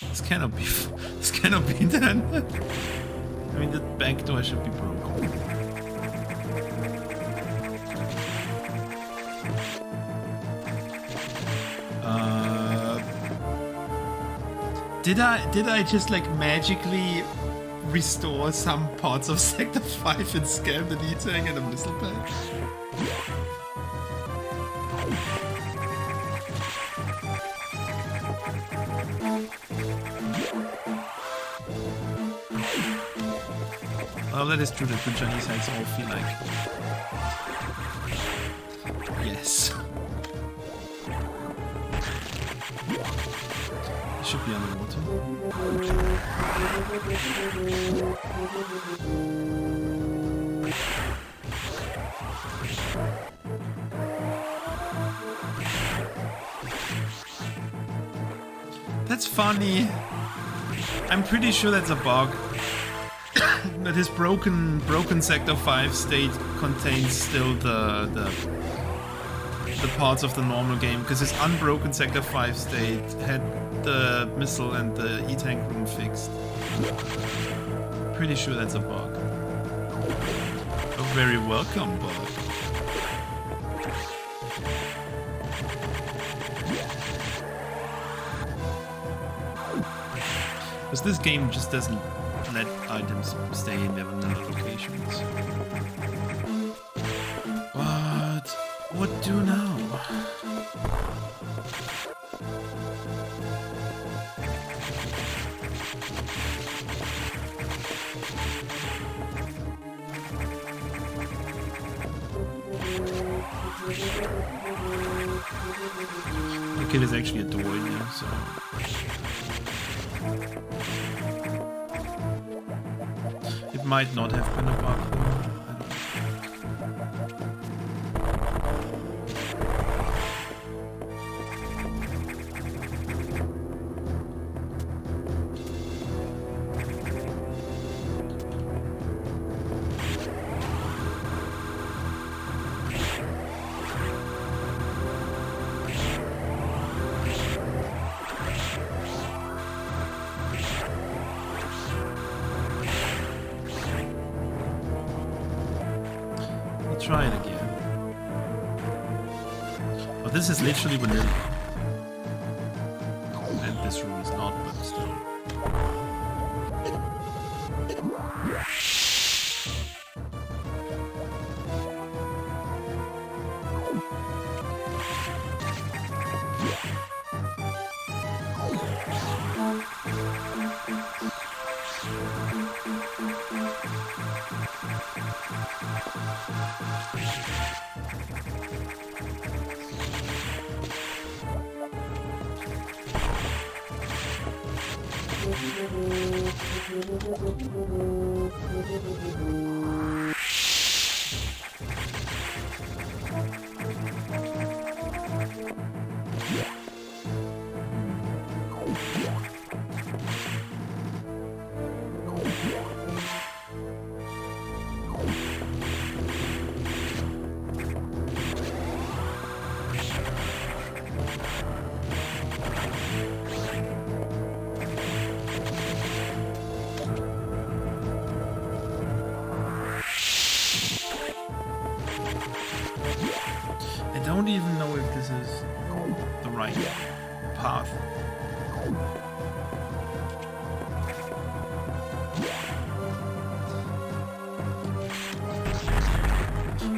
This cannot be. This cannot be done. I mean, the back door should be broken. Did I just like magically restore some parts of Sector 5 and scam the E-Tank and a missile patch? Well, that is true that the Chinese hacks all feel like... Yes. It should be underwater. That's funny. I'm pretty sure that's a bug. That his broken Sector 5 state contains still the parts of the normal game, because his unbroken Sector 5 state had the missile and the E-Tank room fixed. Pretty sure that's a bug. A very welcome bug. Because this game just doesn't let items stay in their vanilla locations. What do now? The kid is actually a door in here, so... It might not have been a bug. Try it again. But this is literally vanilla. And this room is not, but still. I don't even know if this is the right path.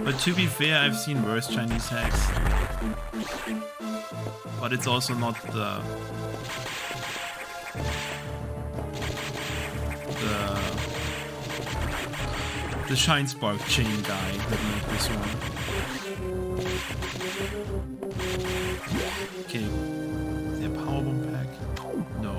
But to be fair, I've seen worse Chinese hacks. But it's also not the Shine Spark chain guy that made this one. Okay, is there a power bomb pack? No.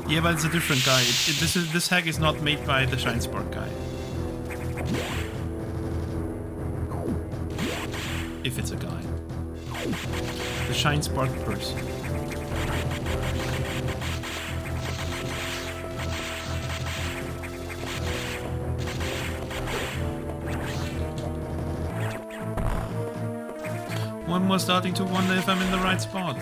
Yeah, but it's a different guy. This hack is not made by the Shine Spark guy. If it's a guy. The Shine Spark person. One more starting to wonder if I'm in the right spot.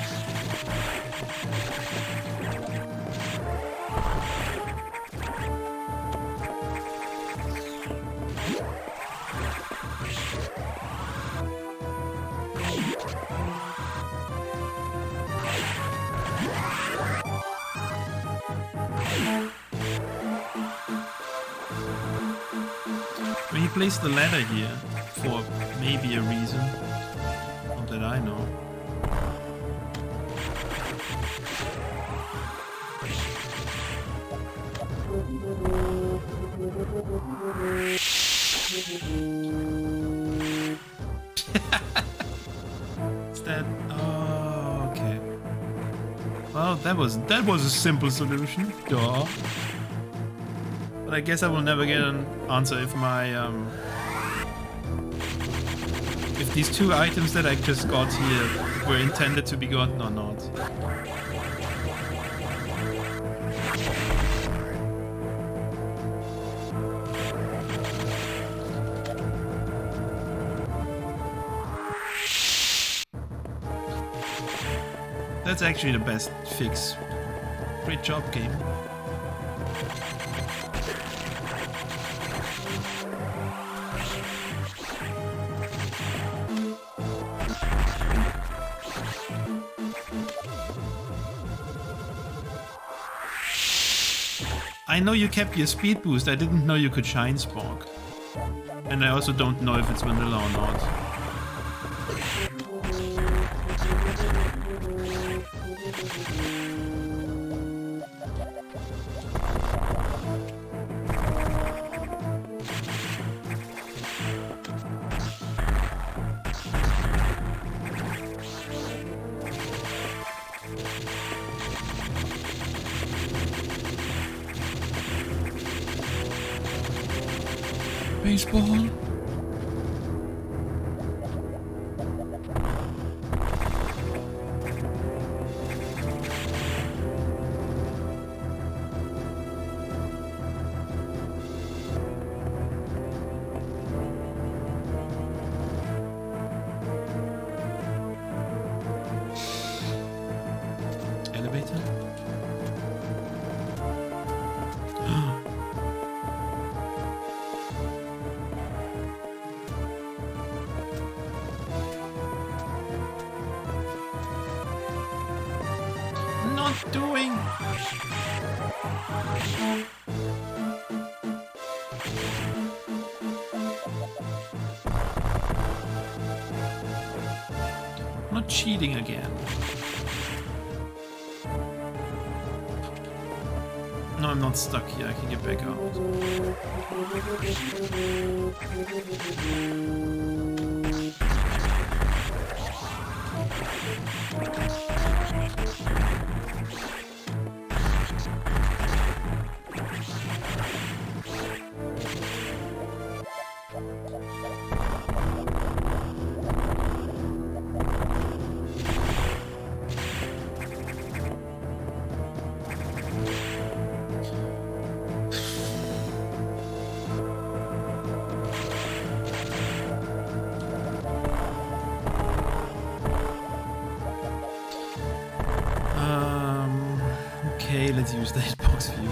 placed the ladder here for maybe a reason. Not that I know. Is that... Oh, okay. Well, that was a simple solution. Duh. But I guess I will never get an answer if my if these two items that I just got here were intended to be gotten or not. That's actually the best fix. Great job, game. I know you kept your speed boost, I didn't know you could shine spark. And I also don't know if it's vanilla or not. Baseball. Elevator. Not doing. Not cheating again. No, I'm not stuck here. I can get back out. Okay, let's use the hitbox view.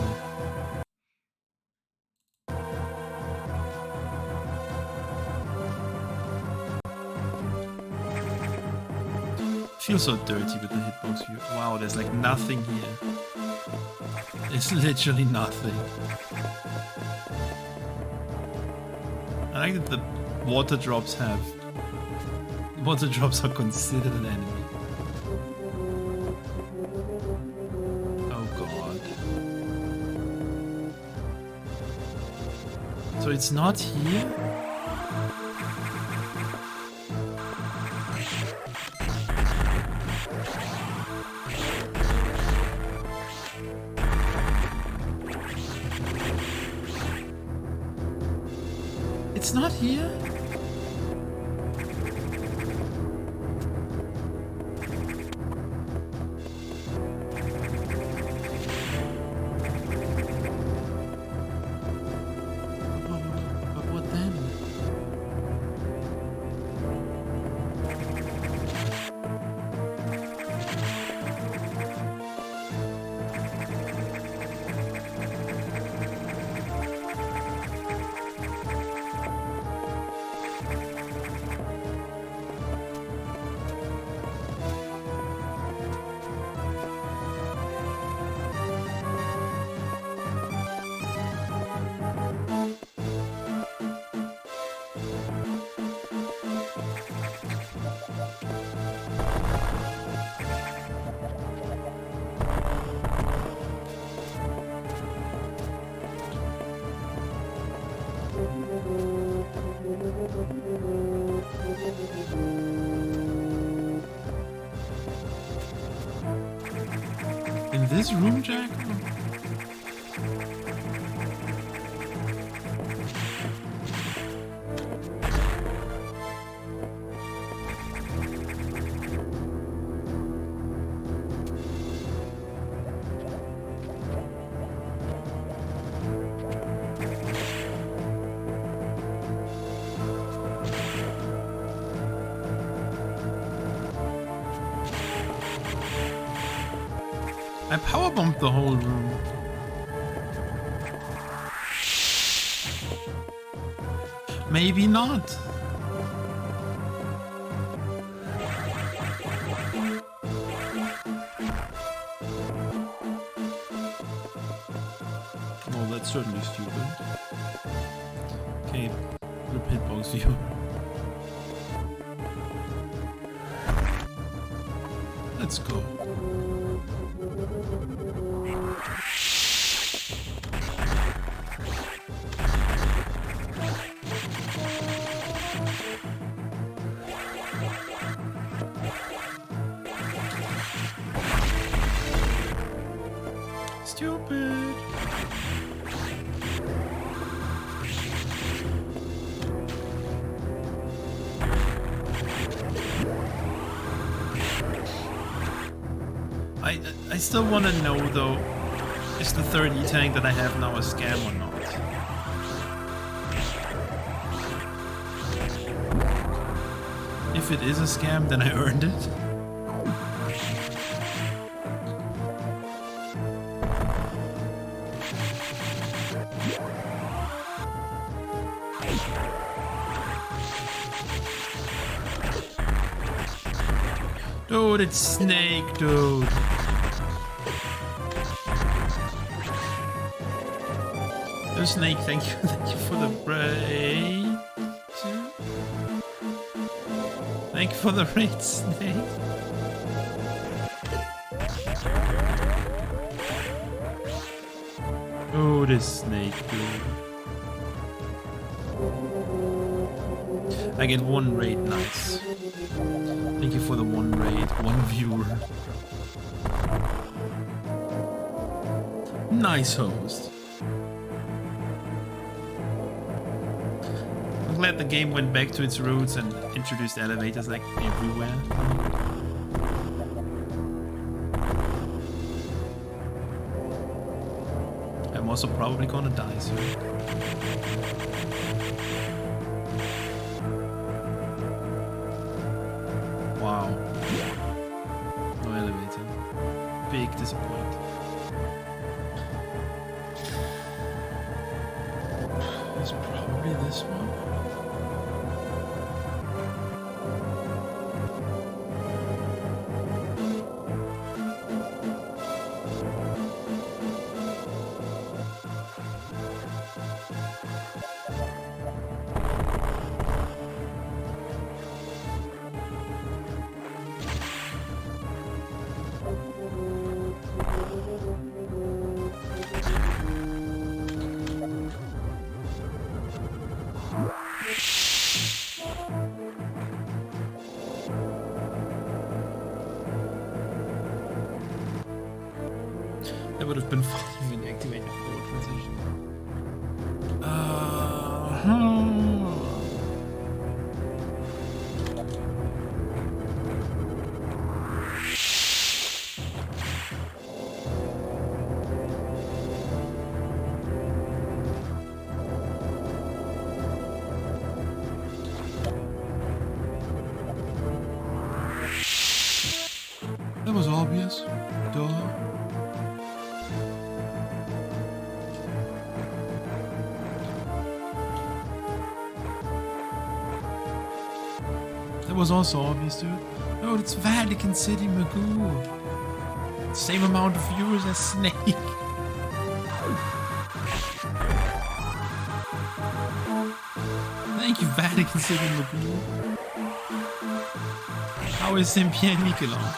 Feels so dirty with the hitbox view. Wow, there's like nothing here. It's literally nothing. I like that the water drops have... Water drops are considered an enemy. So it's not here? It's not here? this room, Jack? I powerbombed the whole room. Maybe not. Well, that's certainly stupid. Okay, the hitbox view. Let's go. Stupid. I still want to know though, is the third E-tank that I have now a scam or not? If it is a scam, then I earned it. Dude, it's Snake, dude. Oh, Snake, thank you for the raid. Thank you for the raid, Snake. Oh, this Snake, dude. I get one raid, nice. Thank you for the one raid, one viewer. Nice host. I'm glad the game went back to its roots and introduced elevators like everywhere. I'm also probably gonna die soon. Wow. No elevator. Big disappointment. It's probably this one. That would have been fun when you activated forward transition. That was obvious. Duh. That was also obvious, dude. Oh, it's Vatican City, Magoo. Same amount of viewers as Snake. Thank you, Vatican City, Magoo. How is Saint-Pierre Miquelon?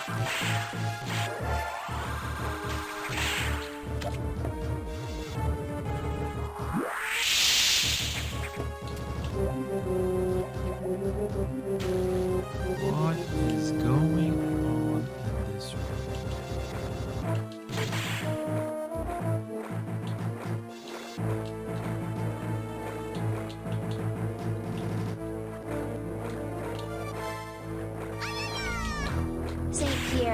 What is going on in this room?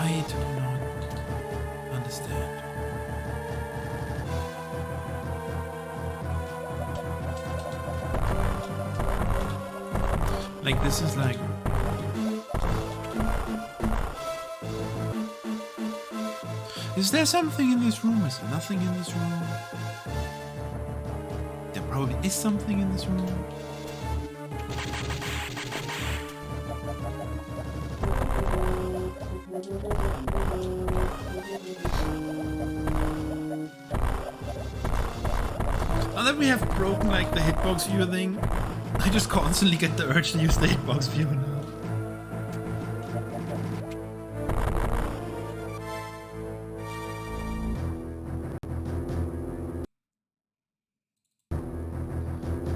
I do not understand. Like, this is like... Is there something in this room? Is there nothing in this room? There probably is something in this room. Now that we have broken like the hitbox viewer thing, I just constantly get the urge to use the hitbox viewer now.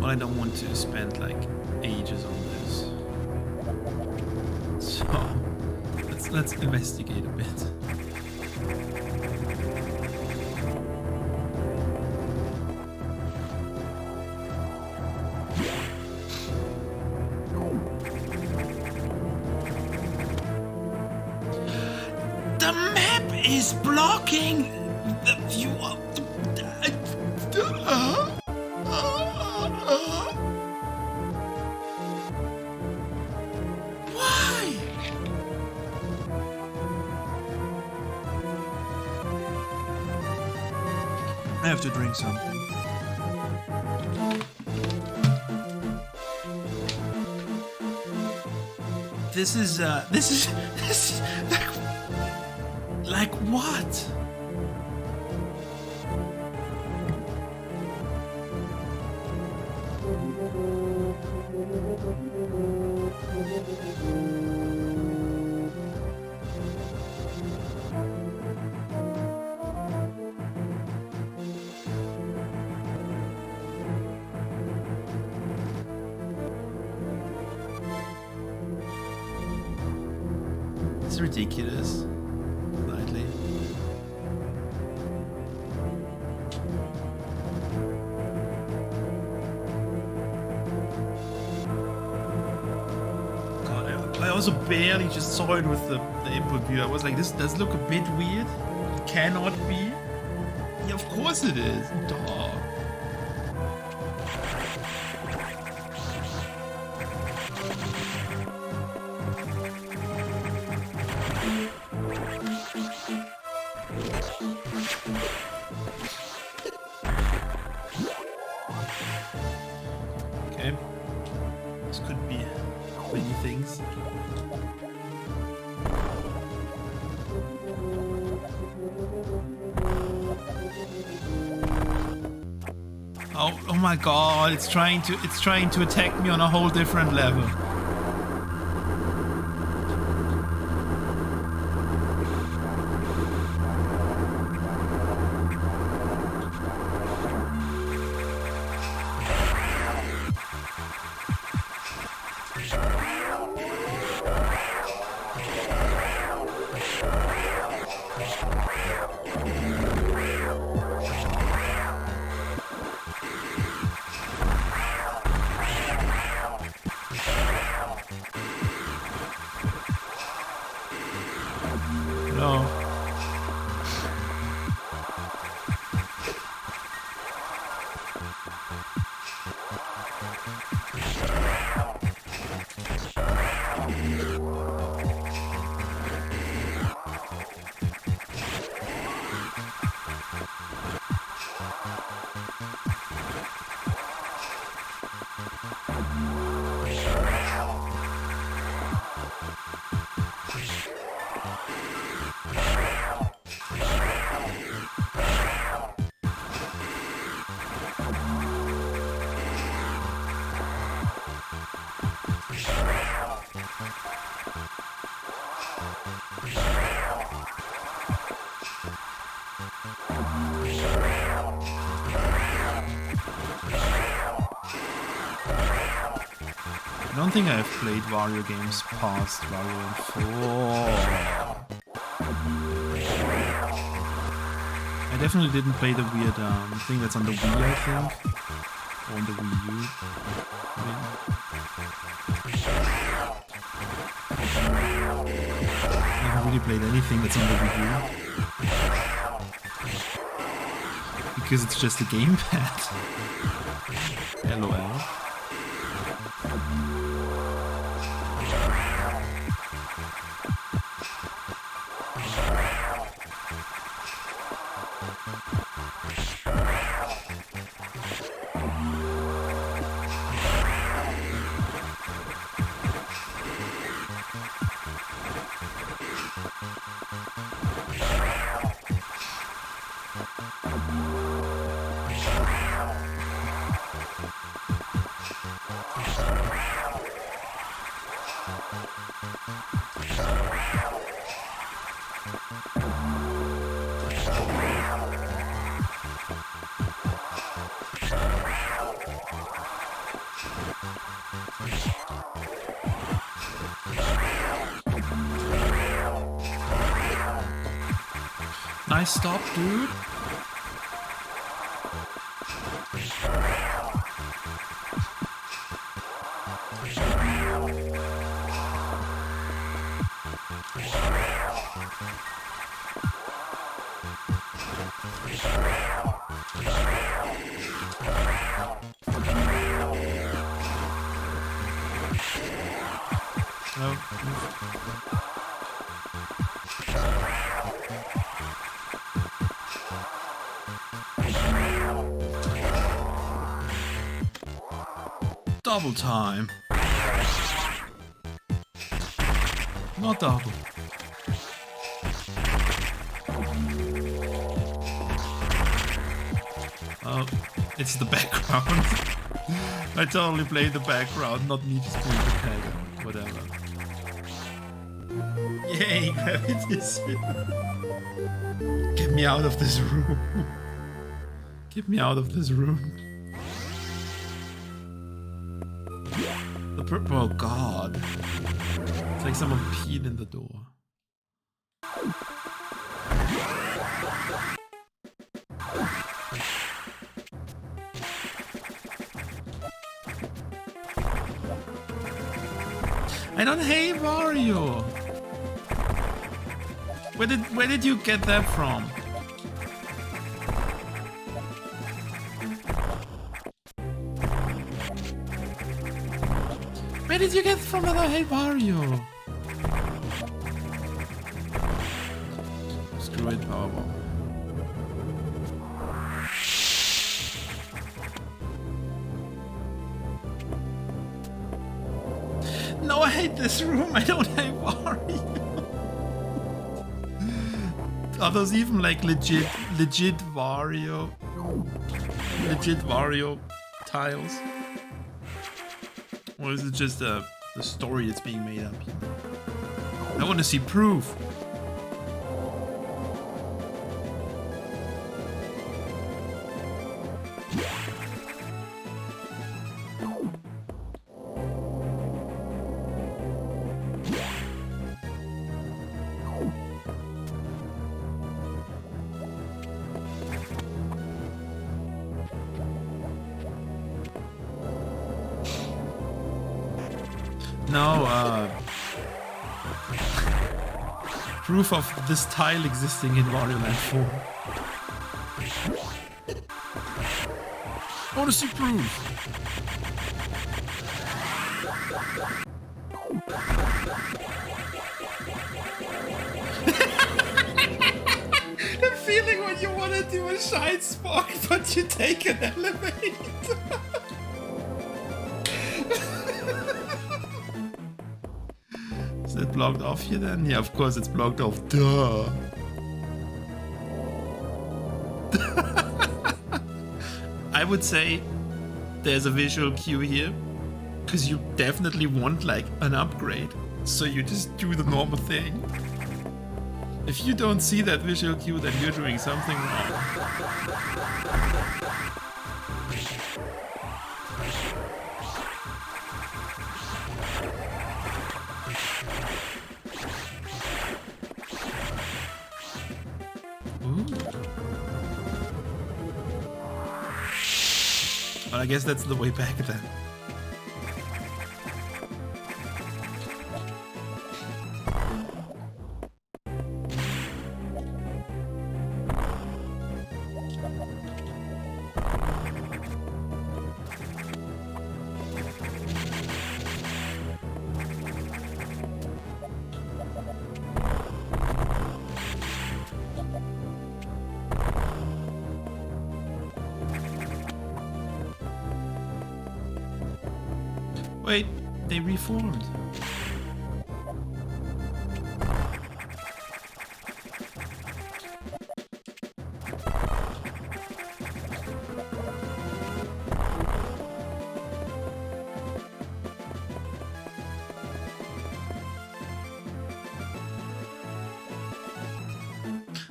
Well, I don't want to spend like ages on this. So let's investigate a bit. The map is blocking the view of Why? I have to drink something. This is like what? It's ridiculous. Slightly. God, I also barely just saw it with the input view. I was like, this does look a bit weird. It cannot be. Yeah, of course it is. Duh. Okay. This could be many things. Oh my god, it's trying to attack me on a whole different level. No. I don't think I've played Wario games past Wario 4. I definitely didn't play the weird thing that's on the Wii, I think. on the Wii U. I haven't really played anything that's on the Wii U. Because it's just a gamepad. LOL. Nice stop, dude. No. Double time. Not double. Oh, it's the background. I totally play the background, not me just doing the tag. Whatever. Yay, gravity's here. Get me out of this room. Get me out of this room. Oh god. It's like someone peed in the door. I don't hate Mario. Where did you get that from? Where did you get from that I hate Mario? Screw it, Powerbomb. No, I hate this room. I don't hate Mario. Are those even like legit Wario tiles? Or is it just the story that's being made up? I want to see proof. No, proof of this tile existing in Wario Land 4. I want to see proof. The feeling when you want to do a shine spark, but you take an elevator. Is it blocked off here then? Yeah, of course it's blocked off. Duh. I would say there's a visual cue here, because you definitely want like an upgrade. So you just do the normal thing. If you don't see that visual cue, then you're doing something wrong. Well, I guess that's the way back then. Wait, they reformed.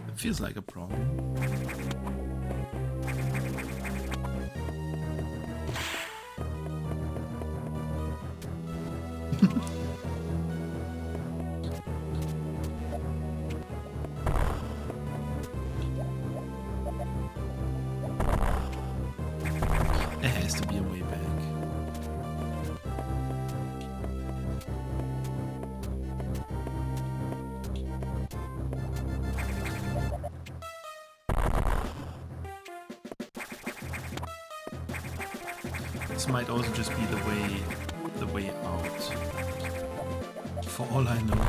It feels like a problem. There has to be a way back. This might also just be the way out. For all I know.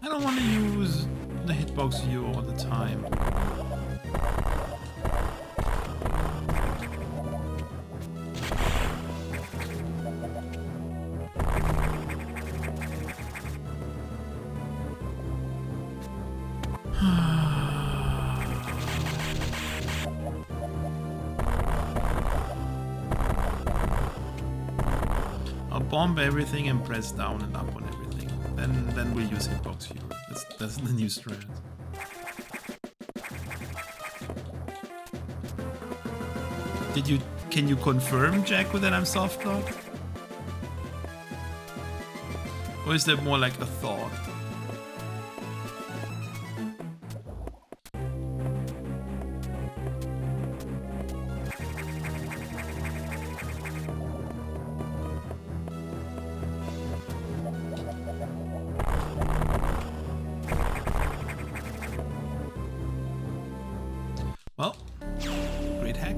I don't want to use the hitbox view all the time. I'll bomb everything and press down and up on everything. Then we'll use hitbox viewer. That's the new strat. Can you confirm, Jacko, that I'm soft locked? Or is that more like a thought? Well, great hack.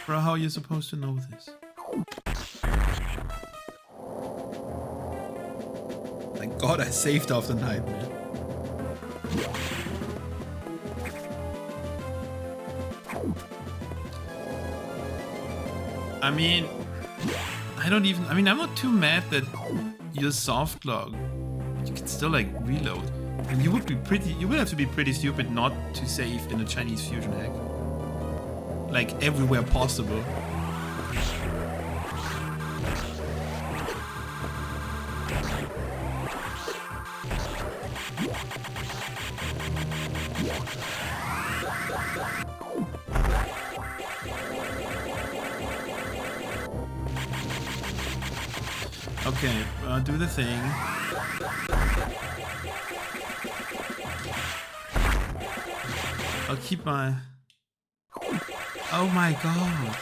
Bro, how are you supposed to know this? Thank God I saved after nightmare. I mean, I'm not too mad that you're soft log. You can still like reload. And you would have to be pretty stupid not to save in a Chinese fusion hack. Like everywhere possible. Okay, do the thing. I'll keep my... Oh my god!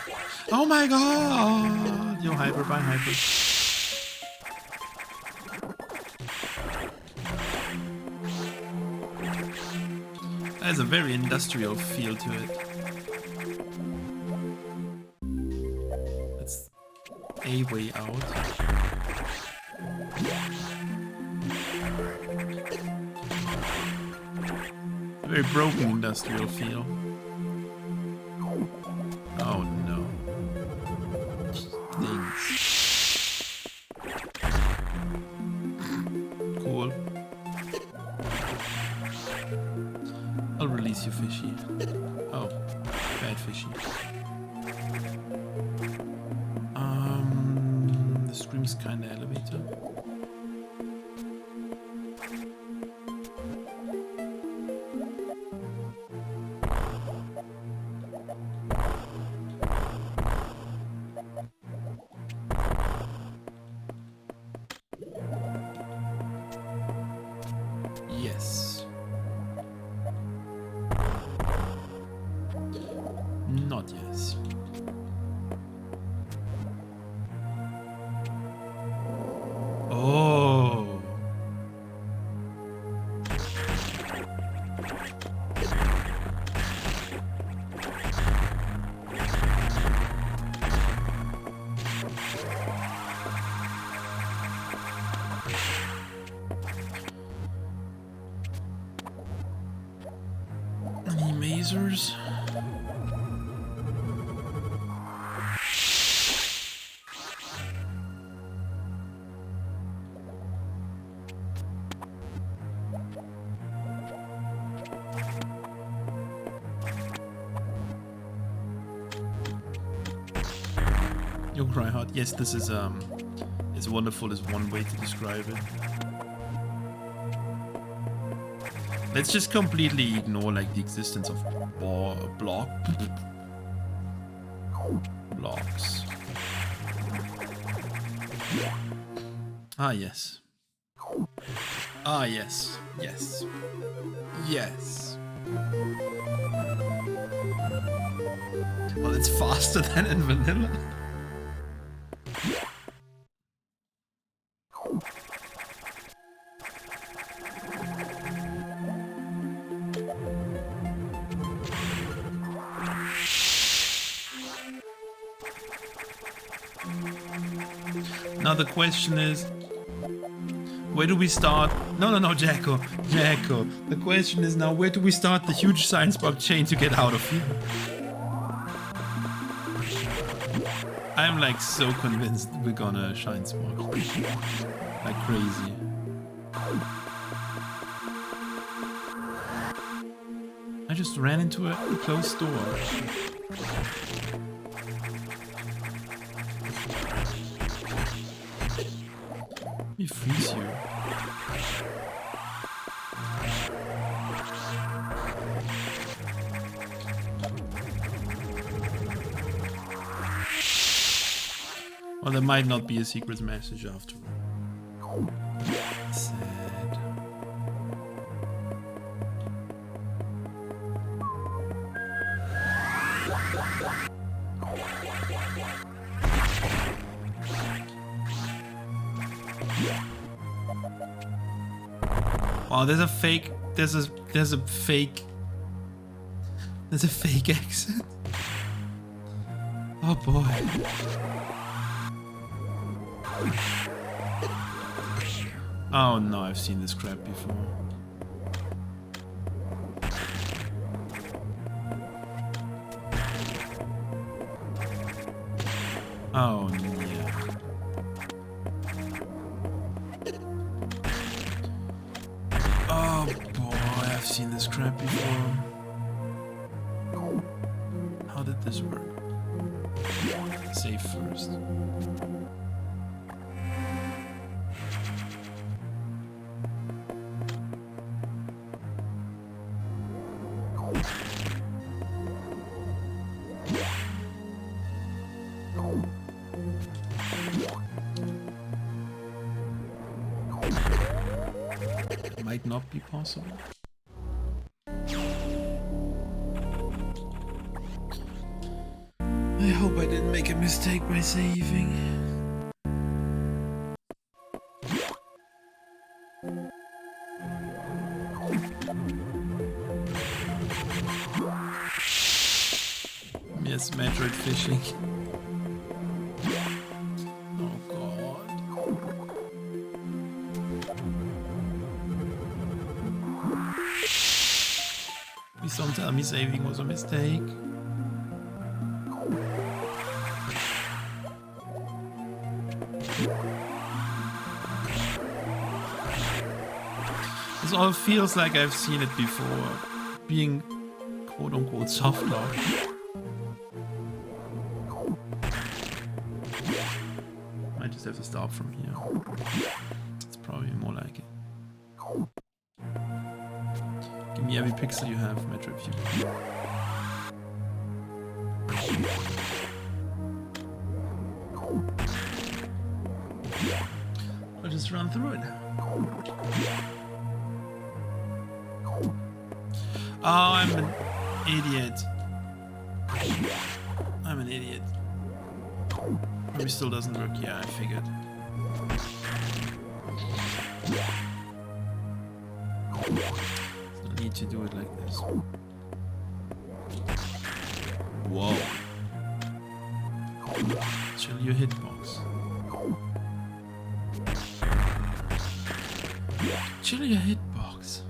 Oh my god! Yo, hyper, bye hyper. That has a very industrial feel to it. That's a way out. A very broken industrial feel. Oh no. Things. Cool. I'll release you, fishy. Oh, bad fishy. The scream's kinda elevator. Not yes. Oh. Any mazers? You'll cry hard. Yes, this is it's wonderful is one way to describe it. Let's just completely ignore like the existence of blocks. Ah yes. Ah yes. Yes. Yes. Well, it's faster than in vanilla. Now the question is, where do we start? No, Jacko. The question is now, where do we start the huge science bug chain to get out of here? I'm like so convinced we're gonna shine spark. Like crazy. I just ran into a closed door. Let me freeze you. Well, there might not be a secret message after all. Sad. Wow, there's a fake exit. Oh boy. Oh no, I've seen this crap before. Oh yeah. Oh boy, I've seen this crap before. How did this work? Save first. Might not be possible. I hope I didn't make a mistake by saving. Yes, Metroid fishing. Oh god. Please don't tell me saving was a mistake. This all feels like I've seen it before, being quote-unquote soft lock. Might just have to start from here. It's probably more like it. Give me every pixel you have, Metroid View. I'll just run through it. Oh, I'm an idiot. I'm an idiot. Maybe still doesn't work. Yeah, I figured. No need to do it like this. Whoa. Chill your hitbox. Chill your hitbox.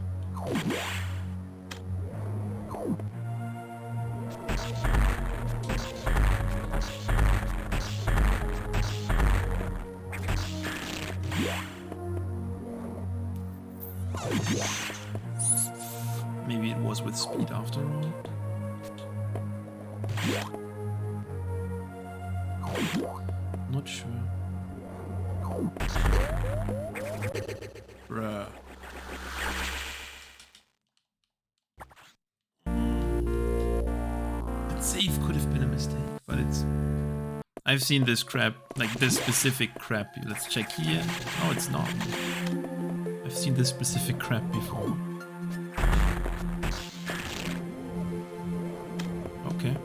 Maybe it was with speed after all. Not sure. Bruh. That save could have been a mistake, but it's... I've seen this crap, like this specific crap. Let's check here. No, it's not. I've seen this specific crap before. Okay.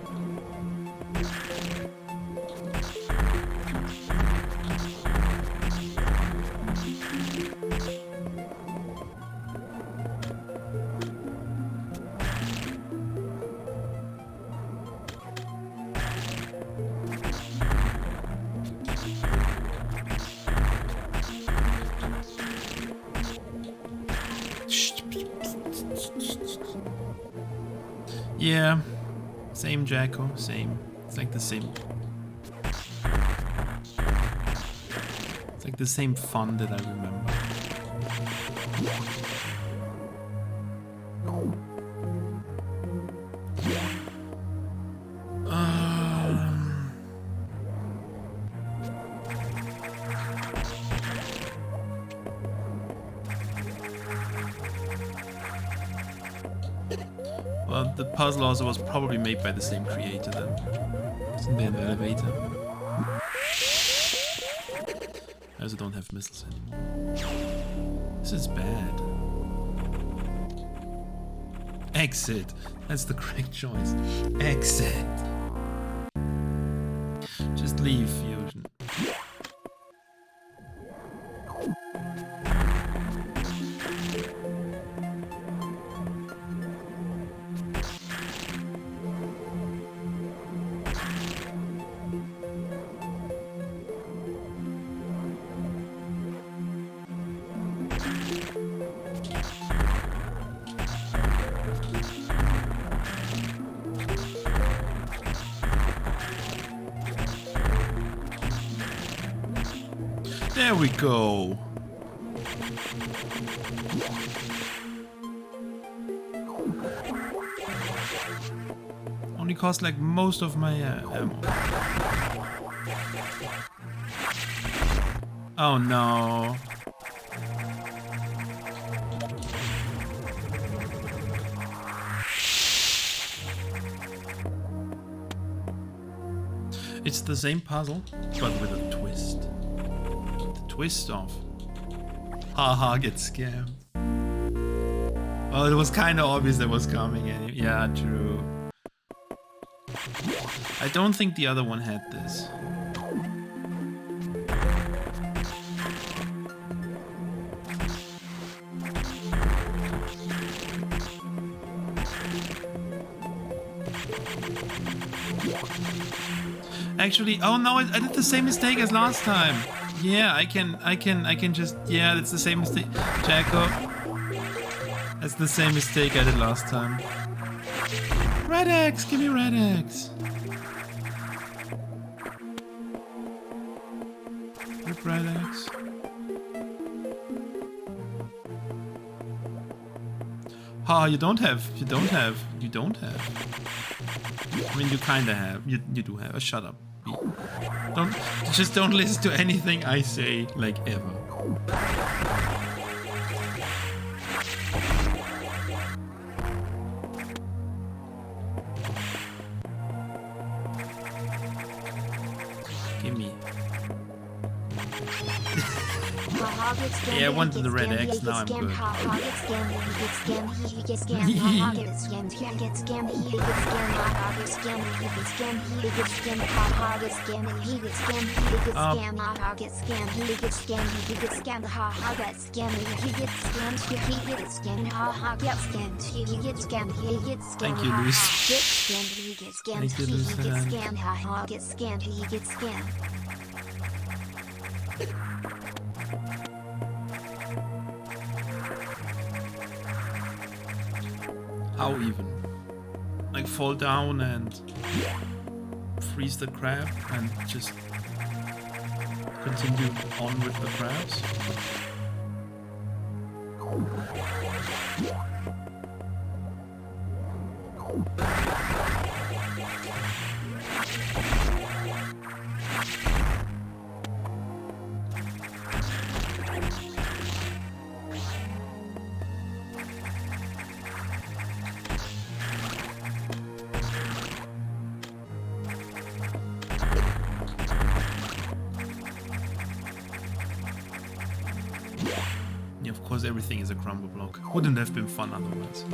Yeah, same Jacko, same. It's like the same. It's like the same fun that I remember. Well, the puzzle also was probably made by the same creator then. Isn't there an elevator? I also don't have missiles anymore. This is bad. Exit. That's the correct choice. Exit. Just leave, Fusion. There we go. Only cost like most of my ammo. Oh no. It's the same puzzle, but with a twist. Twist off. Haha, get scammed. Well, it was kind of obvious that was coming anyway. Yeah, true. I don't think the other one had this. Actually, oh no, I did the same mistake as last time. Yeah, I can just, yeah, that's the same mistake. Jacko. That's the same mistake I did last time. Red X, give me Red X. Rip Red X. Ha, you don't have. I mean, you kinda have. You do have. Shut up. Don't listen to anything I say, like, ever. Gimme. Yeah, I wanted the red X, now I'm good. Thank you, Luis. Thank you, Luis. How even? Like fall down and freeze the crab and just continue on with the crabs? Yeah, of course everything is a crumble block. Wouldn't have been fun otherwise.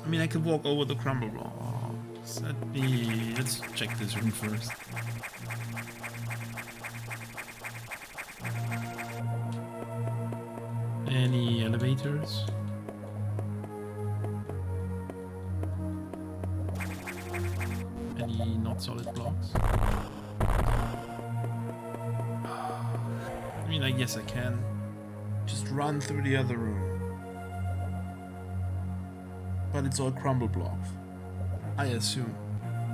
I mean, I could walk over the crumble blocks. Let's check this room first. Any elevators? Any not solid blocks? I mean, I guess I can just run through the other room. But it's all crumble blocks, I assume.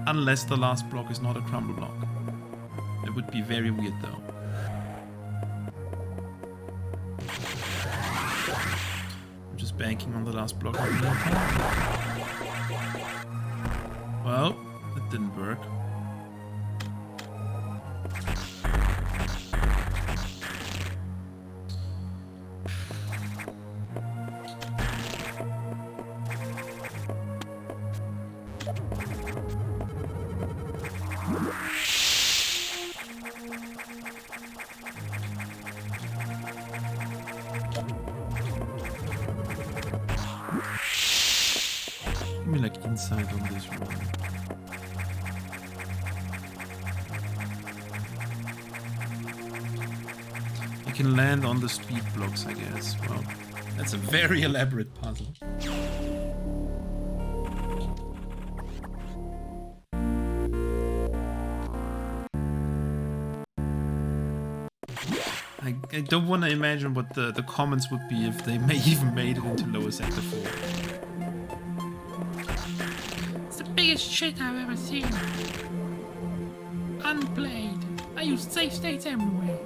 Unless the last block is not a crumble block. It would be very weird though. I'm just banking on the last block. Well, it didn't work. Give me like insight on this room. You can land on the speed blocks, I guess. Well, that's a very elaborate puzzle. I don't want to imagine what the comments would be if they may even made it into lower sector 4. It's the biggest shit I've ever seen. Unplayed. I used safe states everywhere.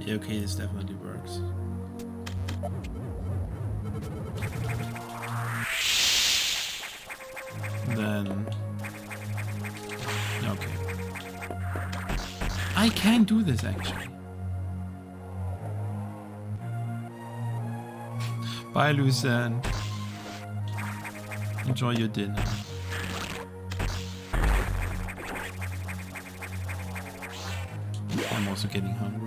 Yeah, okay, this definitely works. Then... okay. I can do this, actually. Bye, Lucien. Enjoy your dinner. I'm also getting hungry.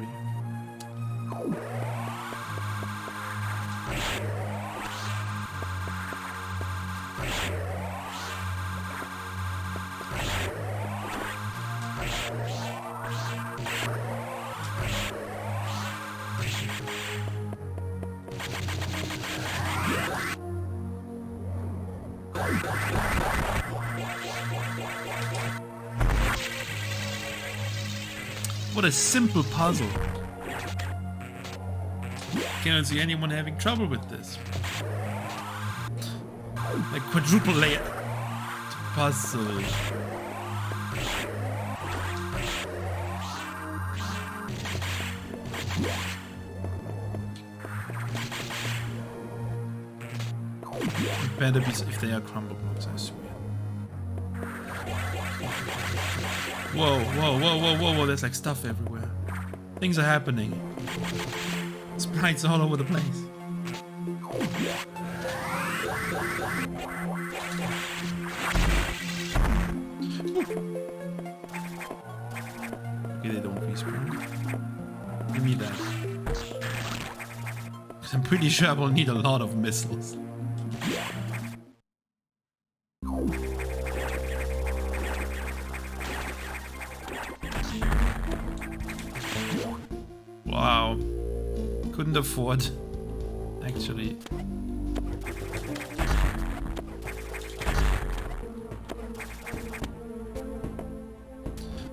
What a simple puzzle. Cannot see anyone having trouble with this. Like quadruple layer puzzle. It better be if they are crumble blocks, I swear. Whoa, whoa, whoa, whoa, whoa, whoa, there's like stuff everywhere. Things are happening. Sprites all over the place. Okay, they don't respawn. Give me that. 'Cause I'm pretty sure I will need a lot of missiles. Wow. Couldn't afford, actually.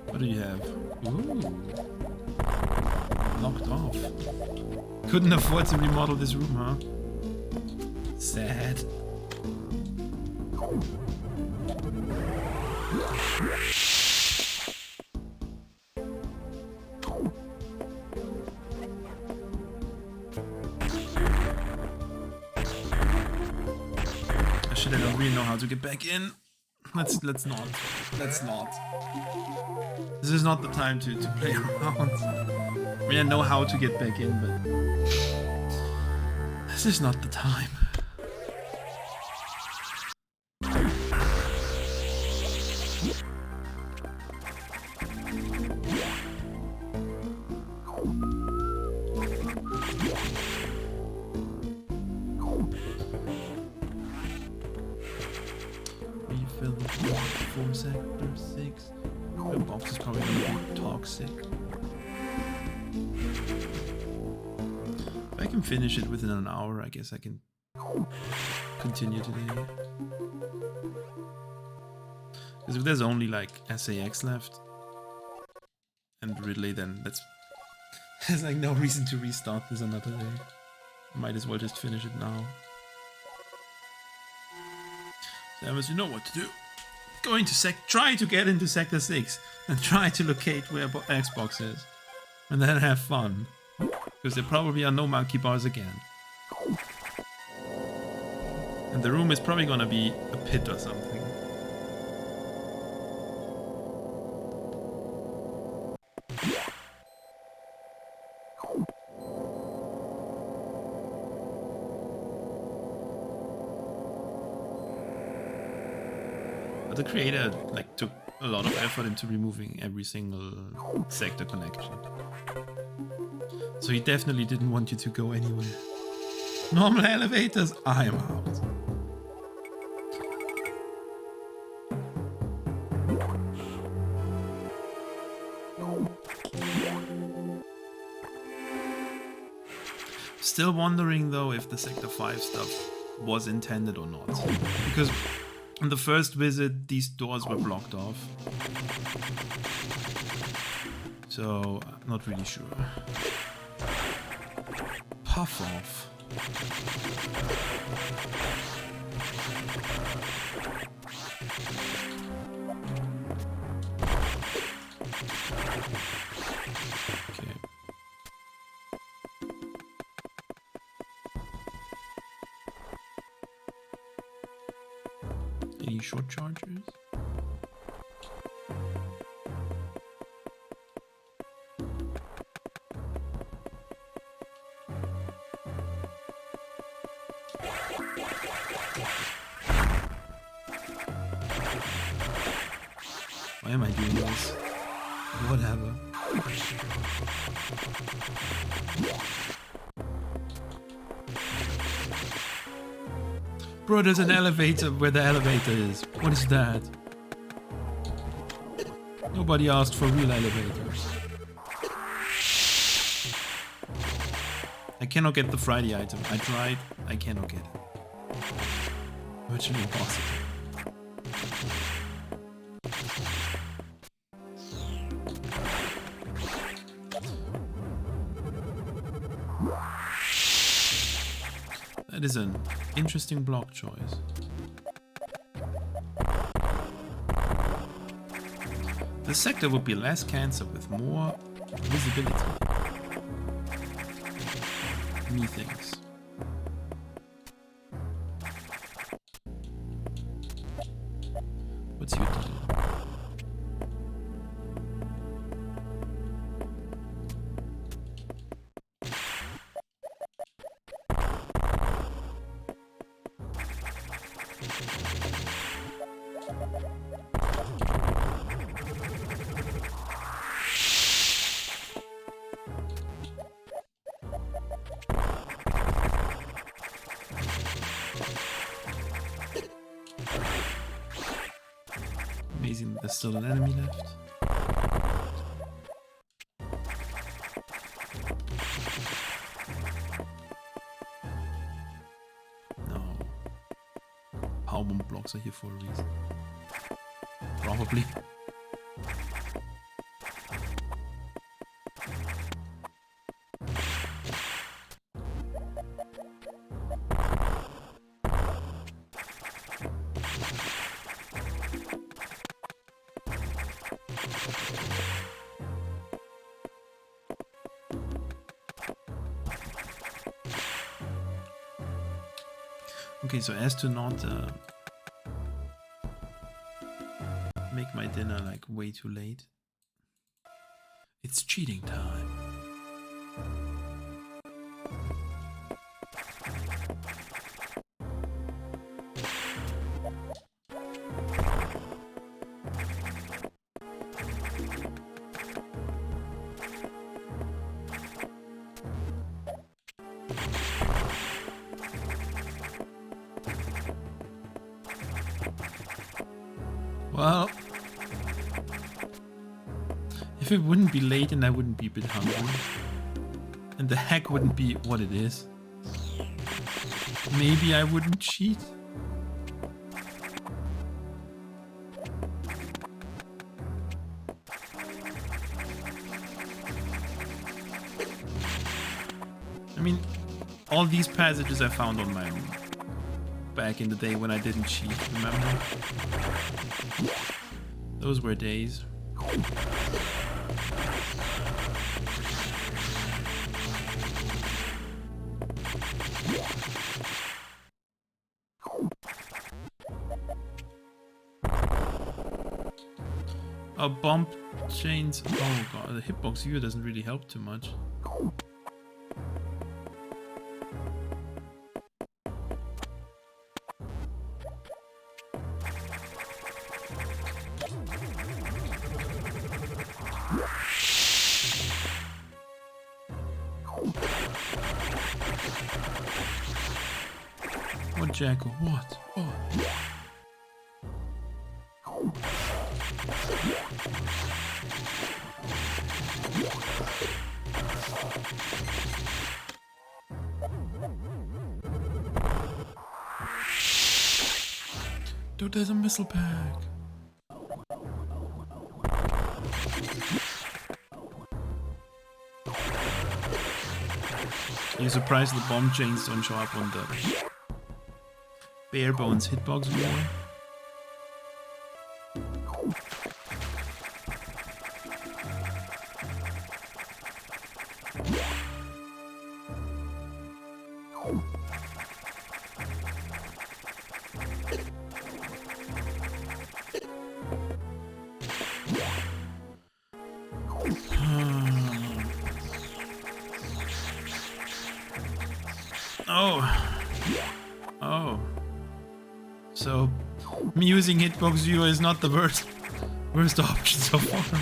What do you have? Ooh. Locked off. Couldn't afford to remodel this room, huh? Sad. Shit, I don't really know how to get back in. Let's not. Let's not. This is not the time to play around. I mean, I know how to get back in, but this is not the time. Refill the block for sector 6. The box is probably gonna be toxic. If I can finish it within an hour, I guess I can continue today. Because if there's only like SAX left and Ridley, then there's like no reason to restart this another day. Might as well just finish it now. Samus, you know what to do. Go into try to get into Sector 6 and try to locate where Xbox is. And then have fun. Because there probably are no monkey bars again. And the room is probably gonna be a pit or something. But the creator like took a lot of effort into removing every single sector connection. So he definitely didn't want you to go anywhere. Normal elevators, I am out. Still wondering though if the Sector 5 stuff was intended or not. Because on the first visit, these doors were blocked off. So, I'm not really sure. Puff off. Okay. Any short chargers? Why am I doing this? Whatever. Bro, there's an elevator where the elevator is. What is that? Nobody asked for real elevators. I cannot get the Friday item. I tried. I cannot get it. Virtually impossible. That is an interesting block choice. The sector would be less cancer with more visibility. Methinks. What's your deal? Amazing, there's still an enemy left. No. Power bomb blocks are here for a reason. Probably. Okay, so as to not make my dinner like way too late, it's cheating time. Well, if it wouldn't be late and I wouldn't be a bit hungry, and the hack wouldn't be what it is, maybe I wouldn't cheat. I mean, all these passages I found on my own. Back in the day when I didn't cheat, remember? Those were days. A bump chains. Oh god, the hitbox view doesn't really help too much. What, Jacko? What? What? Dude, there's a missile pack. Are you surprised the bomb chains don't show up on the bare bones hitbox viewer? Oh. So, me using hitbox viewer is not the worst option so far.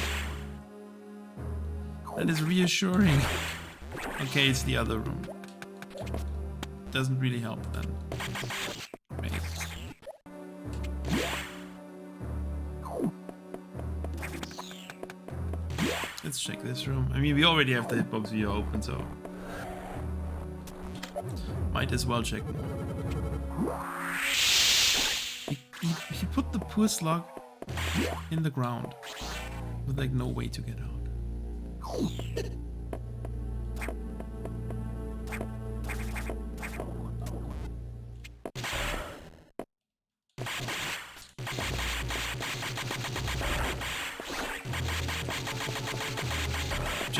That is reassuring. Okay, it's the other room. Doesn't really help then. Wait. Let's check this room. I mean, we already have the hitbox viewer open, so might as well check. He put the poor slug in the ground with like no way to get out.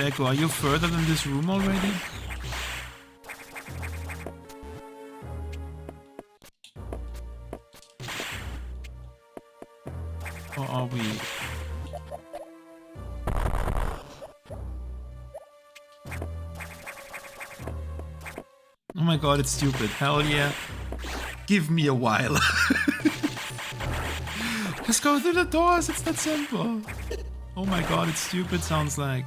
Jacko, are you further than this room already? Or are we? Oh my god, it's stupid. Hell yeah. Give me a while. Just go through the doors, it's that simple. Oh my god, it's stupid, sounds like.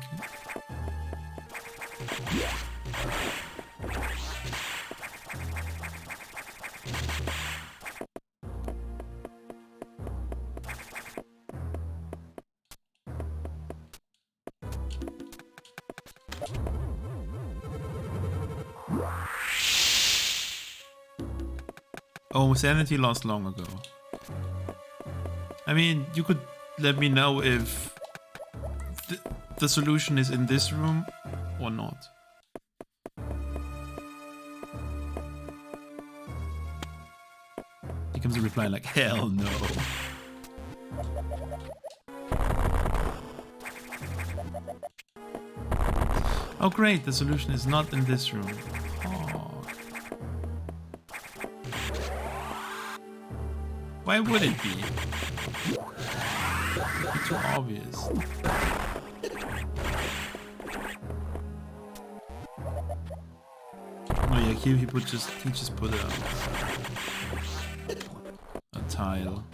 Oh, sanity lost long ago. I mean, you could let me know if the solution is in this room or not. Here comes a reply like, hell no. Oh great, the solution is not in this room. Why would it be? It's too obvious. Oh yeah, here he just put a tile.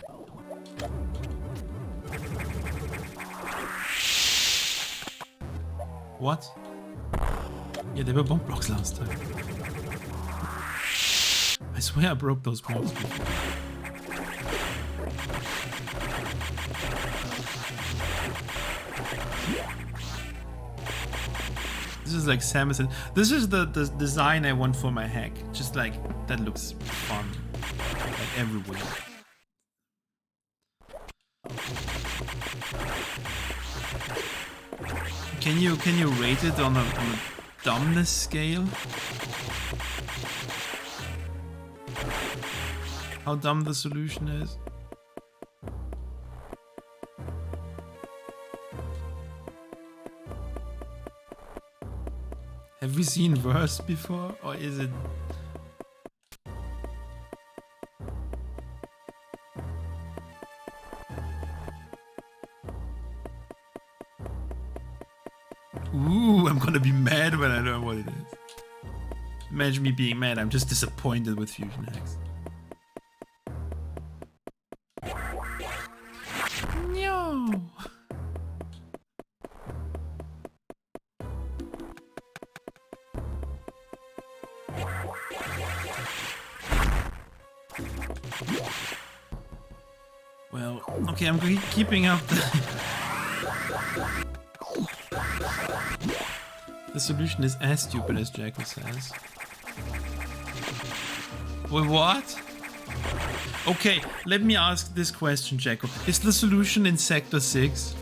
What? Yeah, they were bomb blocks last time. I swear I broke those blocks before. This is like Samus. This is the design I want for my hack. Just like that looks fun, like everywhere. Can you rate it on a dumbness scale? How dumb the solution is? Have we seen worse before, or is it? Ooh, I'm gonna be mad when I learn what it is. Imagine me being mad, I'm just disappointed with fusion hacks. No. Well, okay, I'm keeping up the solution is as stupid as Jacko says. Wait, what? Okay, let me ask this question, Jacko. Is the solution in Sector 6?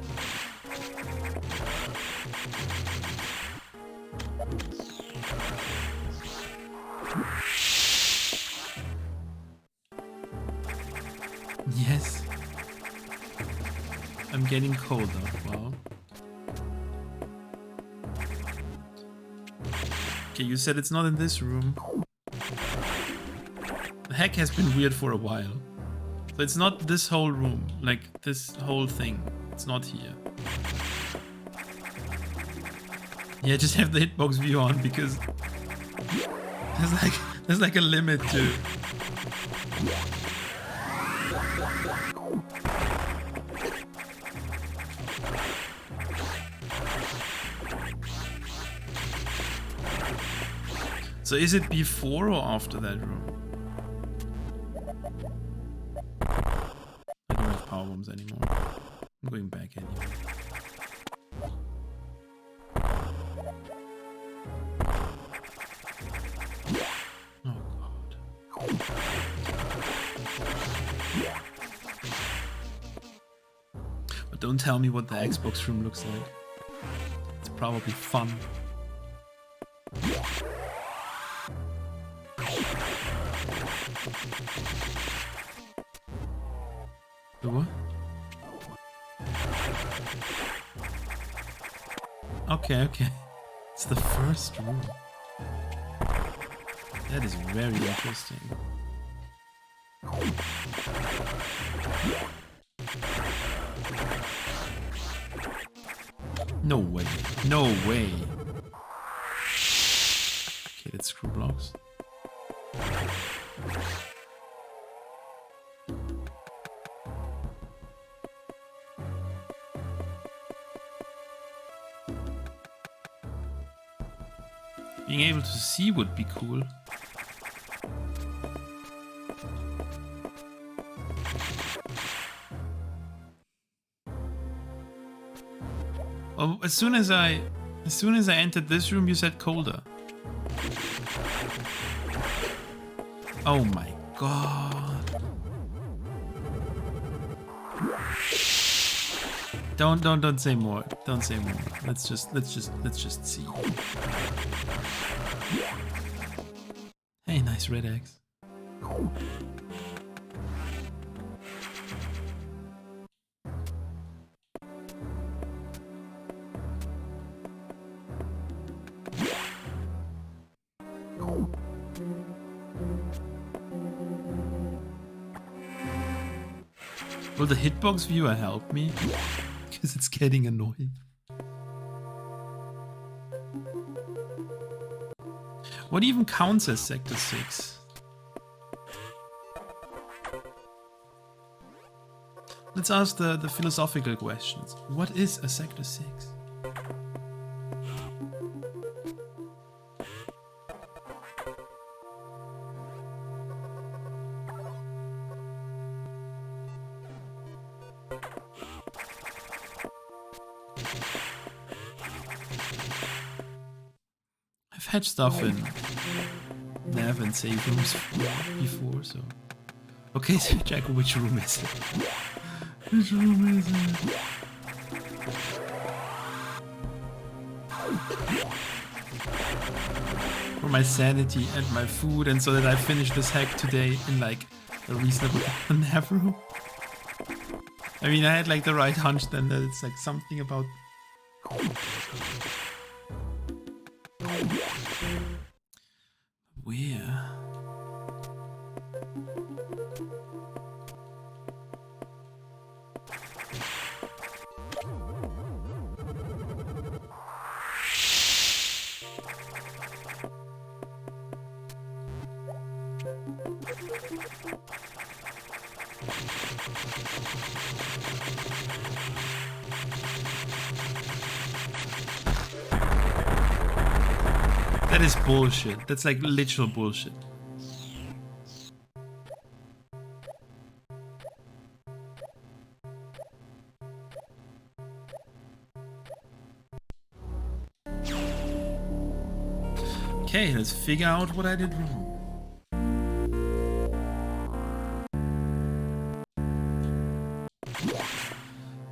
Yes. I'm getting colder. Wow. Okay, you said it's not in this room. The hack has been weird for a while. So it's not this whole room, like this whole thing. It's not here. Yeah, just have the hitbox view on because there's like a limit to. So is it before or after that room? I don't have power bombs anymore. I'm going back anyway. Oh god. But don't tell me what the Xbox room looks like. It's probably fun. The what? Okay, okay. It's the first room. That is very interesting. No way. No way. Okay, that's screw blocks. Being able to see would be cool. Well, as soon as I entered this room, you said colder. Oh my god! Don't say more. Don't say more. Let's just see. Hey, nice red eggs. Will the hitbox viewer help me? Because it's getting annoying. What even counts as Sector 6? Let's ask the philosophical questions. What is a Sector 6? I've had stuff in nav and save rooms before, so... Okay, so Jack, which room is it? Which room is it? For my sanity and my food, and so that I finish this hack today in like a reasonable nav room. I mean, I had like the right hunch then that it's like something about... Where? That is bullshit. That's like literal bullshit. Okay, let's figure out what I did wrong.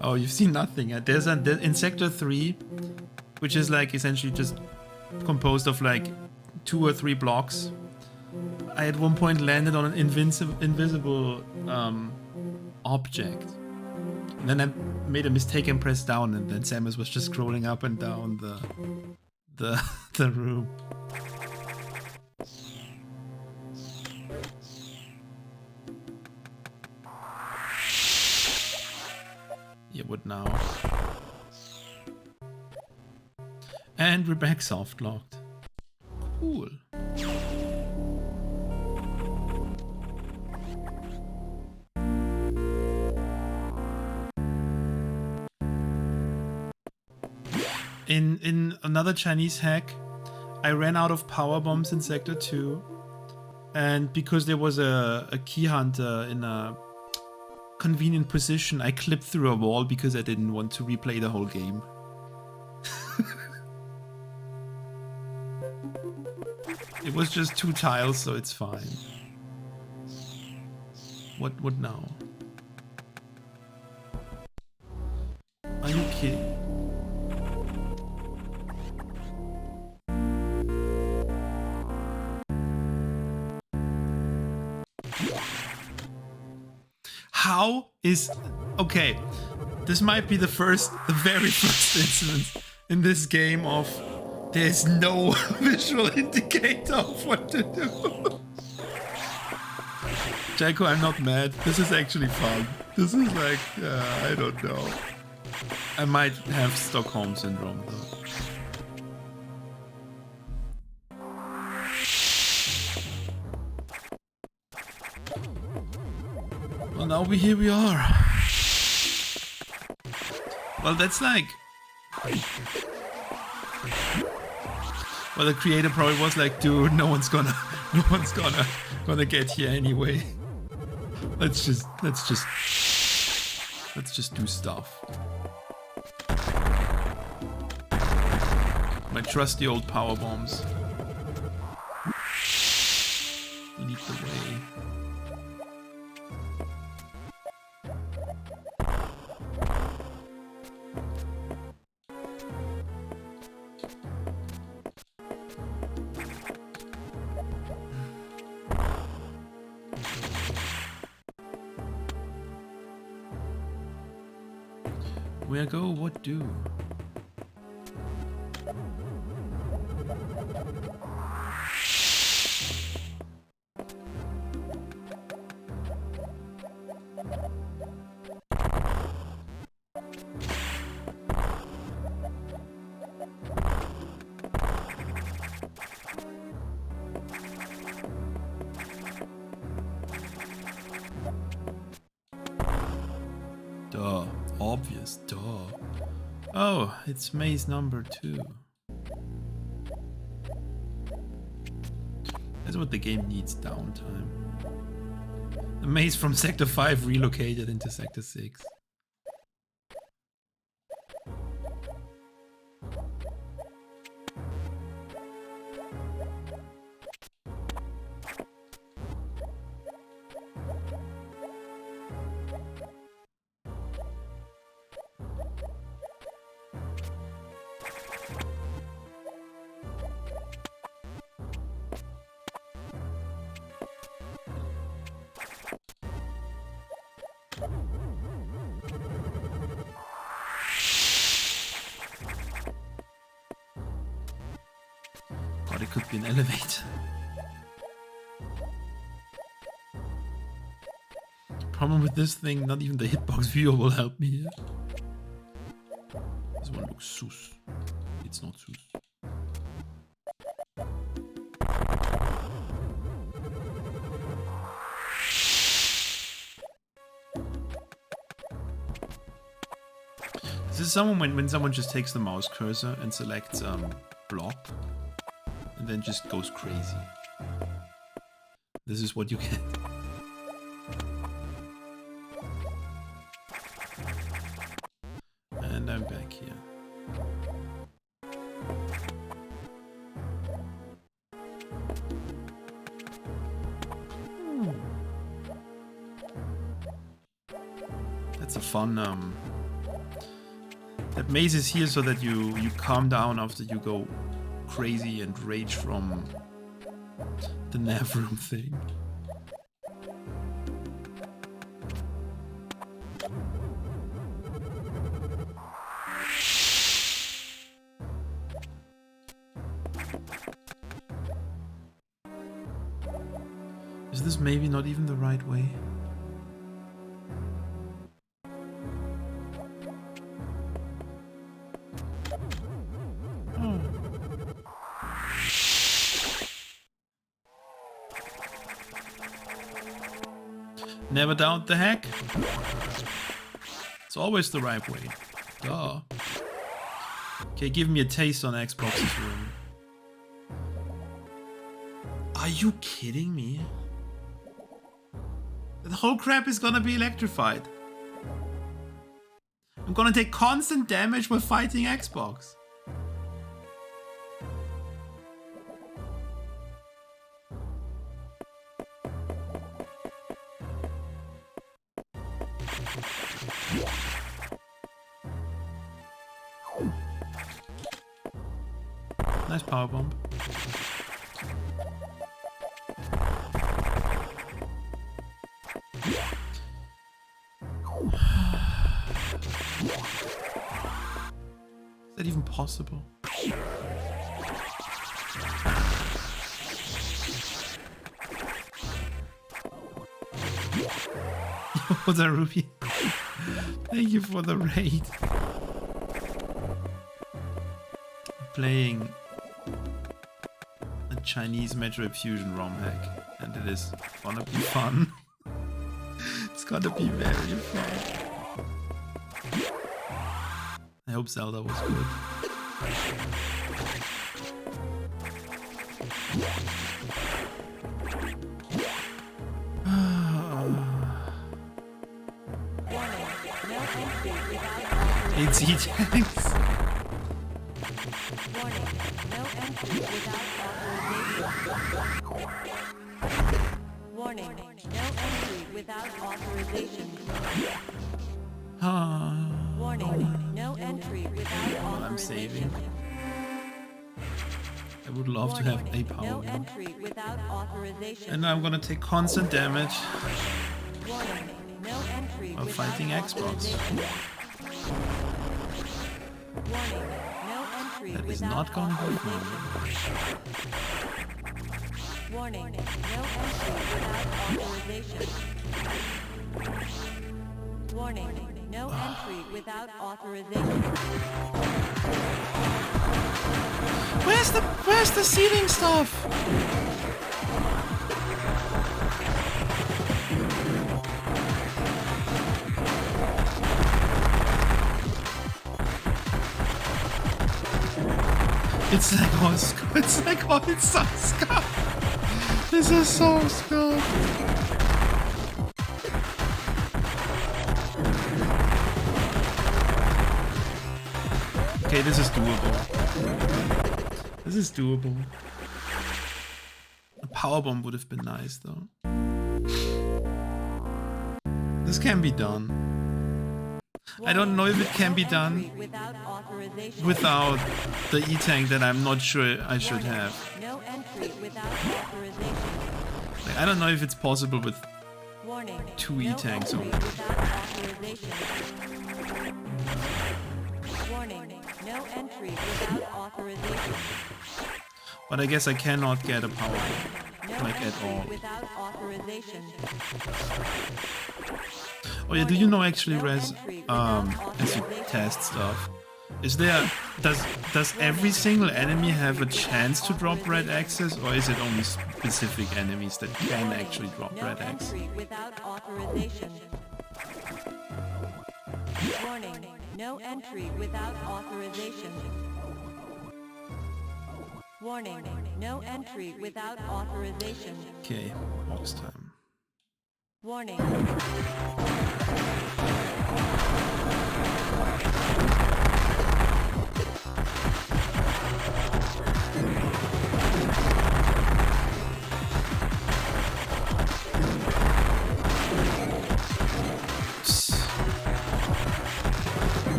Oh, you've seen nothing. There's in Sector 3, which is like essentially just composed of like 2 or 3 blocks. I at one point landed on an invisible object. And then I made a mistake and pressed down, and then Samus was just scrolling up and down the room. Yeah, what now? And we're back soft locked. Cool. In another Chinese hack, I ran out of power bombs in Sector 2, and because there was a key hunter in a convenient position, I clipped through a wall because I didn't want to replay the whole game. It was just 2 tiles, so it's fine. What now? Are you kidding? How is... Okay, this might be the very first incident in this game of there's no visual indicator of what to do. Jacko, I'm not mad. This is actually fun. This is like, I don't know. I might have Stockholm Syndrome though. Well, now here we are. Well, that's like... Well, the creator probably was like, dude, no one's gonna get here anyway. Let's just do stuff. My trusty old power bombs lead the way. Where go? What do? Duh. Obvious, duh. Oh, it's maze number 2. That's what the game needs, downtime. The maze from Sector 5 relocated into Sector 6. God, it could be an elevator. Problem with this thing, not even the hitbox viewer will help me here. This one looks sus. It's not sus. This is someone when someone just takes the mouse cursor and selects block and then just goes crazy. This is what you get. And I'm back here. That's a fun that maze is here so that you calm down after you go crazy and rage from the nav room thing. Is this maybe not even the right way? Never doubt the hack. It's always the right way. Duh. Okay, give me a taste on Xbox's room. Are you kidding me? The whole crap is gonna be electrified. I'm gonna take constant damage while fighting Xbox. Nice power bomb. that even possible? For the Ruby. Thank you for the raid. Playing a Chinese Metroid Fusion Romhack, and it is gonna be fun. It's gonna be very fun. I hope Zelda was good. It's E-tanks. Warning, no entry without authorization. Warning, no entry without authorization. Warning, no entry without authorization. I'm saving. I would love to have a power No bomb. entry without authorization. And I'm gonna take constant damage Warning, no entry while without fighting Xbox. Warning, no entry That is without not gonna go authorization. Warning, no entry without authorization. Warning, no entry without authorization. Where's the seating stuff? It's like all it's like all it's so scuffed. This is so scuffed. Okay, this is doable. This is doable. A powerbomb would have been nice though. This can be done. I don't know if it can be done Without authorization. without the E-tank that I'm not sure I should have. No entry without authorization. Like, I don't know if it's possible with Warning. 2 No E-tanks entry on. without authorization. Warning. No entry without authorization. But I guess I cannot get a power No like at entry all. without authorization. Oh yeah, do you know actually, Rez, as you test stuff, is there, does every single enemy have a chance to drop red X's, or is it only specific enemies that can actually drop No red X? entry without authorization. Warning. No entry without authorization. Warning. No entry without authorization. Okay, box time. Warning.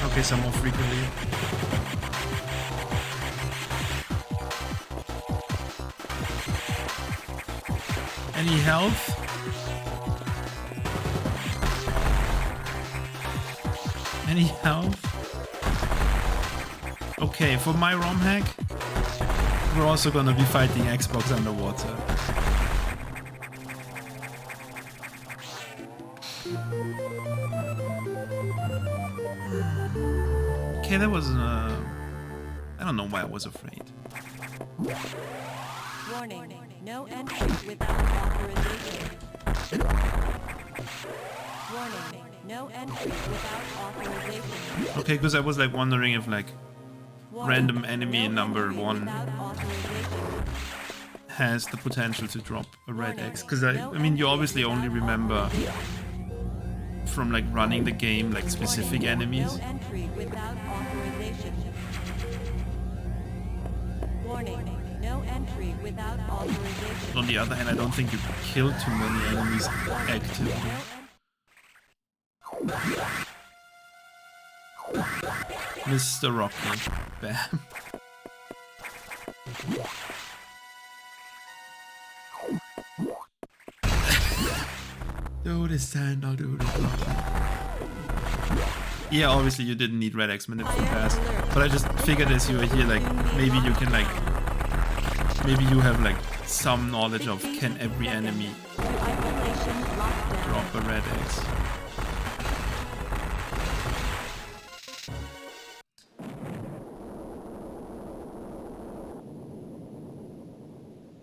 Okay, some more frequently. Any health? Any health? Okay, for my Romhack, we're also gonna be fighting Xbox underwater. Okay, that was I don't know why I was afraid. Warning. No entry without authorization. Warning. No entry without authorization. Okay, because I was like wondering if like Warning. random enemy No number entry 1 without authorization. has the potential to drop a red Warning. X. Because No I mean, you entry obviously only without remember authorization. from like running the game like specific Warning. enemies. No entry without authorization. Warning. No entry without authorization. But on the other hand, I don't think you kill too many enemies actively. Mr. Rocky. Bam. Do the sand, I'll do the block. Yeah, obviously you didn't need red X minute for pass, but I just figured as you were here, like, maybe you can, like, maybe you have, like, some knowledge of can every enemy drop a red X.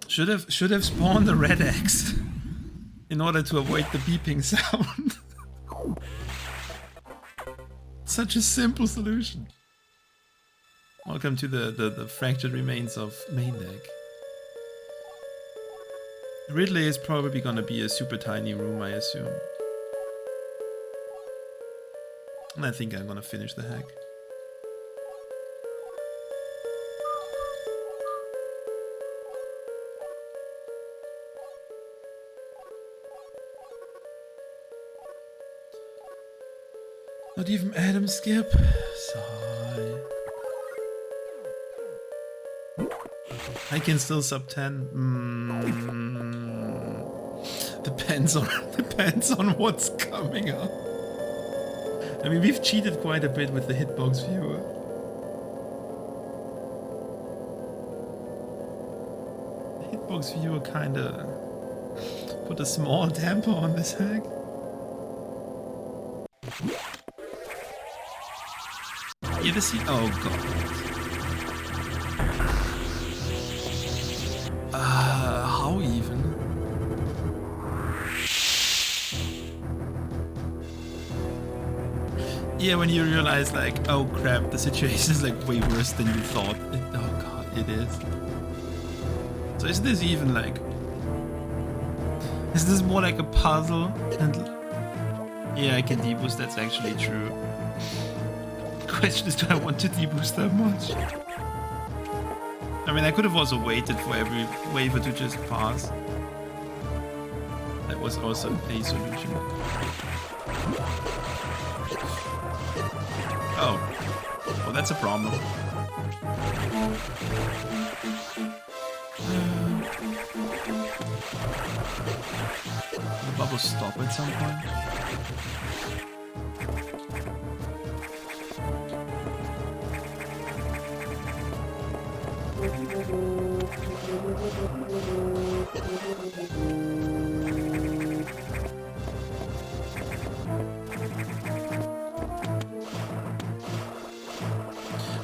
Should have spawned a red X in order to avoid the beeping sound. Such a simple solution. Welcome to the fractured remains of main deck. Ridley is probably gonna be a super tiny room, I assume. And I think I'm gonna finish the hack. Not even Adam skip. Sorry. I can still sub 10. Depends on what's coming up. I mean, we've cheated quite a bit with the hitbox viewer. The hitbox viewer kinda put a small damper on this hack. Yeah, this oh god. How even? Yeah, when you realize like, oh crap, the situation is like way worse than you thought. Oh god, it is. So is this even like... Is this more like a puzzle? And yeah, I can deboost, that's actually true. Question is, do I want to deboost that much? I mean, I could have also waited for every waiver to just pass. That was also a solution. Oh. Well, that's a problem. Will the bubble stop at some point?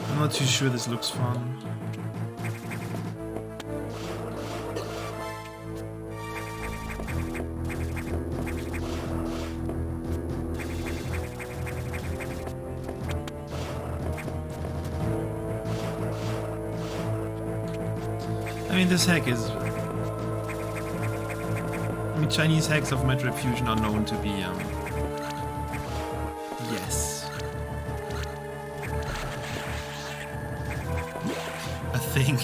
I'm not too sure this looks fun. I mean, this hack is... I mean, Chinese hacks of Metroid Fusion are known to be, yes. A thing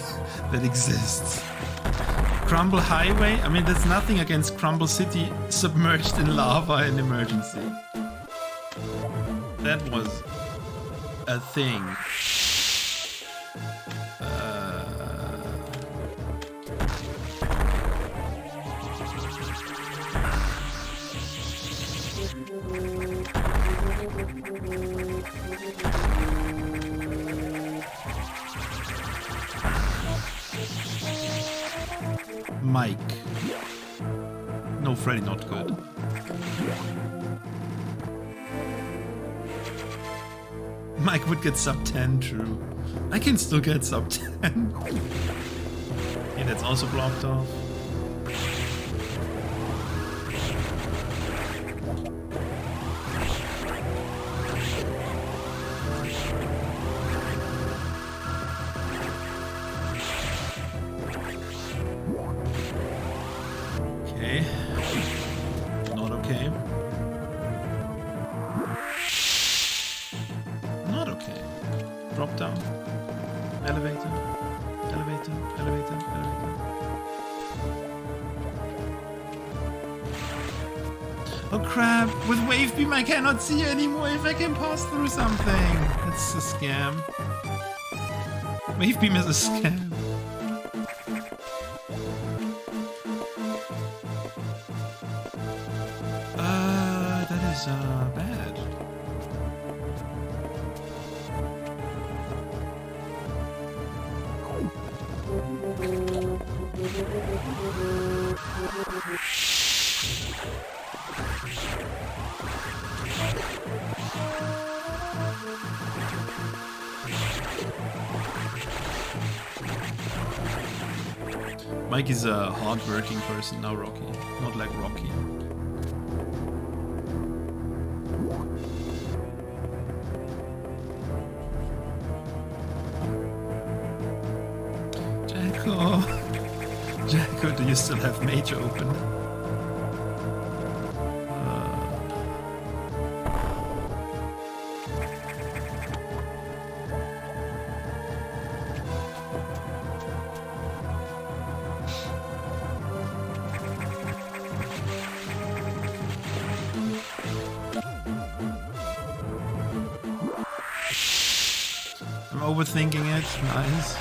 that exists. Crumble Highway? I mean, there's nothing against Crumble City submerged in lava in emergency. That was a thing. Mike. No, Freddy, not good. Mike would get sub 10, true. I can still get sub 10. Okay, that's also blocked off. I cannot see you anymore if I can pass through something. That's a scam. Wave beam is a scam. bad. Mike is a hard-working person now, Rocky. Not like Rocky. Jacko! Jacko, do you still have Mage open? Overthinking it, nice.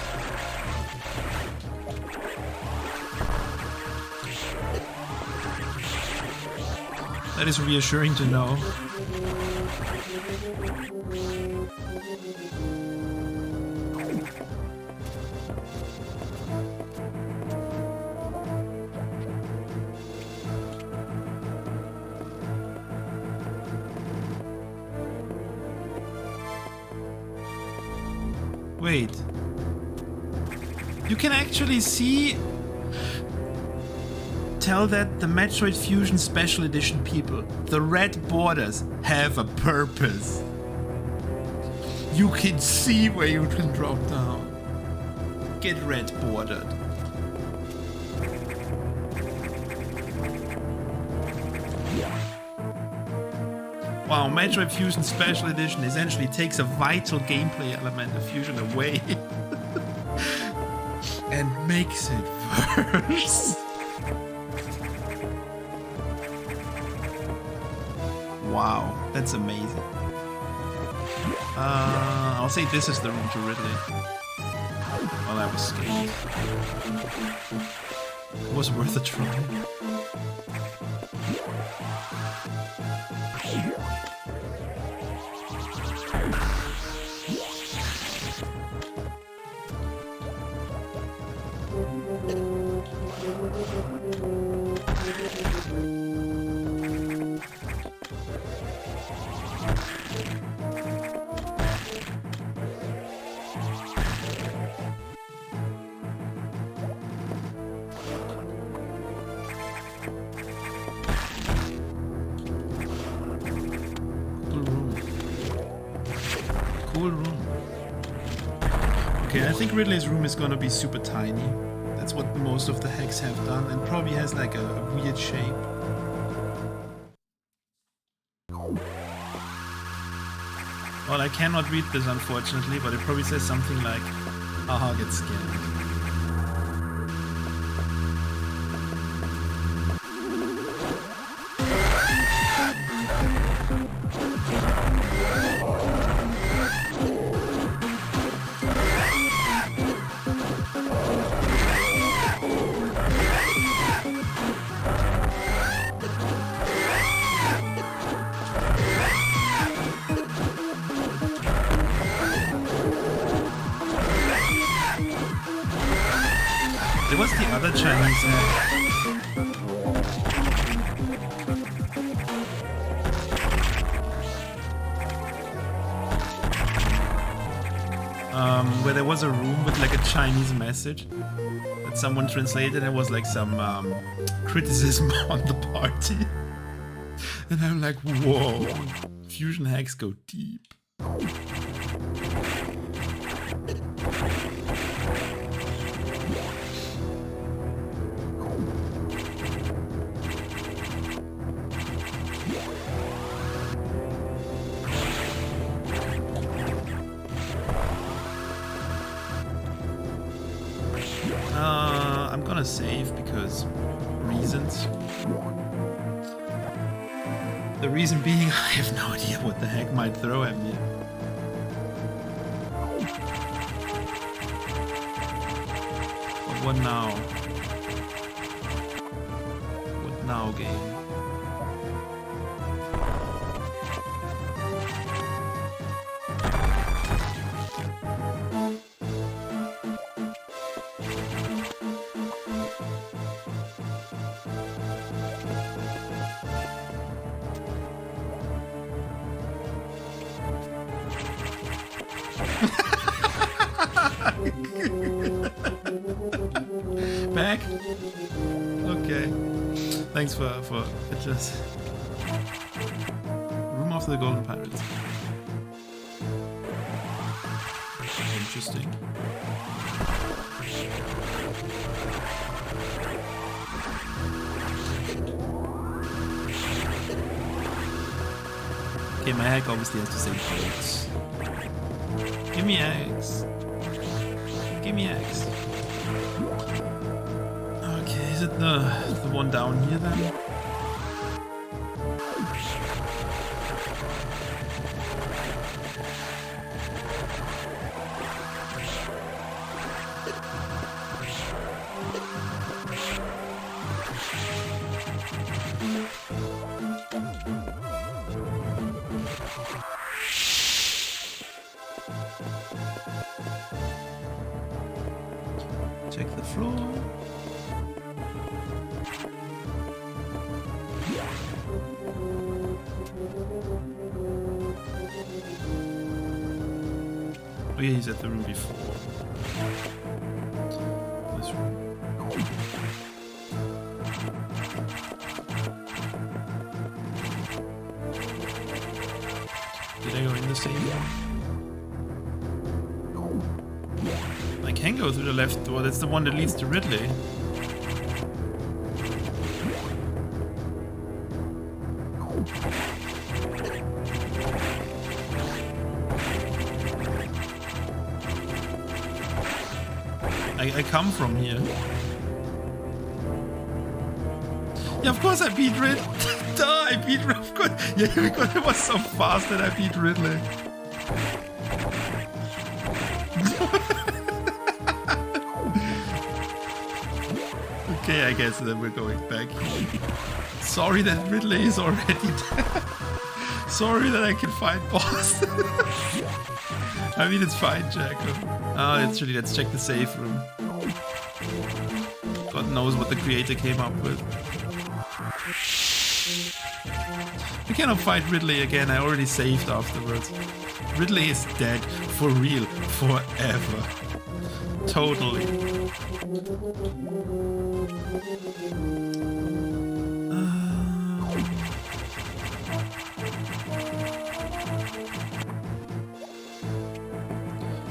That is reassuring to know. Wait. You can actually see... Tell that the Metroid Fusion Special Edition people, the red borders have a purpose. You can see where you can drop down. Get red bordered. Wow, Metroid Fusion Special Edition essentially takes a vital gameplay element of Fusion away and makes it worse. Wow, that's amazing. I'll say this is the room to Ridley. Well, that was scary. It was worth a try. I think Ridley's room is gonna be super tiny. That's what most of the hacks have done, and probably has like a weird shape. Well, I cannot read this unfortunately, but it probably says something like, haha, get scared. What's the other Chinese name? Where there was a room with like a Chinese message that someone translated, and it was like some criticism on the party. And I'm like, whoa, Fusion hacks go deep. I'm gonna save because reasons. The reason being, I have no idea what the heck might throw at me. But what now? What now, game? Back? Okay. Thanks for it just... Room of the Golden Pirates. Interesting. Okay, my hack obviously has to say eggs. Give me eggs. Give me eggs. Okay, is it the one down here then? Check the floor. Oh yeah, he's at the room before. This room. Did I go in the same room? I can go through the left door, that's the one that leads to Ridley. I come from here. Yeah, of course I beat Ridley. Duh, I beat Ridley, of course. Yeah, because it was so fast that I beat Ridley. Okay, I guess then we're going back. Sorry that Ridley is already dead. Sorry that I can fight boss. I mean, it's fine, Jacob. Oh, literally, let's check the safe room. God knows what the creator came up with. We cannot fight Ridley again, I already saved afterwards. Ridley is dead, for real, forever. Totally.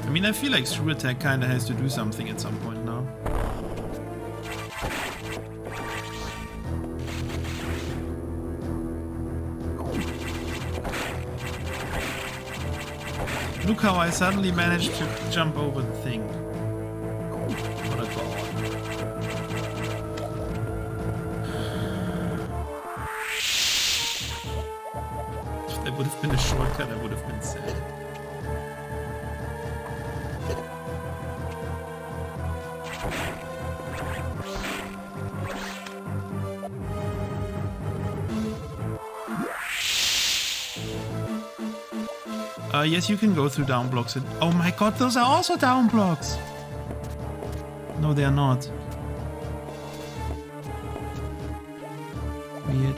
I mean, I feel like Screw Attack kinda has to do something at some point now. Look how I suddenly managed to jump over the thing. What a god. If there would have been a shortcut, I would have been sad. Yes, you can go through down blocks. And oh my god, those are also down blocks! No, they are not. Weird.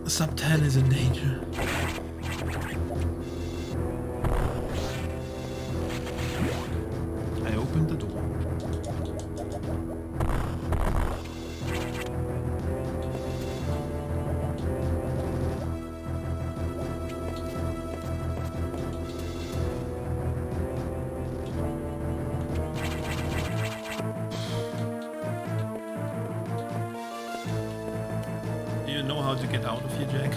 Sub 10 is in danger. I opened the door. Do you know how to get out of here, Jack?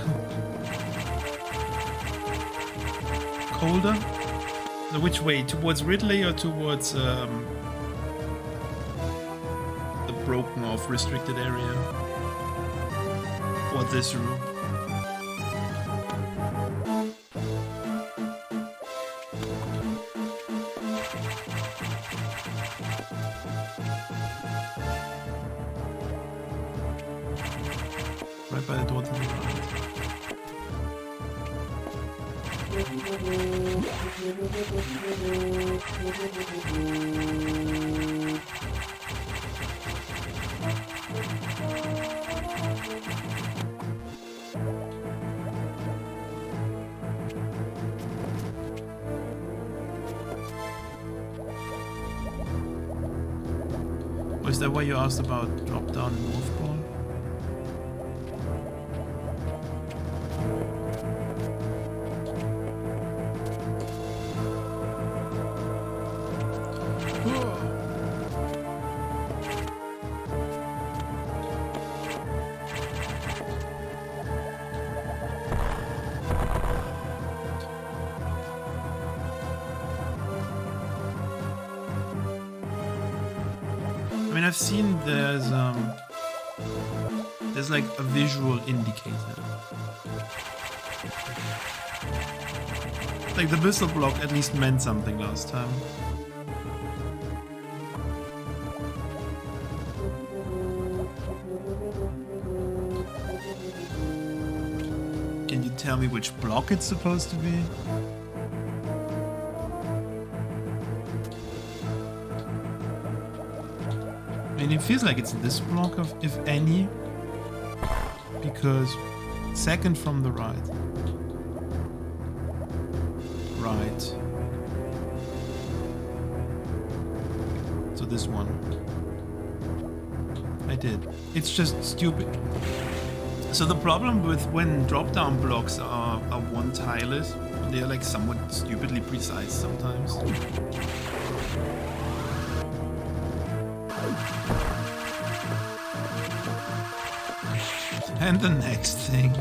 Colder? No, which way? Towards Ridley or towards the broken off restricted area? Or this room? Right by the door to the right. Was that why you asked about drop down and move ball? I mean, I've seen there's like a visual indicator. Like the missile block at least meant something last time. Can you tell me which block it's supposed to be? I mean, it feels like it's this block, of, if any, because second from the right. Right. So this one. I did. It's just stupid. So the problem with when drop-down blocks are one tile is they're like somewhat stupidly precise sometimes. And the next thing.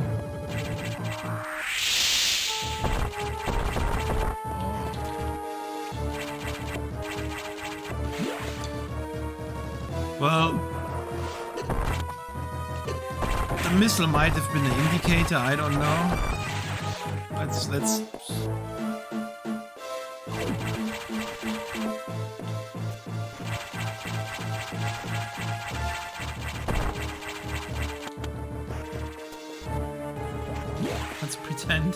Well, the missile might have been an indicator, I don't know. Let's pretend.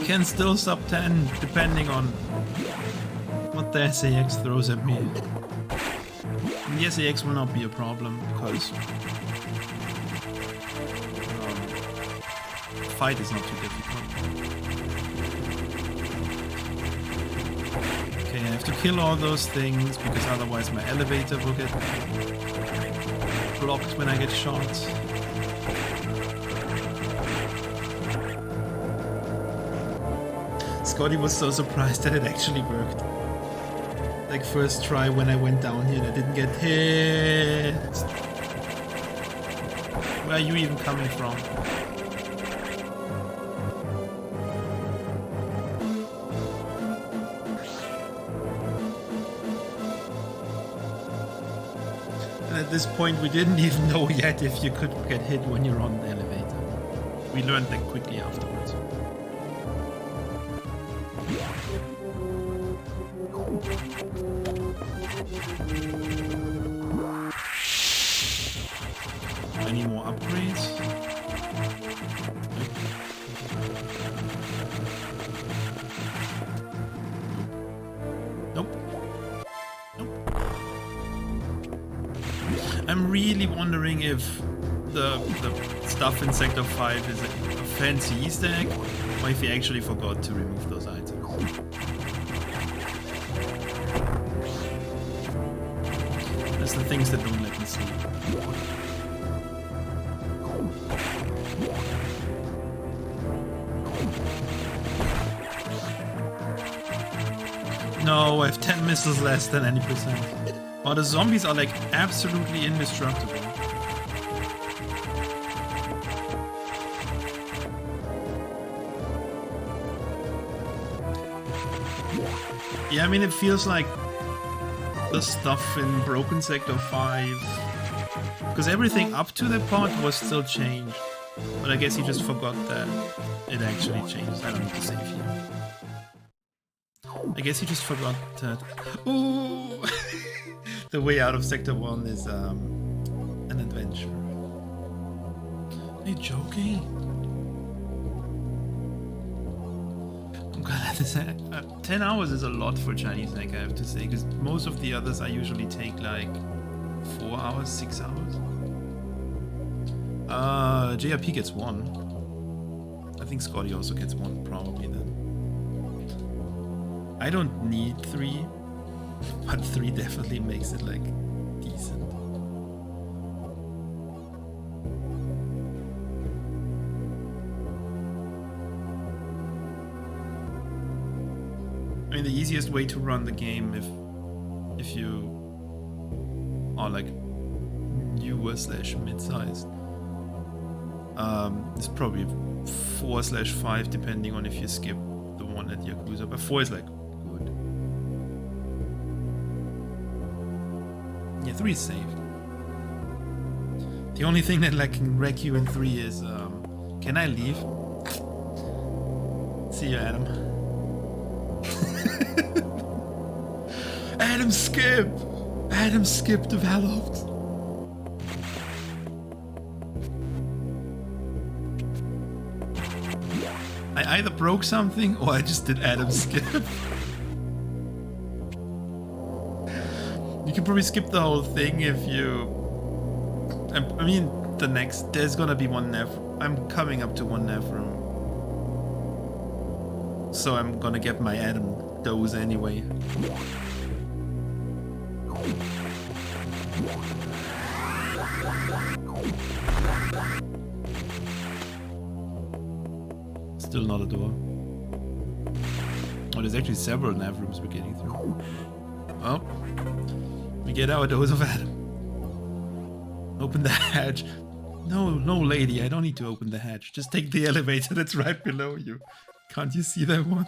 Can still sub 10 depending on what the SAX throws at me. And the SAX will not be a problem because the fight is not too difficult. Okay, I have to kill all those things because otherwise my elevator will get blocked when I get shot. Scotty was so surprised that it actually worked. Like first try when I went down here and I didn't get hit. Where are you even coming from? And at this point we didn't even know yet if you could get hit when you're on the elevator. We learned that quickly afterwards. Any more upgrades? Nope. Nope. I'm really wondering if the stuff in Sector 5 is a fancy Easter egg, or if he actually forgot to remove those items. That's the things that don't let me sleep. No, I have 10 missiles less than any percent. Wow, the zombies are like absolutely indestructible. Yeah, I mean, it feels like the stuff in Broken Sector 5. Because everything up to that part was still changed. But I guess he just forgot that it actually changed. I don't need to save here. I guess he just forgot that. Ooh! The way out of Sector 1 is an adventure. sure. Are you joking? I'm glad to say 10 hours is a lot for Chinese Neck, I have to say, because most of the others I usually take like 4 hours, 6 hours. JRP gets 1. I think Scotty also gets 1 probably then. I don't need 3, but 3 definitely makes it like decent. I mean, the easiest way to run the game if you are like newer / mid-sized is probably 4/5 depending on if you skip the one at Yakuza, but 4 is like good. Yeah, 3 is safe. The only thing that like can wreck you in 3 is can I leave? See you, Adam. Adam skip! Adam skip developed! I either broke something or I just did Adam skip. You can probably skip the whole thing if you... I mean, there's gonna be one I'm coming up to one Nephrim. So I'm gonna get my Adam dose anyway. Still not a door. Oh, there's actually several nav rooms we're getting through. Oh, we get our dose of Adam. Open the hatch. No, lady, I don't need to open the hatch. Just take the elevator that's right below you. Can't you see that one?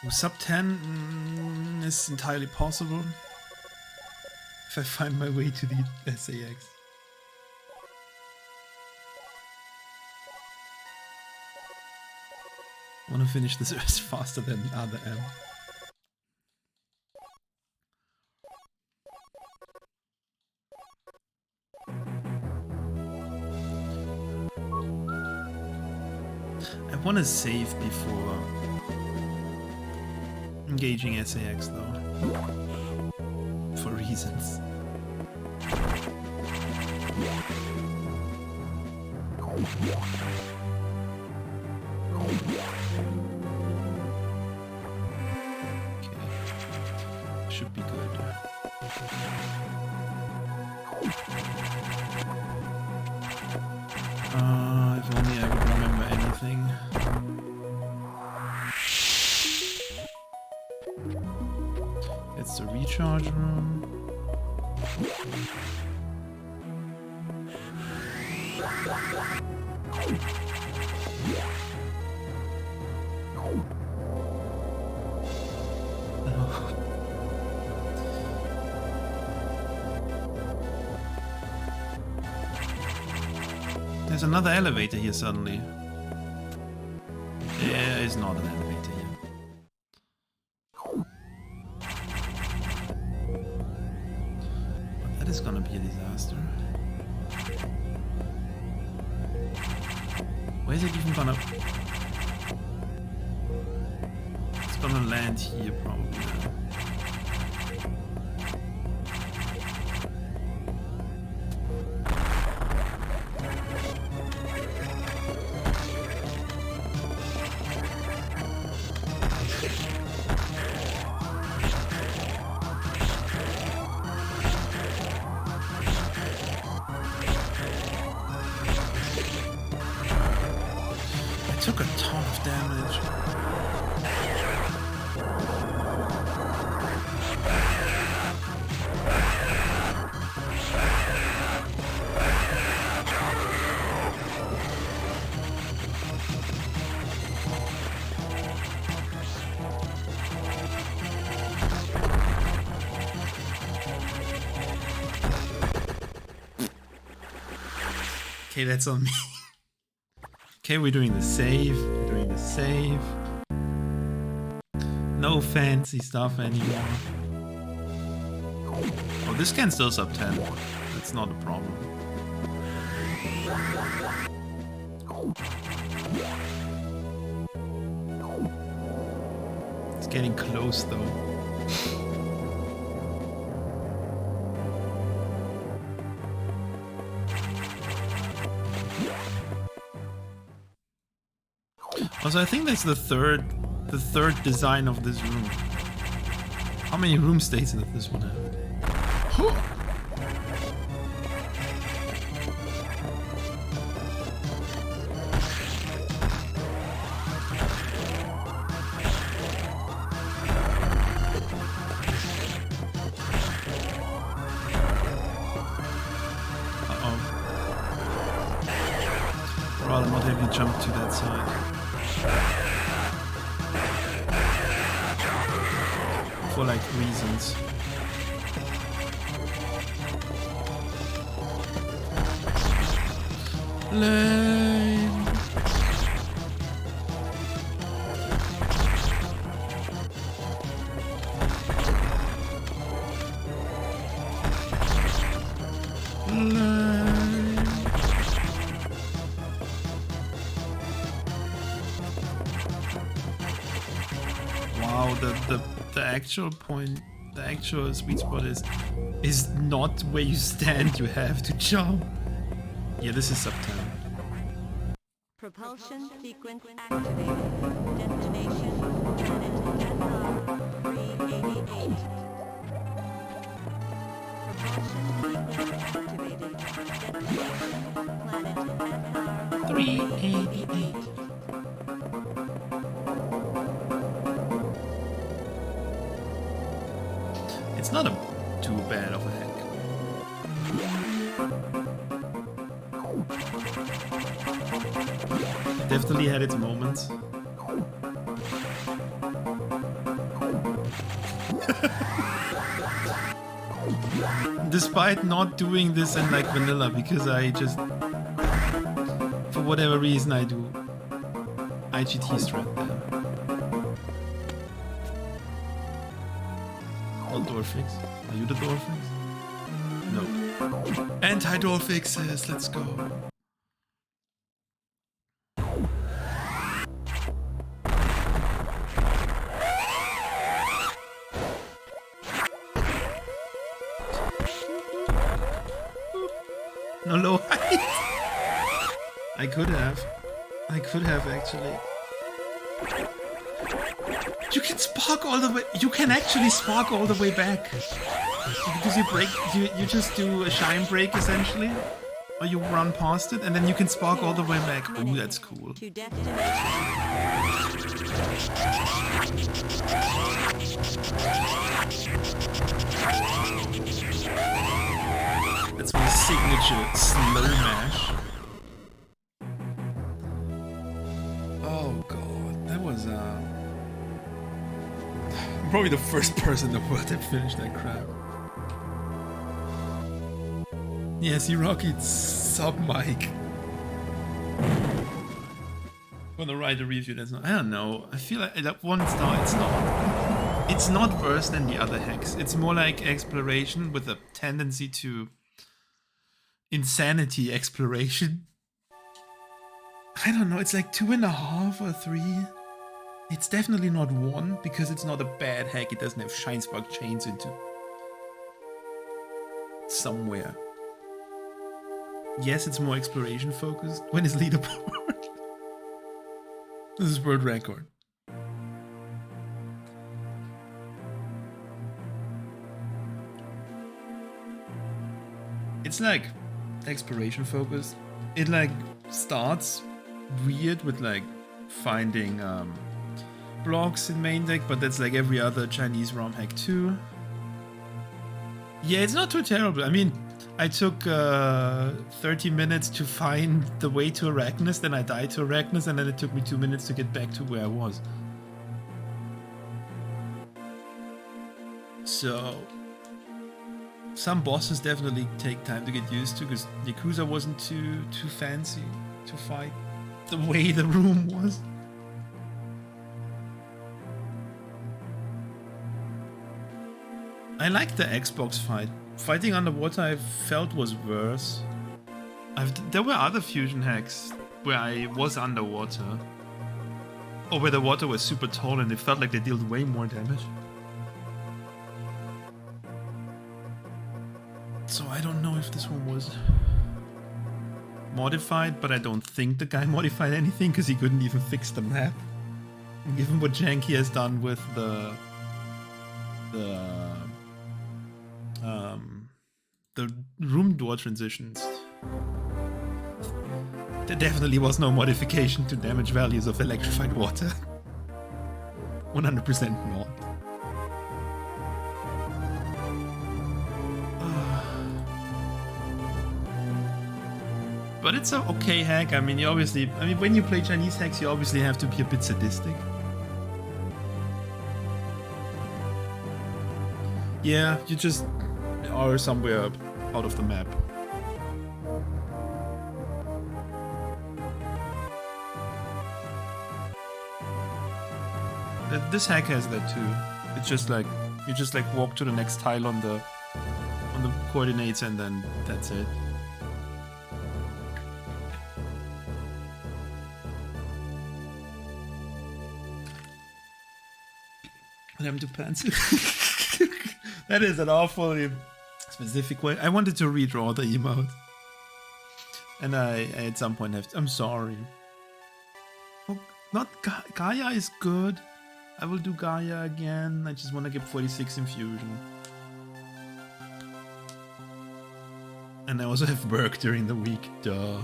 Sub 10 is entirely possible if I find my way to the SAX. I want to finish this faster than other M. I want to save before engaging SAX though, for reasons. Okay, should be good. If only I would remember anything. It's the recharge room. There's another elevator here suddenly. There is not an elevator here. But that is gonna be a disaster. Where is it even gonna... It's gonna land here probably. Took a ton of damage. Okay, that's on me. Okay, we're doing the save. We're doing the save. no fancy stuff anymore. Oh, this can still sub 10. That's not a problem. It's getting close though. Also, I think that's the third design of this room. How many room states does this one have? Rather not have you jump to that side. For like reasons. Lame. Wow, the actual point, the actual sweet spot is not where you stand, you have to jump. Yeah, this is sub 10. Propulsion sequence activated. Destination planet Qatar 388. Propulsion sequence activated. Destination planet Qatar 388. It's not too bad of a hack. Definitely had its moments. Despite not doing this in like vanilla, because I just, for whatever reason, I do IGT strat there. Not door fix. Are you the door fix? No. Anti-door fixes, let's go. No low height. I could have actually. You can spark all the way. You can actually spark all the way back because you break. You just do a shine break essentially, or you run past it, and then you can spark all the way back. Ooh, that's cool. To destination. That's my signature slow mash. Oh god, that was probably the first person in the world that finished that crap. Yeah, see Rocky sub mic. Gonna write a review that's not. I don't know. I feel like that one star. It's not worse than the other hacks. It's more like exploration with a tendency to insanity exploration. I don't know. It's like 2.5 or 3. It's definitely not 1 because it's not a bad hack. It doesn't have shine spark chains into somewhere. Yes, it's more exploration focused. When is leaderboard? This is world record. It's like exploration focused. It like starts weird with like finding blocks in main deck, but that's like every other Chinese Romhack too. Yeah, it's not too terrible. I mean, I took 30 minutes to find the way to Arachnus, then I died to Arachnus, and then it took me 2 minutes to get back to where I was. So some bosses definitely take time to get used to, because Yakuza wasn't too fancy to fight the way the room was. I like the Xbox fight. Fighting underwater I felt was worse. There were other fusion hacks where I was underwater. Or where the water was super tall and it felt like they dealt way more damage. So I don't know if this one was modified, but I don't think the guy modified anything because he couldn't even fix the map. And given what Janky has done with the room door transitions, there definitely was no modification to damage values of electrified water. 100% not. But it's an okay hack. I mean, when you play Chinese hacks, you obviously have to be a bit sadistic. Yeah, you just are somewhere out of the map. This hack has that too. It's just like you just like walk to the next tile on the coordinates and then that's it. I'm to pencil. That is an awfully specific way. I wanted to redraw the emote, and I at some point have to, I'm sorry. Oh, not Gaia is good. I will do Gaia again. I just want to get 46 infusion. And I also have work during the week, duh.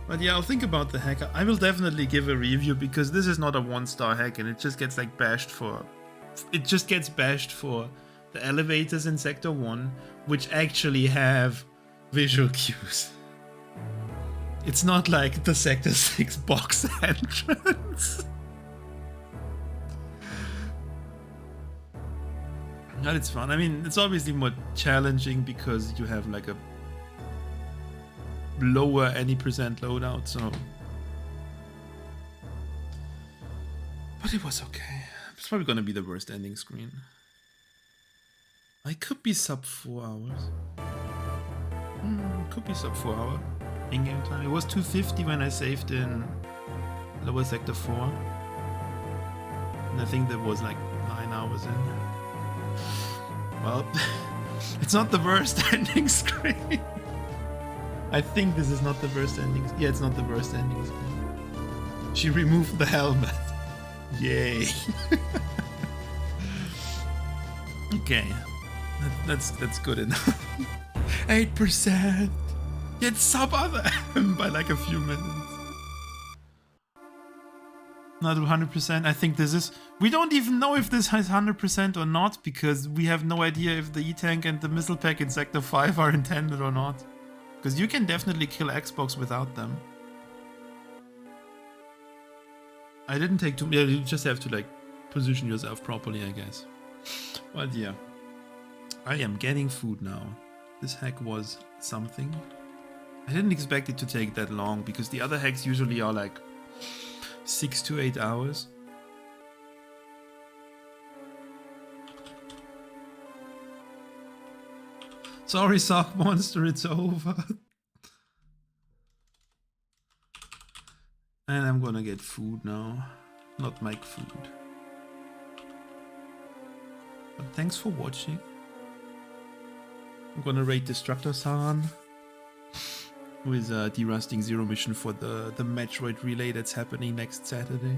But yeah, I'll think about the hack. I will definitely give a review because this is not a 1-star hack and it just gets like bashed for... It just gets bashed for the elevators in Sector 1, which actually have visual cues. It's not like the Sector 6 box entrance. But it's fun. I mean, it's obviously more challenging because you have like a lower any percent loadout, so... But it was okay. It's probably gonna be the worst ending screen. I could be sub 4 hours. Could be sub 4 hour in-game time. It was 250 when I saved in lower sector 4. And I think that was like 9 hours in. Well, it's not the worst ending screen. I think this is not the worst ending. Yeah, it's not the worst ending screen. She removed the helmet. Yay. Okay. That's good enough. 8%. Yet sub other by like a few minutes. Not 100%. I think this is... We don't even know if this has 100% or not, because we have no idea if the E-Tank and the missile pack in Sector 5 are intended or not. Because you can definitely kill Xbox without them. I didn't take too... Yeah, you just have to like position yourself properly, I guess. But yeah. I am getting food now. This hack was something. I didn't expect it to take that long, because the other hacks usually are like 6 to 8 hours. Sorry, Sock Monster, it's over. And I'm gonna get food now. Not make food. But thanks for watching. I'm gonna raid Destructor-san, who is a derusting Zero mission for the Metroid relay that's happening next Saturday.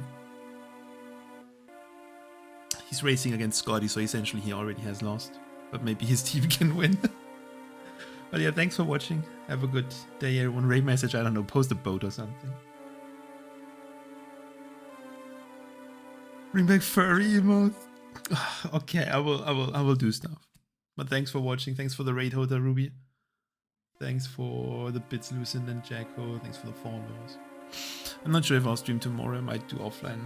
He's racing against Scotty, so essentially he already has lost. But maybe his team can win. But yeah, thanks for watching. Have a good day, everyone. Raid message, I don't know, post a boat or something. Bring back furry emote. Okay, I will do stuff. But thanks for watching. Thanks for the raid, Hoda Ruby. Thanks for the bits, Lucent and Jacko. Thanks for the follows. I'm not sure if I'll stream tomorrow. I might do offline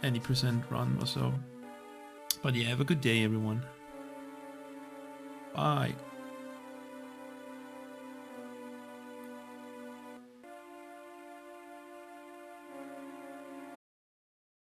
any percent run or so. But yeah, have a good day, everyone. Bye.